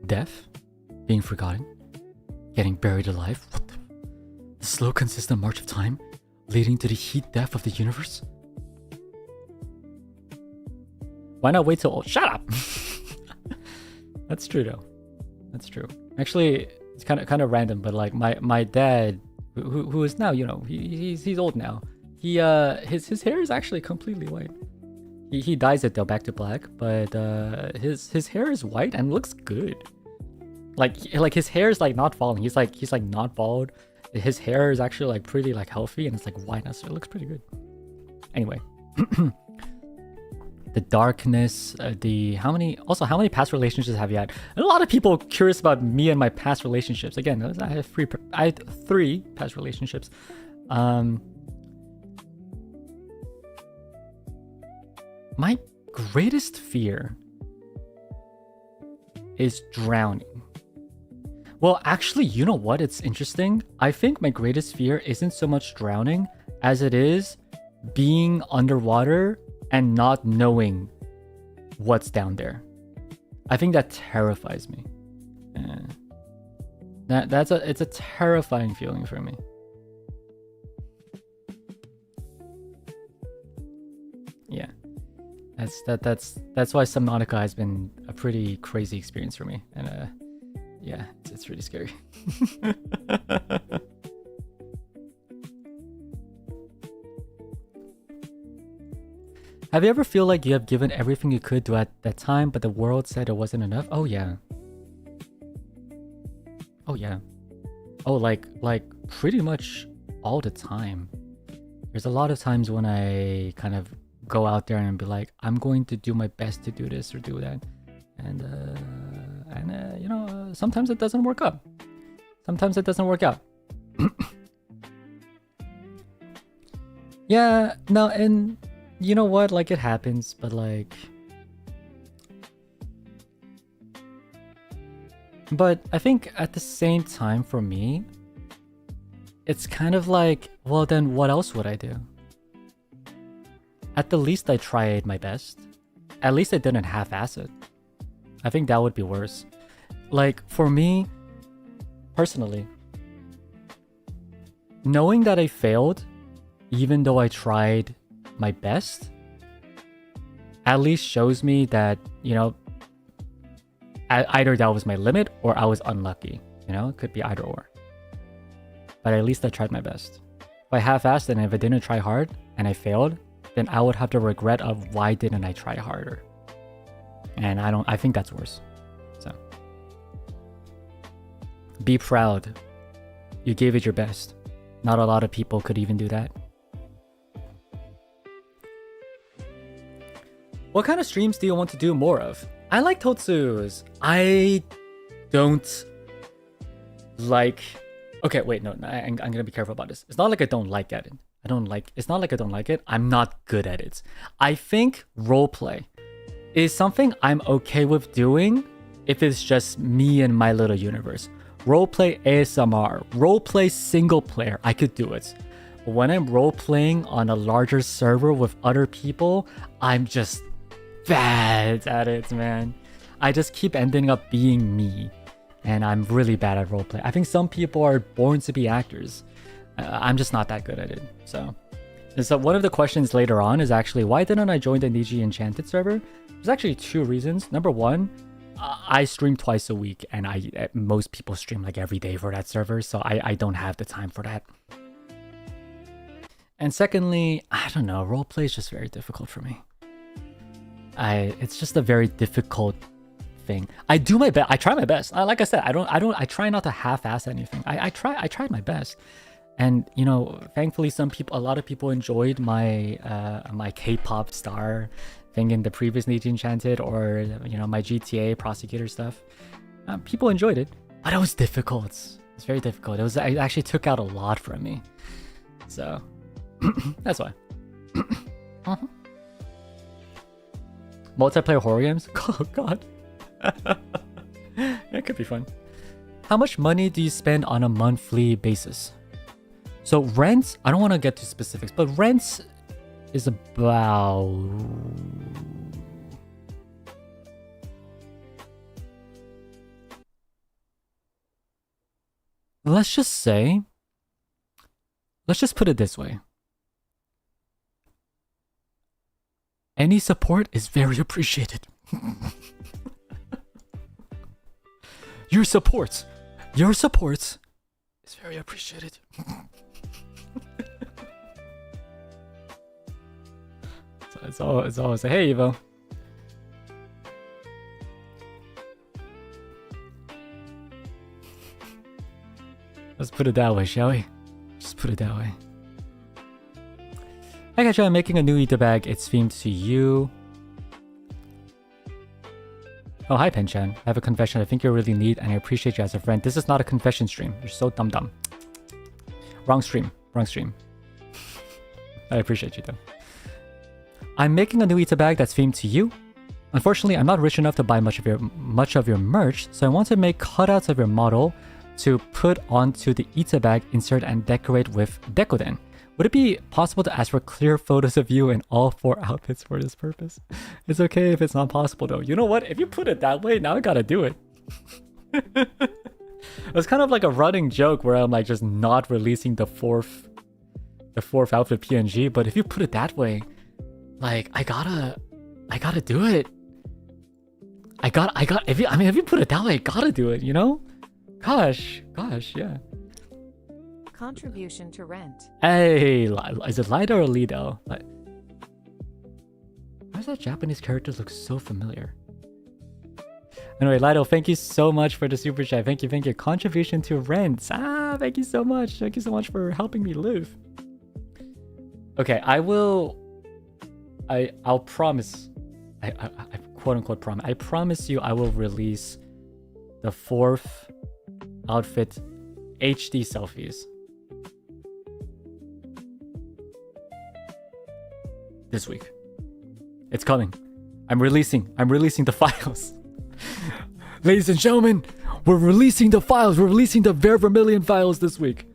Death? Being forgotten? Getting buried alive? What the? The slow, consistent march of time, leading to the heat death of the universe? Why not wait till... Oh, shut up! That's true, though. That's true. Actually, it's kind of random, but like my dad, who is now, you know, he's old now. His hair is actually completely white. He dyes it though back to black, but his hair is white and looks good. Like his hair is like not falling. He's like not bald. His hair is actually like pretty like healthy and it's like white now, so it looks pretty good. Anyway, the darkness, how many past relationships have you had? And a lot of people curious about me and my past relationships. Again, I had 3 past relationships. My greatest fear is drowning. Well, actually, you know what? It's interesting. I think my greatest fear isn't so much drowning as it is being underwater and not knowing what's down there. I think that terrifies me. It's a terrifying feeling for me. Yeah. That's why Subnautica has been a pretty crazy experience for me. And yeah, it's really scary. Have you ever feel like you have given everything you could do at that time, but the world said it wasn't enough? Oh yeah. Oh yeah. Oh, like pretty much all the time. There's a lot of times when I kind of go out there and be like, I'm going to do my best to do this or do that. And you know, sometimes it doesn't work out. Sometimes it doesn't work out. Yeah, no, and you know what? Like, it happens, but like... But I think at the same time, for me, it's kind of like, well, then what else would I do? At the least, I tried my best. At least I didn't half-ass it. I think that would be worse. Like, for me, personally, knowing that I failed, even though I tried my best, at least shows me that, you know, either that was my limit or I was unlucky. You know, it could be either or. But at least I tried my best. If I half-assed and if I didn't try hard and I failed, then I would have the regret of why didn't I try harder. And I think that's worse. So be proud. You gave it your best. Not a lot of people could even do that. What kind of streams do you want to do more of? I like Totsu's. I don't like... Okay, wait, no, I'm gonna be careful about this. It's not like I don't like it. It's not like I don't like it. I'm not good at it. I think roleplay is something I'm okay with doing if it's just me and my little universe. Roleplay ASMR, roleplay single player, I could do it. But when I'm roleplaying on a larger server with other people, I'm just bad at it, man. I just keep ending up being me. And I'm really bad at roleplay. I think some people are born to be actors. I'm just not that good at it. So one of the questions later on is actually, why didn't I join the Niji Enchanted server? There's actually 2 reasons. Number 1, I stream twice a week, and most people stream like every day for that server, so I don't have the time for that. And secondly, I don't know, roleplay is just very difficult for me. It's just a very difficult thing. I do my best. I try my best. Like I said, I try not to half-ass anything. I tried my best. And you know, thankfully, a lot of people enjoyed my my K-pop star thing in the previous NIJISANJI, or you know, my GTA prosecutor stuff. People enjoyed it, but it was difficult. It's very difficult. It actually took out a lot from me. So that's why. Multiplayer horror games? Oh god. It could be fun. How much money do you spend on a monthly basis? So rent, I don't want to get to specifics, but rent is about... Let's just put it this way. Any support is very appreciated. Your support is very appreciated. So it's always a hey, Evo. Let's put it that way, shall we? Just put it that way. Hi Gacha, I'm making a new Eater bag. It's themed to you. Oh, hi Penchan. I have a confession. I think you're really neat and I appreciate you as a friend. This is not a confession stream. You're so dumb. Wrong stream. I appreciate you though. I'm making a new Eater bag that's themed to you. Unfortunately, I'm not rich enough to buy much of your merch, so I want to make cutouts of your model to put onto the Eater bag, insert and decorate with Decoden. Would it be possible to ask for clear photos of you in all 4 outfits for this purpose? It's okay if it's not possible though. You know what? If you put it that way, now I gotta do it. It's kind of like a running joke where I'm like just not releasing the fourth outfit PNG, but if you put it that way, like I gotta do it. If you put it that way, I gotta do it, you know? Gosh, yeah. Contribution to rent. Hey, is it Lido or Lido? Why does that Japanese character look so familiar? Anyway, Lido, thank you so much for the super chat. Thank you. Contribution to rent. Thank you so much. Thank you so much for helping me live. Okay, I'll promise. I quote unquote promise. I promise you I will release the 4th outfit HD selfies this week. It's coming. I'm releasing the files. Ladies and gentlemen, we're releasing the files. We're releasing the ververmillion files this week.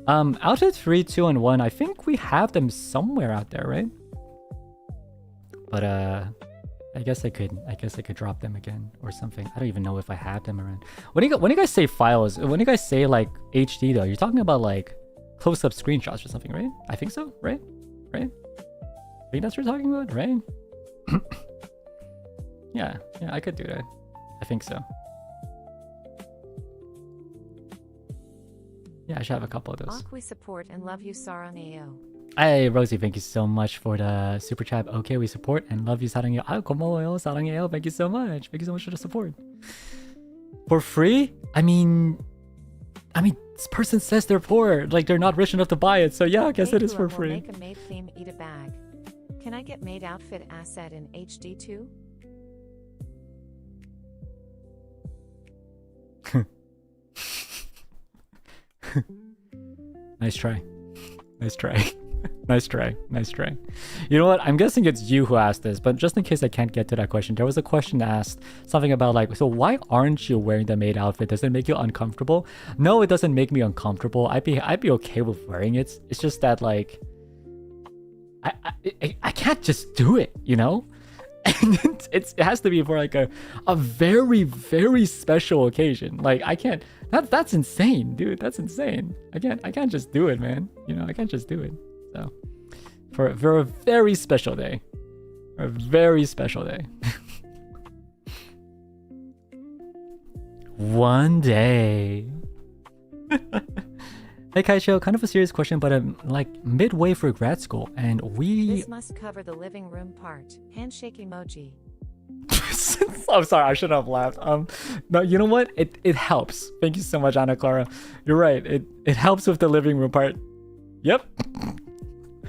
Outfit 3, 2, and 1. I think we have them somewhere out there, right? But I guess I could drop them again or something. I don't even know if I have them around. When you guys say files, when you guys say like HD though, you're talking about like close-up screenshots or something, right? I think so, right? I think that's what you're talking about, right? Yeah, I could do that. I think so. Yeah, I should have a couple of those. We support and love you, Sarangeo. Hey, Rosie, thank you so much for the super chat. Okay, we support and love you, Sarangeo. 고마워요, Sarangeo. Thank you so much. Thank you so much for the support. For free? I mean, this person says they're poor. Like, they're not rich enough to buy it. So yeah, I guess it is for free. Make a maid theme Eat a bag. Can I get maid outfit asset in HD too? Nice try. Nice try. You know what? I'm guessing it's you who asked this, but just in case I can't get to that question, there was a question asked, something about like, so why aren't you wearing the maid outfit? Does it make you uncomfortable? No, it doesn't make me uncomfortable. I'd be okay with wearing it. It's just that like, I can't just do it, you know? And it has to be for like a very, very special occasion. Like I can't. That's insane, dude. That's insane. I can't just do it, man. You know, I can't just do it. So for a very special day, one day. Hey Kaisho, kind of a serious question, but I'm like midway through grad school, and This must cover the living room part. Handshake emoji. I'm sorry, I shouldn't have laughed. No, you know what? It helps. Thank you so much, Anna Clara. You're right. It helps with the living room part. Yep.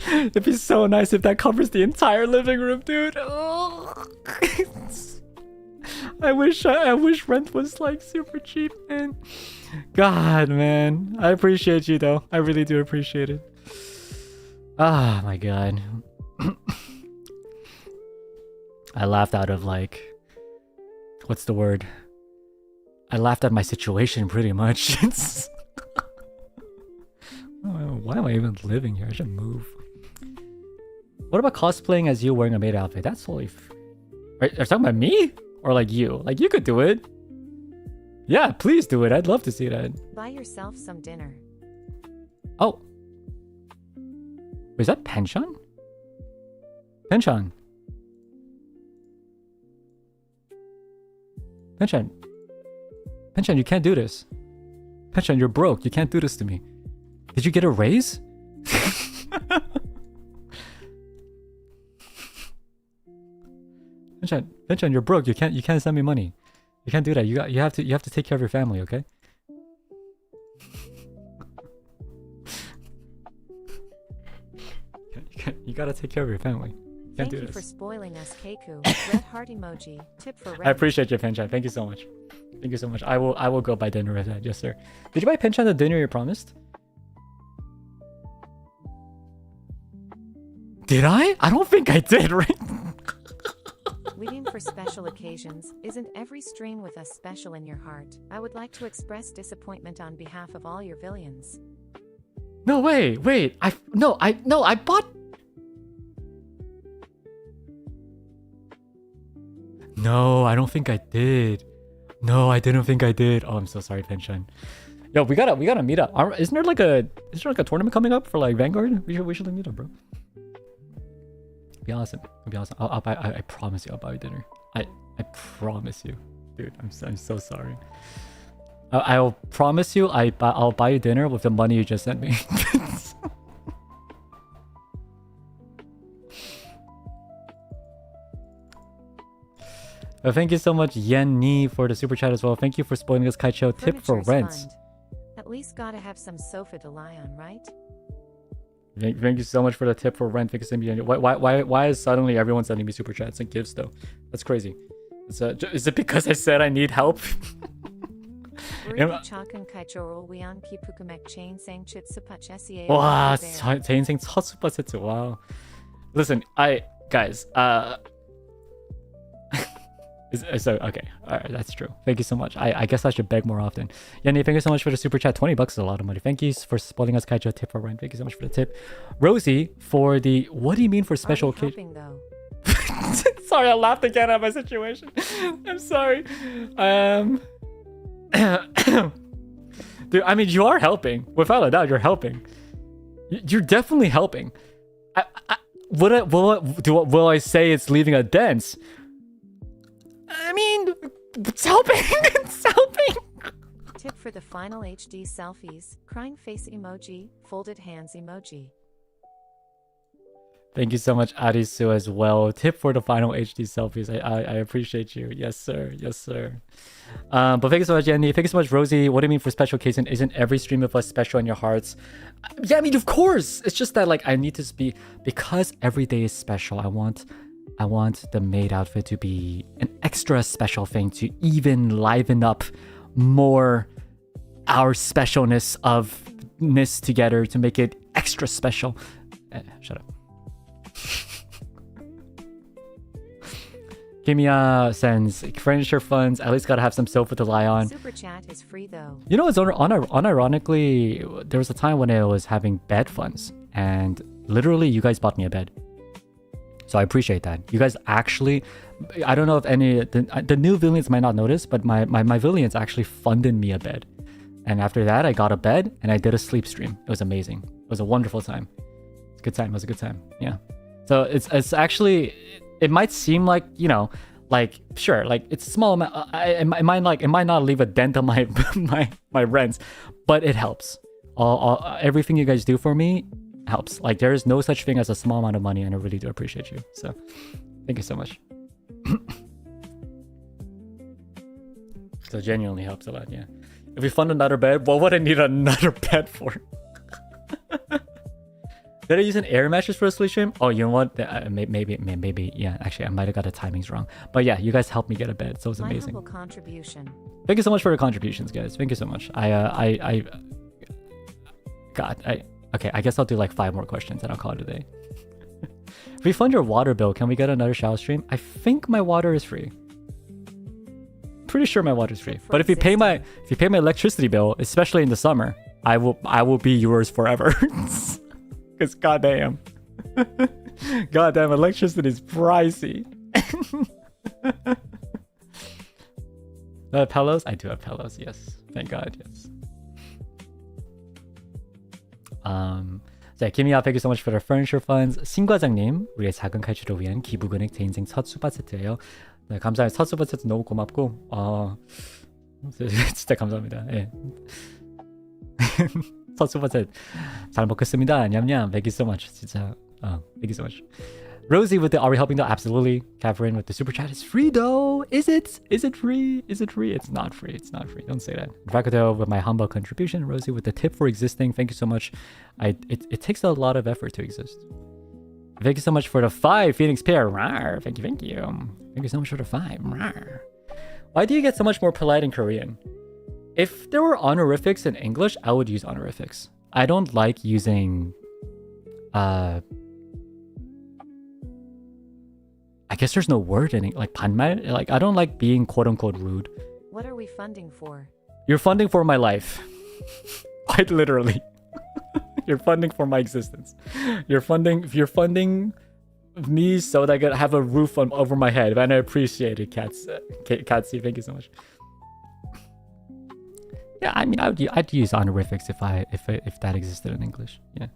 It'd be so nice if that covers the entire living room, dude. I wish rent was like super cheap, man. God, man. I appreciate you though. I really do appreciate it. Ah, my God. I laughed out of like, what's the word? I laughed at my situation pretty much. Why am I even living here? I should move. What about cosplaying as you wearing a maid outfit? That's totally... Are you talking about me? Or like you? Like you could do it. Yeah, please do it. I'd love to see that. Buy yourself some dinner. Oh. Is that Pension? Pension. Pension. Pension, you can't do this. Pension, you're broke. You can't do this to me. Did you get a raise? Pension, you're broke. You can't send me money. You can't do that. You have to take care of your family, okay? You gotta take care of your family. Thank you for spoiling us, Keiku. Red heart emoji. Tip for red. I appreciate you, Penchan. Thank you so much. Thank you so much. I will go buy dinner with that. Yes, sir. Did you buy Penchan the dinner you promised? Did I? I don't think I did, right? Waiting for special occasions. Isn't every stream with us special in your heart? I would like to express disappointment on behalf of all your villains. No, wait. I bought... No, I don't think I did. No, I didn't think I did. Oh, I'm so sorry, Penchan. Yo, we gotta meet up. Isn't there like a tournament coming up for like Vanguard? We should meet up, bro. Be awesome. It'll be awesome. I promise you, I'll buy you dinner. I promise you, dude. I'm so sorry. I'll promise you, I'll buy you dinner with the money you just sent me. Thank you so much, Yen Ni, for the super chat as well. Thank you for spoiling us, Kaicho. Tip for rents. At least gotta have some sofa to lie on, right? Thank you so much for the tip for rent. Why is suddenly everyone sending me super chats and gifts though? That's is it because I said I need help? Wow, wow. Listen, guys, so okay, all right, that's true. Thank you so much. I guess I should beg more often. Yanni, thank you so much for the super chat. $20 is a lot of money. Thank you for spoiling us, Kaijo. Tip for rent. Thank you so much for the tip. Rosie, for the what do you mean for special occasion? Sorry, I laughed again at my situation. I'm sorry. Dude, I mean, you are helping. Without a doubt, you're helping. You're definitely helping. Will I say it's leaving a dent? I mean, it's helping. It's helping. Tip for the final HD selfies. Crying face emoji. Folded hands emoji. Thank you so much, Arisu, as well. Tip for the final HD selfies. I appreciate you. Yes, sir. Yes, sir. But thank you so much, Yanni. Thank you so much, Rosie. What do you mean for special occasion? Isn't every stream of us special in your hearts? Yeah, I mean, of course. It's just that, like, I need to be... Because every day is special, I want the maid outfit to be an extra special thing to even liven up more our specialness ofness together to make it extra special. Shut up. Kimia sends furniture funds. At least gotta have some sofa to lie on. Super chat is free though. You know, it's unironically, there was a time when I was having bed funds, and literally, you guys bought me a bed. So I appreciate that. You guys actually, I don't know if any the new villains might not notice, but my villains actually funded me a bed. And after that, I got a bed and I did a sleep stream. It was amazing. It was a wonderful time. It's a good time. It was a good time. Yeah. So it's actually, it might seem like, you know, like, sure, like it's a small amount. It might not leave a dent on my my rents, but it helps. Everything you guys do for me helps. Like, there is no such thing as a small amount of money, and I really do appreciate you. So thank you so much. So genuinely helps a lot, yeah. If we fund another bed, what would I need another bed for? Did I use an air mattress for a sleep stream? Oh, you know what? Maybe. Yeah, actually, I might have got the timings wrong. But yeah, you guys helped me get a bed, so it's amazing. My humble contribution. Thank you so much for the contributions, guys. Thank you so much. Okay, I guess I'll do like 5 more questions and I'll call it a day. If we fund your water bill, can we get another shower stream? I think my water is free. Pretty sure my water is free. But if you pay my electricity bill, especially in the summer, I will be yours forever. Because goddamn, electricity is pricey. Pillows? I do have pillows. Yes, thank God. Yes. 자, 김이야, thank you so much for the furniture funds. 신과장님, 우리의 작은 칼취를 위한 기부금액 제 인생 첫 슈퍼 세트예요. 네, 감사해요. 첫 슈퍼 세트 너무 고맙고, 진짜 감사합니다. 예. 첫 슈퍼 세트 잘 먹겠습니다. 냠냠. Thank you so much. 진짜, thank you so much. Rosie with the are we helping though? Absolutely. Catherine with the super chat is free though. Is it? Is it free? Is it free? It's not free. It's not free. Don't say that. Dracodo with my humble contribution. Rosie with the tip for existing. Thank you so much. It takes a lot of effort to exist. Thank you so much for the 5 Phoenix pair. Rawr. Thank you. Thank you. Thank you so much for the 5. Rawr. Why do you get so much more polite in Korean? If there were honorifics in English, I would use honorifics. I don't like using I guess there's no word in it, like 반말. Like I don't like being quote unquote rude. What are we funding for? You're funding for my life. Quite literally. You're funding for my existence. You're funding me so that I could have a roof over my head. And I appreciate it, Catsy. Thank you so much. Yeah, I mean, I'd use honorifics if that existed in English. Yeah.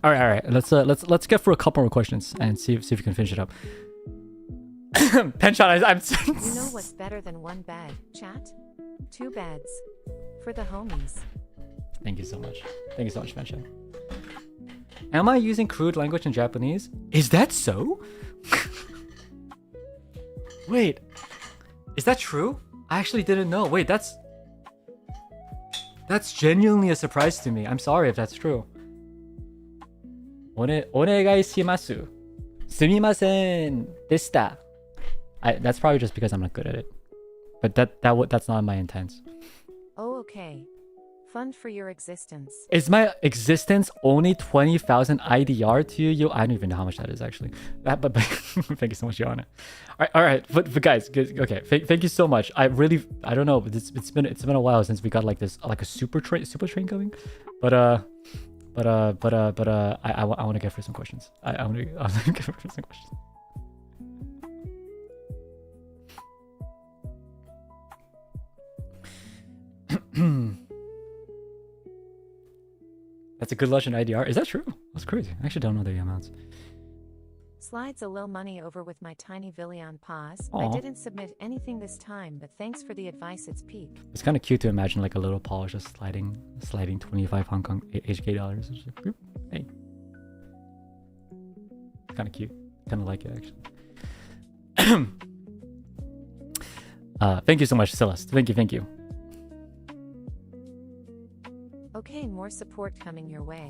All right. Let's get through a couple more questions and see if we can finish it up. Penshot, I'm. You know what's better than one bed, chat? 2 beds for the homies. Thank you so much. Thank you so much, Penshot. Am I using crude language in Japanese? Is that so? Wait, is that true? I actually didn't know. Wait, that's genuinely a surprise to me. I'm sorry if that's true. 오네가이시마수. 스미마센 데시타. That's probably just because I'm not good at it. But that's not my intent. Oh, okay. Fund for your existence. Is my existence only 20,000 IDR to you? I don't even know how much that is actually. But thank you so much, Joanna. All right. But guys, okay. Thank you so much. I don't know. But it's been a while since we got like a super train going. But I want to get through some questions. I want to get through some questions. That's a good lunch in IDR. Is that true? That's crazy. I actually don't know the amounts. Slides a little money over with my tiny Villion pause. Aww. I didn't submit anything this time, but thanks for the advice. It's peak. It's kind of cute to imagine like a little Paul just sliding 25 Hong Kong HK dollars. Hey, kind of cute. Kind of like it actually. Thank you so much, Celeste. Thank you. Okay, more support coming your way.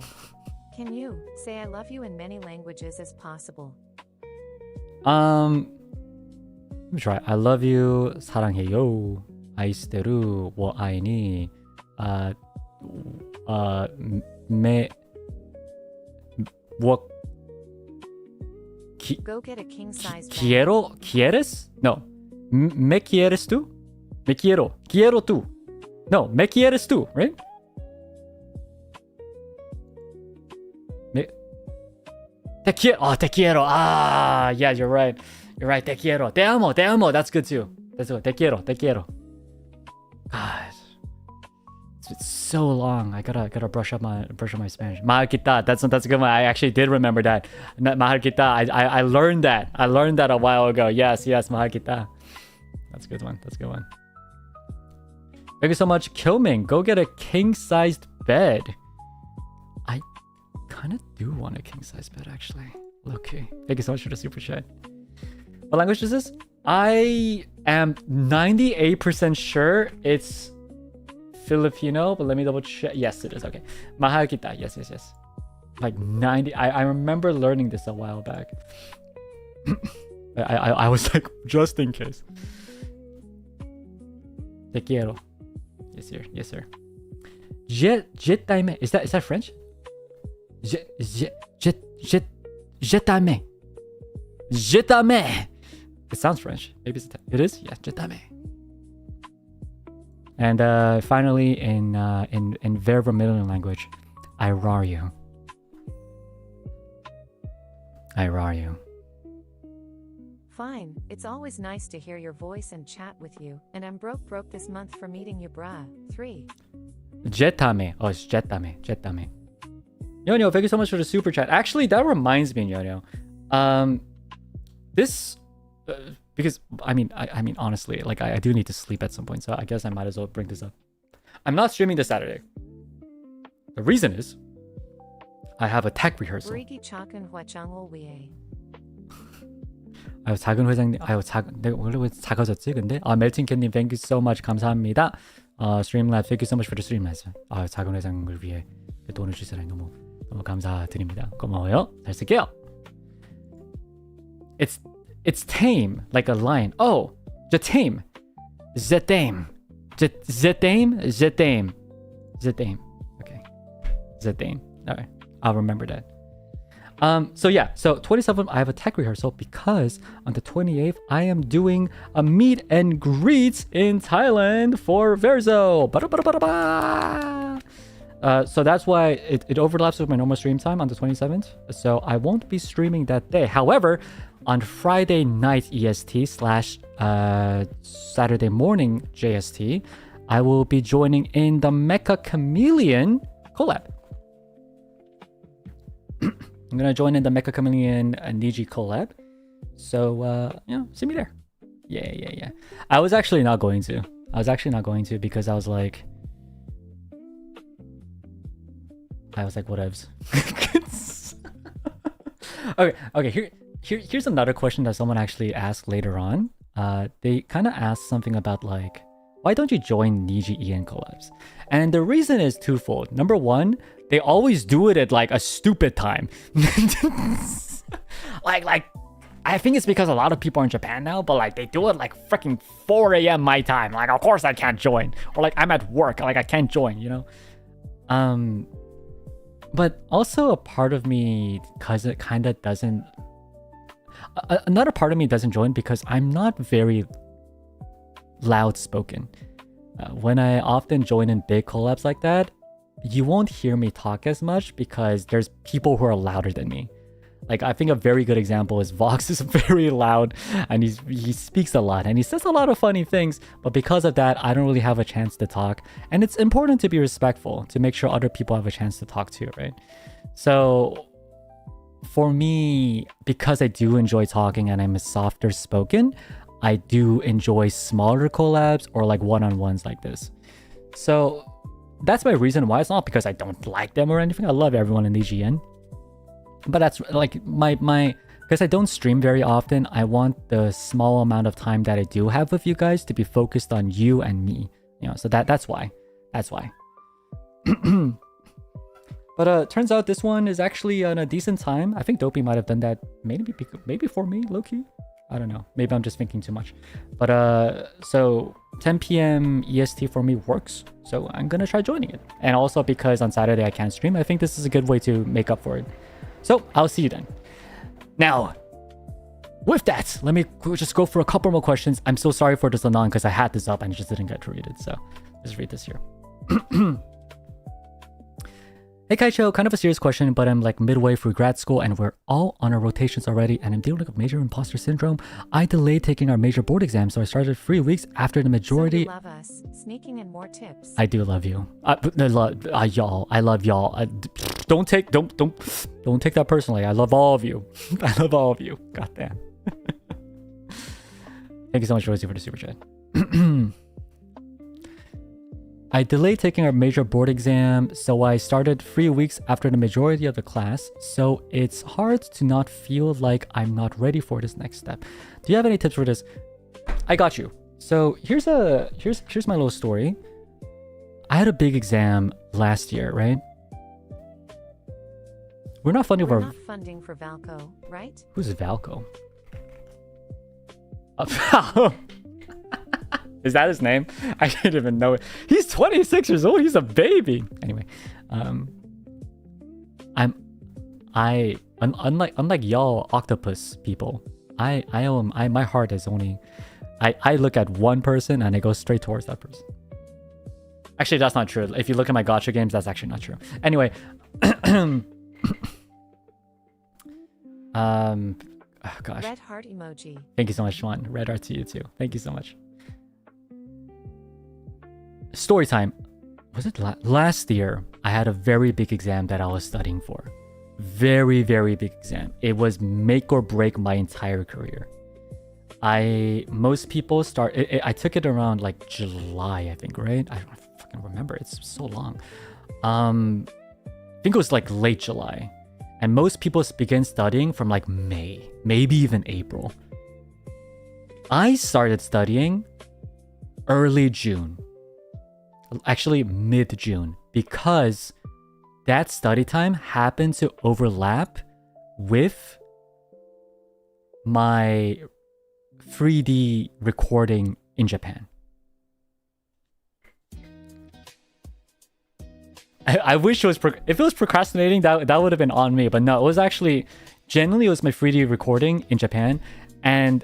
Can you say I love you in many languages as possible? Let me try. I love you. 사랑해요. 아이스테루. 워 아이니. Go get a king-size bed. ¿Quieres? No. ¿Me quieres tú? Me quiero. Quiero tú. No, me quieres tú, right? Te quiero. Ah, yeah, you're right. You're right. Te quiero. Te amo. That's good too. That's good. Te quiero. God, it's so long. I gotta brush up my Spanish. Mahal kita. That's a good one. I actually did remember that. Mahal kita. I learned that. I learned that a while ago. Yes. Mahal kita. That's a good one. Thank you so much, Kilming. Go get a king-sized bed. I kind of do want a king-sized bed, actually. Okay. Thank you so much for the super chat. What language is this? I am 98% sure it's Filipino, but let me double check. Yes, it is. Okay. Mahal kita. Yes. Like 90. I remember learning this a while back. I was like, just in case. Te quiero. Yes, sir. Je t'aime. Is that French? Je t'aime. Je t'aime. It sounds French. Maybe it is? Yeah, je t'aime. And finally, in ververmillion language, I rar you. Fine, it's always nice to hear your voice and chat with you, and I'm broke this month for meeting you, bruh. 3. Je t'aime. Oh, it's je t'aime. Yo, thank you so much for the super chat. Actually, that reminds me, Yo. This, because I mean, honestly, like I do need to sleep at some point, so I guess I might as well bring this up. I'm not streaming this Saturday. The reason is, I have a tech rehearsal. 작은 회장님, 내가 원래 왜 작아졌지? 근데 멜팅캣님, thank you so much, 감사합니다. Streamlabs, thank you so much for the Streamlabs. 작은 회장을 위해 돈을 주시라니 너무 감사드립니다. 고마워요. 잘 쓸게요. It's tame, like a lion. Oh, je t'aime. Je t'aime. Okay. Je t'aime. All right, I'll remember that. So 27th I have a tech rehearsal because on the 28th I am doing a meet and greet in Thailand for Verzo. So that's why it overlaps with my normal stream time on the 27th. So I won't be streaming that day. However, on Friday night EST / Saturday morning JST, I will be joining in the Mecha Chameleon collab. I'm gonna join in the Mecha Chameleon Niji collab. So see me there. Yeah. I was actually not going to because I was like, whatevs. Okay. Here's another question that someone actually asked later on. They kind of asked something about like, why don't you join Niji Ian collabs? And the reason is twofold. Number one, they always do it at like a stupid time. like I think it's because a lot of people are in Japan now, but like they do it like freaking 4 a.m. my time. Like of course I can't join. Or like I'm at work, like I can't join, you know? But also a part of me, cause it kind of doesn't, another part of me doesn't join because I'm not very loud spoken. When I often join in big collabs like that, you won't hear me talk as much because there's people who are louder than me. Like I think a very good example is Vox is very loud and he speaks a lot and he says a lot of funny things, but because of that I don't really have a chance to talk. And it's important to be respectful to make sure other people have a chance to talk too, right? So for me, because I do enjoy talking and I'm a softer spoken, I do enjoy smaller collabs or like one-on-ones like this. So that's my reason why. It's not because I don't like them or anything. I love everyone in EGN. But that's like my because I don't stream very often, I want the small amount of time that I do have with you guys to be focused on you and me. You know, so that's why. But turns out this one is actually on a decent time. I think Dopey might have done that maybe for me, low-key. I don't know. Maybe I'm just thinking too much. But so 10 p.m. EST for me works. So I'm gonna try joining it. And also because on Saturday I can't stream, I think this is a good way to make up for it. So I'll see you then. Now, with that, let me just go for a couple more questions. I'm so sorry for this anon because I had this up and just didn't get to read it. So let's read this here. Hey Kaicho, kind of a serious question, but I'm like midway through grad school and we're all on our rotations already and I'm dealing with major imposter syndrome. I delayed taking our major board exam, so I started 3 weeks after the majority. So you love us. Sneaking in more tips. I do love you. Y'all. I love y'all. Don't take that personally. I love all of you. I love all of you. God damn. Thank you so much, Rosie, for the super chat. I delayed taking our major board exam, so I started 3 weeks after the majority of the class, so it's hard to not feel like I'm not ready for this next step. Do you have any tips for this? I got you. So here's my little story. I had a big exam last year, right? We're not funding We're for... not funding for Valco, right? Who's Valco? Is that his name? I didn't even know it. He's 26 years old. He's a baby. Anyway, unlike y'all octopus people, my heart is only... I look at one person and I go straight towards that person. Actually, that's not true. If you look at my Gacha games, that's actually not true. Anyway, oh gosh. Red heart emoji. Thank you so much, Juan. Red heart to you too. Thank you so much. Story time. Was it last year? I had a very big exam that I was studying for. Very, very big exam. It was make or break my entire career. Most people start... I took it around like July, I think, right? I don't fucking remember. It's so long. I think it was like late July. And most people begin studying from like May, maybe even April. I started studying early June. Actually, mid-June. Because that study time happened to overlap with my 3D recording in Japan. I wish it was... if it was procrastinating, that would have been on me. But no, it was actually... Genuinely, it was my 3D recording in Japan. And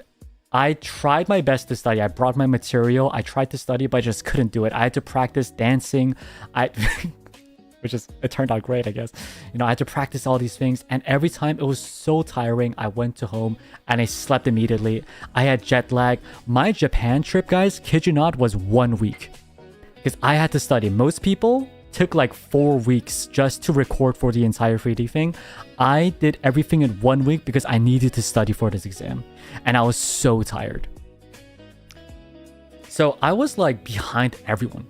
I tried my best to study. I brought my material. I tried to study, but I just couldn't do it. I had to practice dancing. It turned out great, I guess. You know, I had to practice all these things. And every time it was so tiring, I went to home and I slept immediately. I had jet lag. My Japan trip, guys, kid you not, was 1 week. Because I had to study. Most people took like 4 weeks just to record for the entire 3D thing. I did everything in 1 week because I needed to study for this exam. And I was so tired. So I was like behind everyone.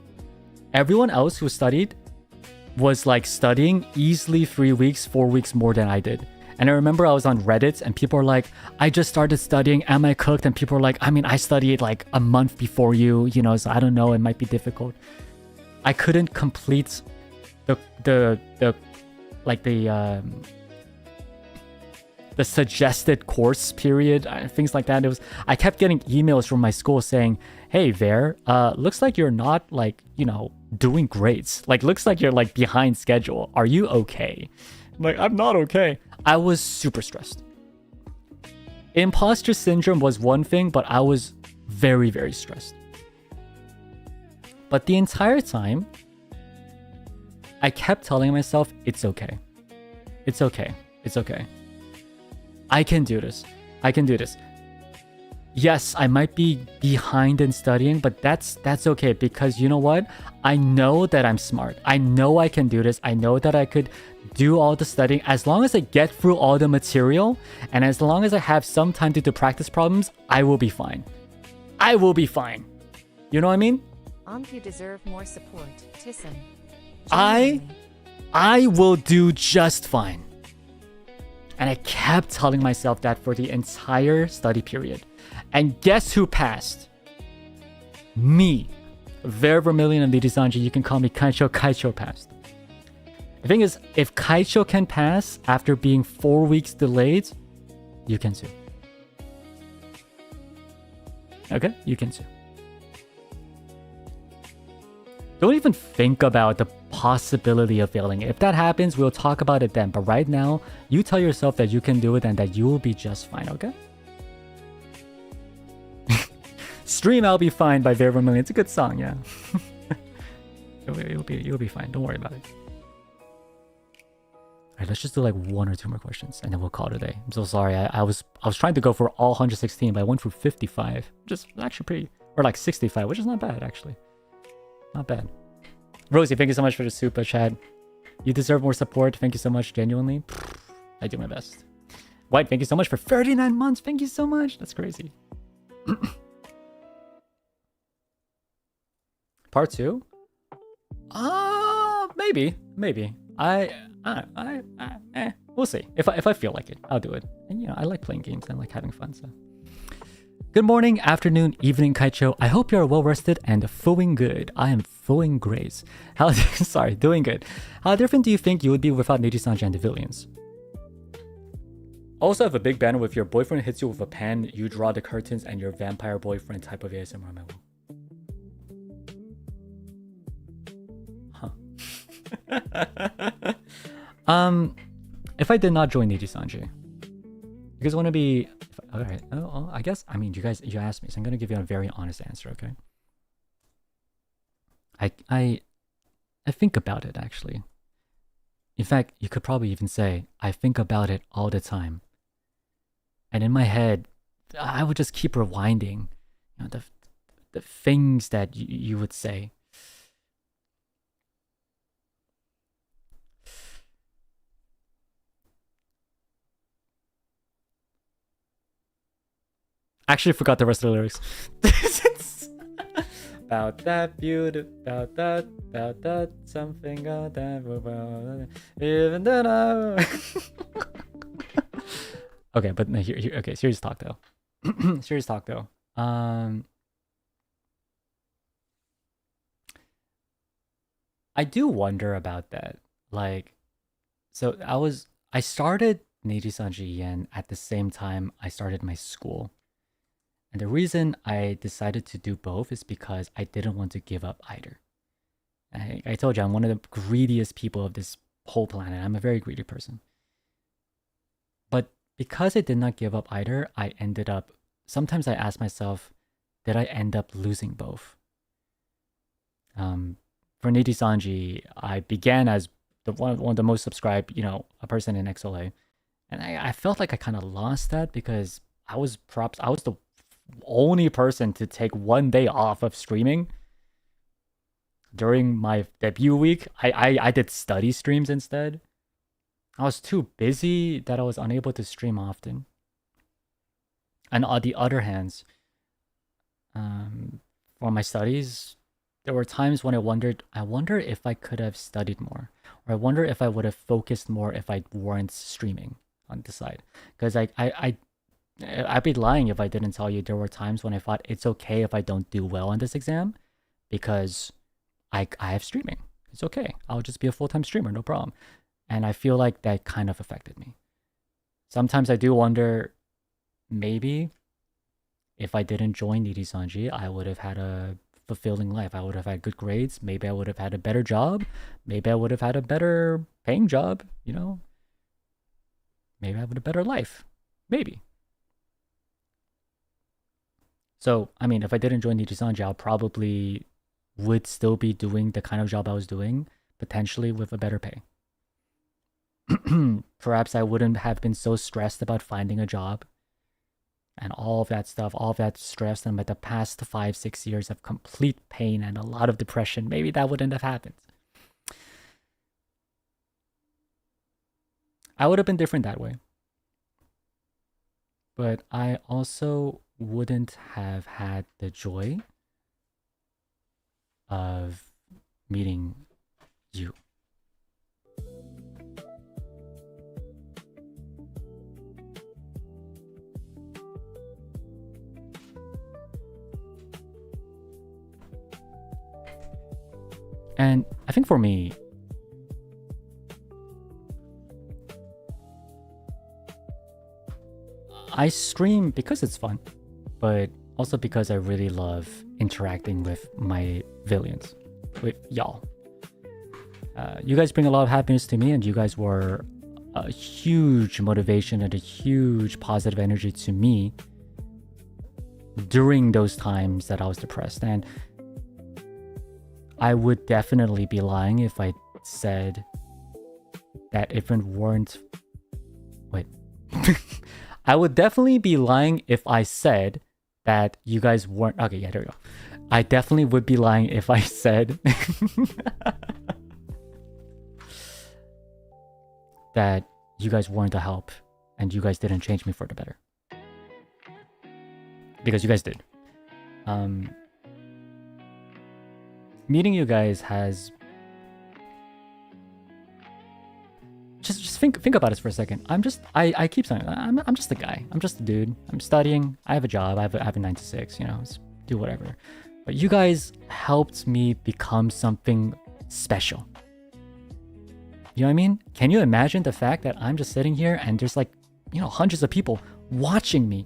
Everyone else who studied was like studying easily 3 weeks, 4 weeks more than I did. And I remember I was on Reddit and people are like, I just started studying, am I cooked? And people are like, I mean, I studied like a month before you, you know, so I don't know, it might be difficult. I couldn't complete the suggested course period, things like that. I kept getting emails from my school saying, hey, Ver, looks like you're not like, you know, doing grades. Like, looks like you're like behind schedule. Are you okay? I'm like, I'm not okay. I was super stressed. Imposter syndrome was one thing, but I was very, very stressed. But the entire time, I kept telling myself, it's okay. It's okay. It's okay. I can do this. I can do this. Yes, I might be behind in studying, but that's okay because you know what? I know that I'm smart. I know I can do this. I know that I could do all the studying as long as I get through all the material and as long as I have some time to do practice problems, I will be fine. I will be fine. You know what I mean? You deserve more support, Tyson. I will do just fine. And I kept telling myself that for the entire study period. And guess who passed? Me. Vermillion and NIJISANJI, you can call me Kaicho. Kaicho passed. The thing is, if Kaicho can pass after being 4 weeks delayed, you can too. Okay? You can too. Don't even think about the possibility of failing. If that happens, we'll talk about it then. But right now, you tell yourself that you can do it and that you will be just fine, okay? Stream I'll Be Fine by Vermillion. It's a good song, yeah. You'll be fine. Don't worry about it. Alright, let's just do like 1 or 2 more questions and then we'll call it a day. I'm so sorry. I was trying to go for all 116, but I went for 55. Just actually pretty, or like 65, which is not bad actually. Not bad. Rosie, thank you so much for the super chat. You deserve more support. Thank you so much, genuinely. I do my best. White, thank you so much for 39 months. Thank you so much. That's crazy. Part 2? Maybe. We'll see. If I feel like it, I'll do it. And you know, I like playing games and like having fun, so. Good morning, afternoon, evening, Kaicho. I hope you are well rested and feeling good. I am feeling great. Doing good. How different do you think you would be without NIJISANJI and the villains? Also have a big banner with your boyfriend hits you with a pen, you draw the curtains, and your vampire boyfriend type of ASMR memo. Huh. If I did not join NIJISANJI, you guys want to be... Alright, I guess, I mean, you asked me, so I'm going to give you a very honest answer, okay? I think about it, actually. In fact, you could probably even say, I think about it all the time. And in my head, I would just keep rewinding, you know, the things that you would say. Actually forgot the rest of the lyrics. About that beauty, about that, something about that, even then Okay, but no, here, okay, serious talk though. Serious talk though. I do wonder about that. Like, so I started NIJISANJI Yen at the same time I started my school. And the reason I decided to do both is because I didn't want to give up either. I told you, I'm one of the greediest people of this whole planet. I'm a very greedy person. But because I did not give up either, I ended up... Sometimes I ask myself, did I end up losing both? For NIJISANJI, I began as one of the most subscribed, a person in XSOLEIL. And I felt like I kind of lost that because I was the only person to take one day off of streaming during my debut week. I did study streams instead. I was too busy that I was unable to stream often. And on the other hand, for my studies, there were times when I wonder if I could have studied more, or I wonder if I would have focused more if I weren't streaming on the side. Because I'd be lying if I didn't tell you there were times when I thought it's okay if I don't do well on this exam because I have streaming. It's okay. I'll just be a full-time streamer, no problem. And I feel like that kind of affected me. Sometimes I do wonder, maybe if I didn't join NIJISANJI, I would have had a fulfilling life. I would have had good grades. Maybe I would have had a better job. Maybe I would have had a better paying job, Maybe I would have a better life. Maybe. So, I mean, if I didn't join NIJISANJI, I probably would still be doing the kind of job I was doing, potentially with a better pay. Perhaps I wouldn't have been so stressed about finding a job and all of that stuff, all of that stress, and the past 5-6 years of complete pain and a lot of depression. Maybe that wouldn't have happened. I would have been different that way. But I also wouldn't have had the joy of meeting you. And I think for me, I stream because it's fun, but also because I really love interacting with my villains, with y'all. You guys bring a lot of happiness to me, and you guys were a huge motivation and a huge positive energy to me during those times that I was depressed. And I would definitely be lying if I said that if it weren't... Wait. I would definitely be lying if I said that you guys weren't... Okay, yeah, there we go. I definitely would be lying if I said that you guys weren't a help and you guys didn't change me for the better. Because you guys did. Meeting you guys has just think about this for a second. I keep saying I'm just a guy. I'm just a dude. I'm studying. I have a job. I have a 9 to 6. You know, do whatever. But you guys helped me become something special. You know what I mean? Can you imagine the fact that I'm just sitting here and there's like, you know, hundreds of people watching me,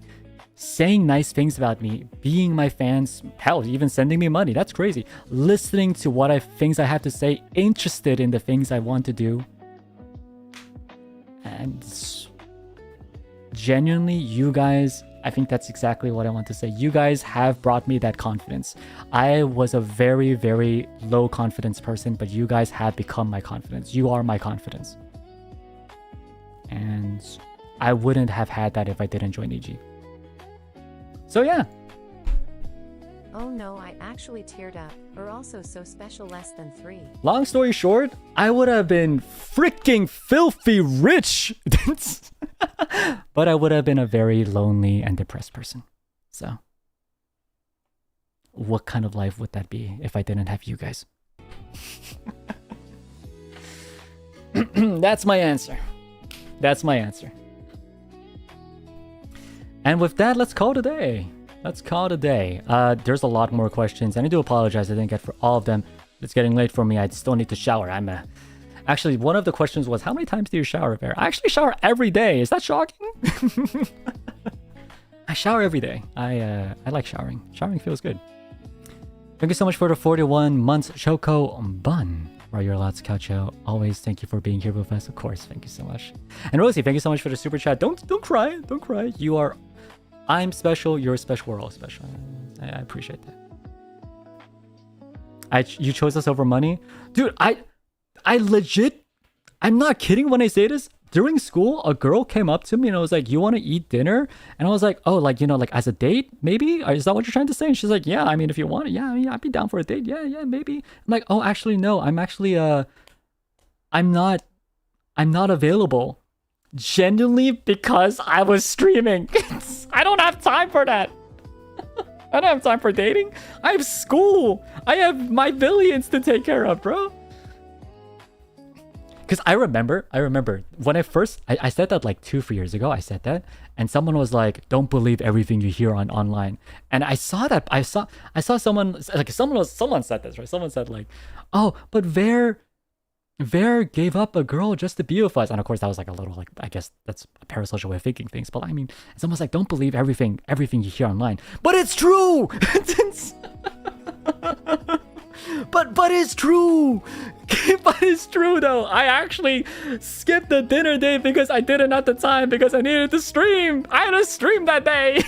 saying nice things about me, being my fans, hell, even sending me money. That's crazy. Listening to things I have to say, interested in the things I want to do. And genuinely, you guys, I think that's exactly what I want to say. You guys have brought me that confidence. I was a very, very low confidence person, but you guys have become my confidence. You are my confidence. And I wouldn't have had that if I didn't join NIJI. So yeah. Oh no, I actually teared up. Or also so special less than 3. Long story short, I would have been freaking filthy rich. But I would have been a very lonely and depressed person. So what kind of life would that be if I didn't have you guys? That's my answer. That's my answer. And with that, let's call it a day. Let's call it a day. There's a lot more questions, and I do apologize I didn't get for all of them. It's getting late for me. I still need to shower. Actually, one of the questions was, how many times do you shower, Bear? I actually shower every day. Is that shocking? I shower every day. I like showering. Showering feels good. Thank you so much for the 41 months Shoko Bun. Where you're allowed to couch out. Always thank you for being here with us. Of course, thank you so much. And Rosie, thank you so much for the super chat. Don't cry. Don't cry. I'm special. You're special. We're all special. I appreciate that. You chose us over money, dude. I legit, I'm not kidding when I say this. During school, a girl came up to me and was like, "You want to eat dinner?" And I was like, "Oh, like, you know, like as a date, maybe? Is that what you're trying to say?" And she's like, "Yeah, I mean, if you want it, yeah, I mean, I'd be down for a date. Yeah, maybe." I'm like, "Oh, actually, no. I'm actually, I'm not available." Genuinely, because I was streaming. I don't have time for that. I don't have time for dating. I have school. I have my billions to take care of, bro. Because I remember when I said that like 2-3 years ago. I said that, and someone was like, "Don't believe everything you hear online." And I saw that. I saw someone like someone said this, right? Someone said like, "Oh, but Ver gave up a girl just to be with us." And of course, that was like a little like, I guess that's a parasocial way of thinking things. But I mean, someone's like, "Don't believe everything you hear online." But it's true. But it's true. But it's true though. I actually skipped the dinner date because I didn't at the time because I needed to stream. I had to stream that day.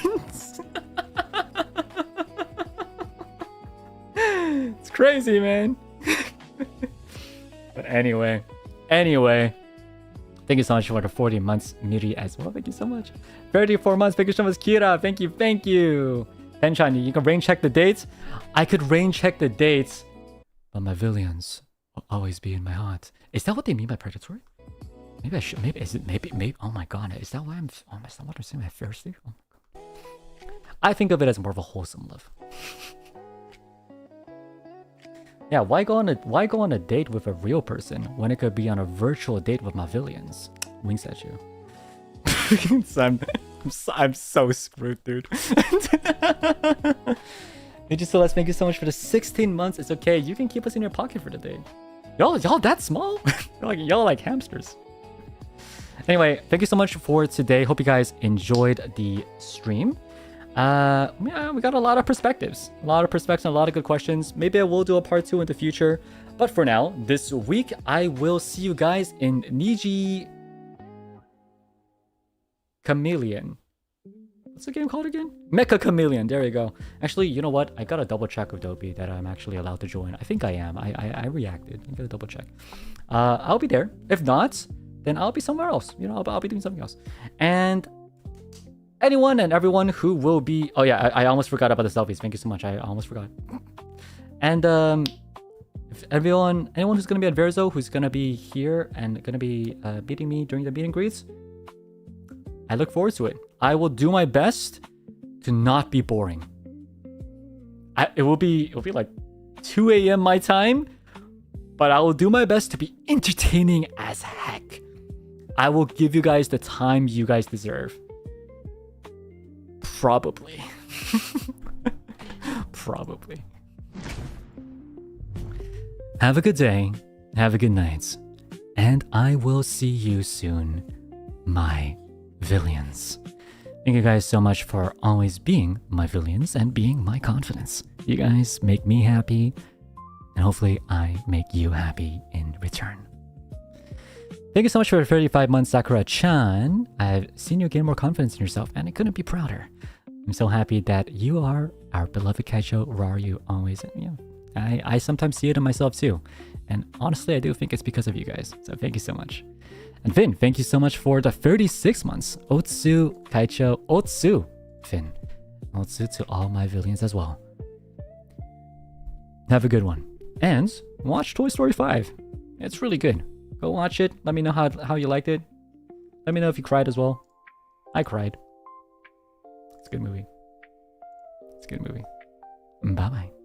It's crazy, man. But anyway. Thank you so much for the 40 months, Miri, as well. Thank you so much. 34 months. Thank you so much, Kira. Thank you. Tenchan, you can rain check the dates. I could rain check the dates, but my villains will always be in my heart. Is that what they mean by predatory? Maybe I should. Maybe. Oh my god, is that why I'm? Oh, is that what I'm saying? I'm thirsty. Oh my god. I think of it as more of a wholesome love. Yeah, why go on a date with a real person when it could be on a virtual date with my villains? Winks at you. I'm so screwed, dude. NIJISANJI, thank you so much for the 16 months. It's okay. You can keep us in your pocket for the day. Y'all that small? y'all like hamsters. Anyway, thank you so much for today. Hope you guys enjoyed the stream. Yeah, we got a lot of perspectives. A lot of good questions. Maybe I will do a part 2 in the future. But for now, this week, I will see you guys in NIJI Chameleon. What's the game called again? Mecha Chameleon. There you go. Actually, you know what? I gotta double check with Dopey that I'm actually allowed to join. I think I am. I reacted. I gotta double check. I'll be there. If not, then I'll be somewhere else. You know, I'll be doing something else. And anyone and everyone who will be... Oh yeah, I almost forgot about the selfies. Thank you so much. I almost forgot. And if anyone who's gonna be at Verzo, who's gonna be here and gonna be beating me during the meet and greets, I look forward to it. I will do my best to not be boring. It will be like 2 a.m. my time, but I will do my best to be entertaining as heck. I will give you guys the time you guys deserve. Probably. Probably. Have a good day. Have a good night. And I will see you soon, my villains. Thank you guys so much for always being my villains and being my confidence. You guys make me happy, and hopefully I make you happy in return. Thank you so much for 35 months, Sakura-chan. I've seen you gain more confidence in yourself, and I couldn't be prouder. I'm so happy that you are our beloved Kaicho Raru always. You know, I sometimes see it in myself too. And honestly, I do think it's because of you guys. So thank you so much. And Finn, thank you so much for the 36 months. Otsu, Kaicho, Otsu, Finn. Otsu to all my villains as well. Have a good one. And watch Toy Story 5. It's really good. Go watch it. Let me know how you liked it. Let me know if you cried as well. I cried. It's a good movie. It's a good movie. Bye-bye.